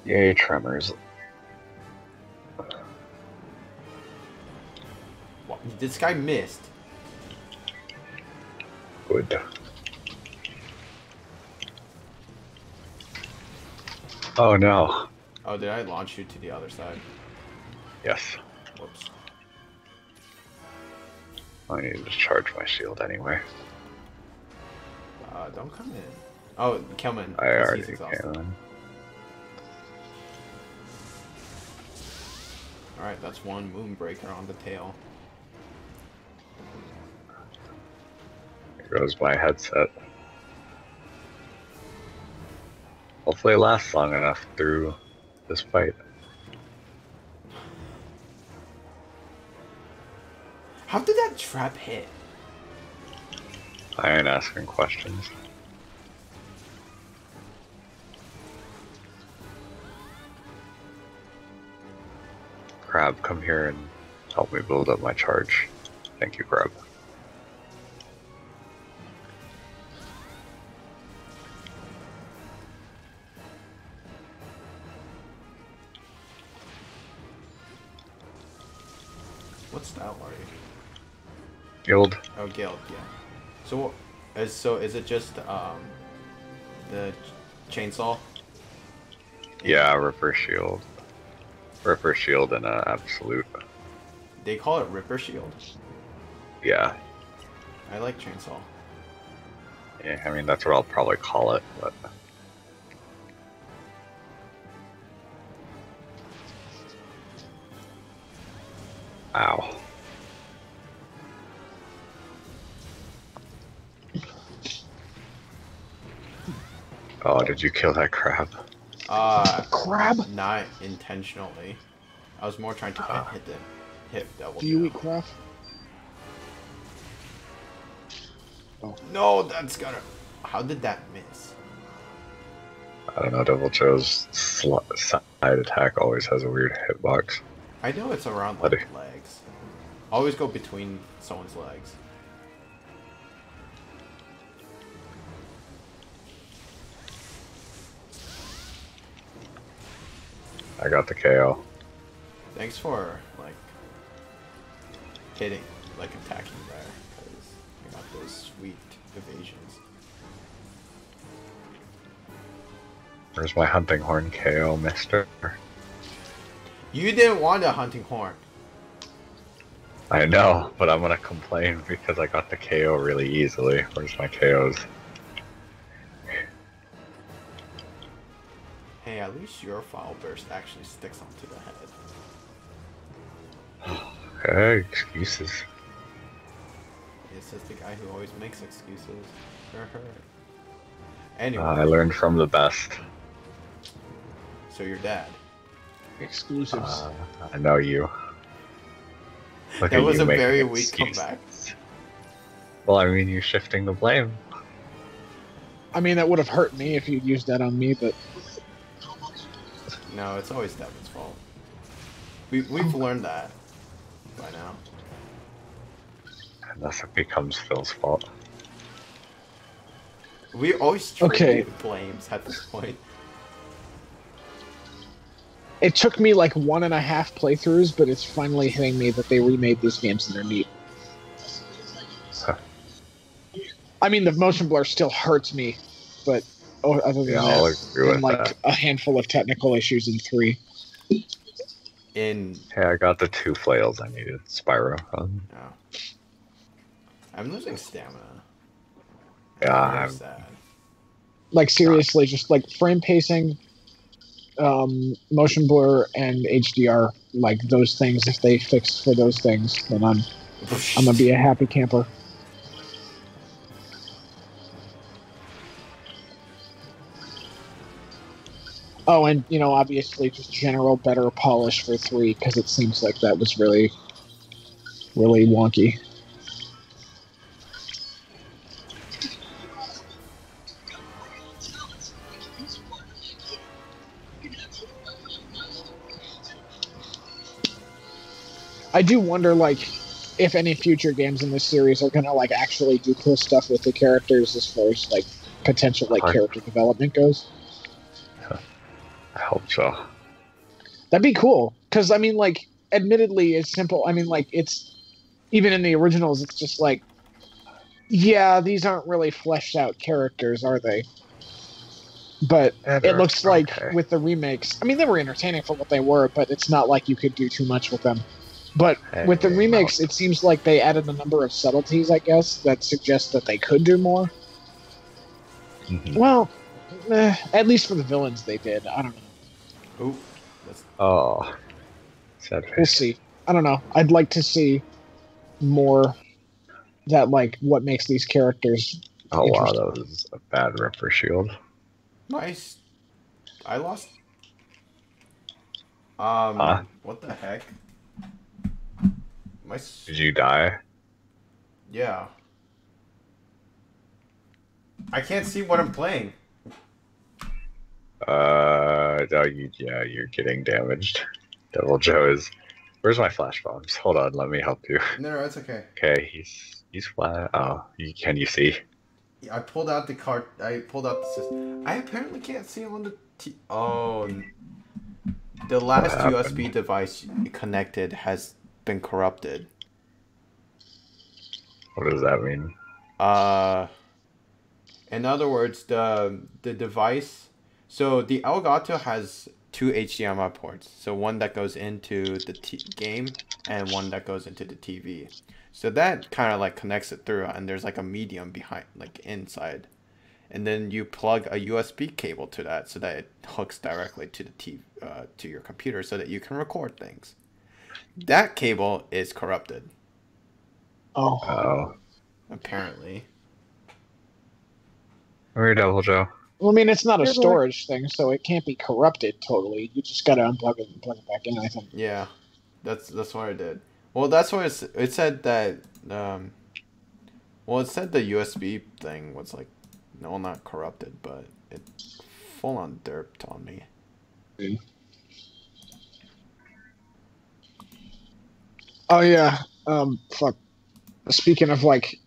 Yay, Tremors. What? This guy missed. Good. Oh no. Oh, did I launch you to the other side? Yes. Whoops. I need to charge my shield anyway. Don't come in. Oh, come in. I 'cause already he's exhausted. can. Alright, that's one Moonbreaker on the tail. Here goes my headset. Hopefully it lasts long enough through this fight. How did that trap hit? I ain't asking questions. Crab, come here and help me build up my charge. Thank you, Crab. What style are you? Guild. Oh, Guild, yeah. So, is it just the chainsaw? Yeah, Ripper Shield. Ripper Shield and Absolute. They call it Ripper Shield. Yeah. I like chainsaw. Yeah, I mean, that's what I'll probably call it, but... Ow. Oh, did you kill that crab? Crab? Not intentionally. I was more trying to hit double. Do you jump. eat crab? No, that's gonna. How did that miss? I don't know, Devil Joe's side attack always has a weird hitbox. I know it's around Buddy. like legs. Always go between someone's legs. I got the KO. Thanks for like hitting, like attacking there, because I got those sweet evasions. Where's my hunting horn KO, mister? You didn't want a hunting horn. I know, but I'm gonna complain because I got the KO really easily. Where's my KOs? Hey, at least your foul burst actually sticks onto the head. Okay, excuses. It's just the guy who always makes excuses for her. Anyway, I learned from the best. so your dad. Exclusives. I know you. Look That at was you a making very weak excuses. comeback. Well, I mean, you're shifting the blame. I mean, that would have hurt me if you'd used that on me, but No, it's always Devin's fault. We've learned that by now. Unless it becomes Phil's fault. We always trade Okay. blames at this point. it took me like 1.5 playthroughs, but it's finally hitting me that they remade these games and they're neat. I mean, the motion blur still hurts me, but other than Yeah, I'll that, agree and with like that. a handful of technical issues in 3. In Hey, I got the 2 flails I needed. Spyro. oh, I'm losing stamina. Yeah, That's very I'm sad. Like not. seriously, just like frame pacing, motion blur, and HDR. Like those things, if they fix for those things, then I'm gonna be a happy camper. Oh, and obviously, just general better polish for 3 because it seems like that was really, really wonky. I do wonder, like, if any future games in this series are gonna like actually do cool stuff with the characters as far as like potential like I, character development goes. I hope so. That'd be cool because I mean, like, admittedly, it's simple. I mean, like, it's even in the originals, it's just like, yeah, these aren't really fleshed out characters, are they? But Yeah, it they're looks like okay. with the remakes, I mean, they were entertaining for what they were, but it's not like you could do too much with them. But with the Hey, remakes, Mount. it seems like they added a number of subtleties, I guess, that suggest that they could do more. Mhm. Well, at least for the villains, they did. I don't know. Ooh, that's Oh, sad We'll face. see. I don't know. I'd like to see more that, like, what makes these characters Oh wow, interesting. that was a bad Ripper shield. nice. I lost. Huh? What the heck? My Did you die? yeah. I can't see what I'm playing. Yeah, you're getting damaged. Devil Joe is. Where's my flash bombs? Hold on, let me help you. No, it's okay. Okay, he's flat. Oh, can you see? I pulled out the card. I pulled out the system. I apparently can't see on the Oh, the What last happened? USB device connected has been corrupted. What does that mean? Uh, in other words, the device. So the Elgato has two HDMI ports. So one that goes into the game and one that goes into the TV. So that kind of like connects it through, and there's like a medium behind, like inside, and then you plug a USB cable to that so that it hooks directly to the TV, to your computer, so that you can record things. That cable is corrupted, Oh, Oh, apparently. where Devil Joe? well, I mean, it's not a Hey, boy. storage thing, so it can't be corrupted totally. You just gotta unplug it and plug it back in. I think. Yeah, that's what I did. Well, that's what it said that. Well, it said the USB thing was like, no, not corrupted, but it full on derped on me. Oh yeah. Fuck. Speaking of like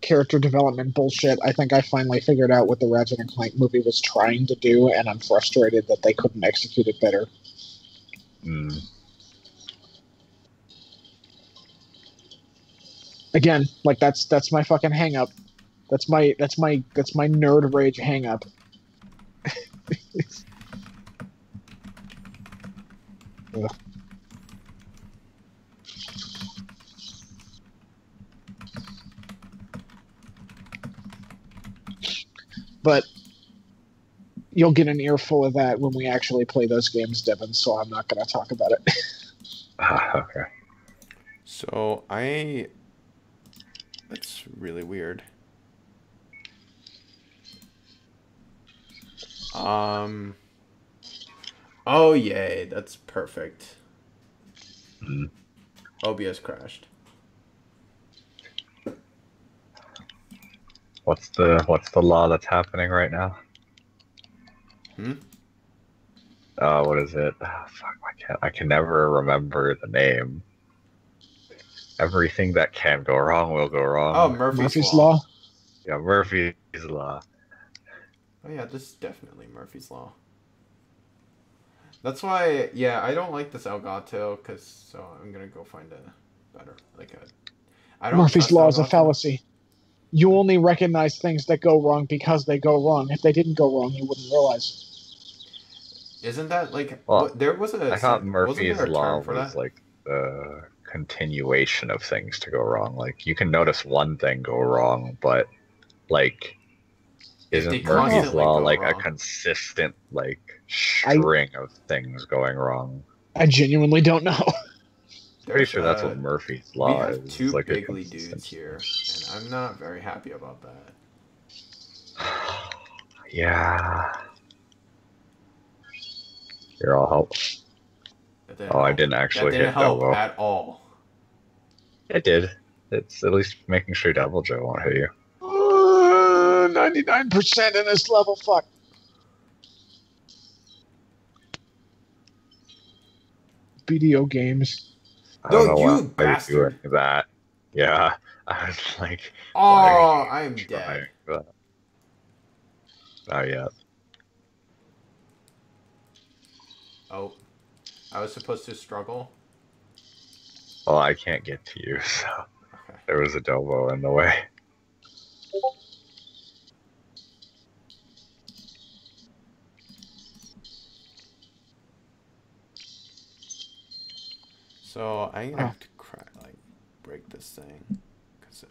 character development bullshit, I think I finally figured out what the Ratchet and Clank movie was trying to do, and I'm frustrated that they couldn't execute it better. Mm. Again, like that's my fucking hang up. That's my nerd rage hang up. Ugh. But you'll get an earful of that when we actually play those games, Devin, so I'm not going to talk about it. Okay. So that's really weird. Oh yay, that's perfect. Mm. OBS crashed. What's the law that's happening right now? Hmm? What is it? Oh, fuck, I can never remember the name. Everything that can go wrong will go Oh, wrong. Murphy's Law? Yeah, Murphy's Law. Oh yeah, this is definitely Murphy's Law. That's why, yeah, I don't like this Elgato, so I'm gonna go find a better, like a. I don't Murphy's trust Law is a Elgato. fallacy. you only recognize things that go wrong because they go wrong. If they didn't go wrong, you wouldn't realize. Isn't that like Well, what there was I thought wasn't there Murphy's a law term for was that? like the continuation of things to go wrong. Like you can notice one thing go wrong, but like If they isn't I don't know. Murphy's constantly law go like a wrong. consistent like I string of things going wrong? I genuinely don't know. Pretty There's sure that's what Murphy's we law have is two like a bigly dudes consistent. here, and I'm not very happy about that. Yeah. Here, I'll help. That didn't Oh, I help. didn't That actually didn't hit help Dobo. at all. It did. It's at least making sure Devil Joe won't hit you. 99% in this level. Fuck. BDO games. I don't No, know why you you're bastard! doing that. Yeah. I was like, why are Oh, you I am trying dead. that? Not yet. Oh, I was supposed to struggle. Well, I can't get to you, so Okay. there was a Dobo in the way. So I'm gonna Oh. have to cry, like break this thing, because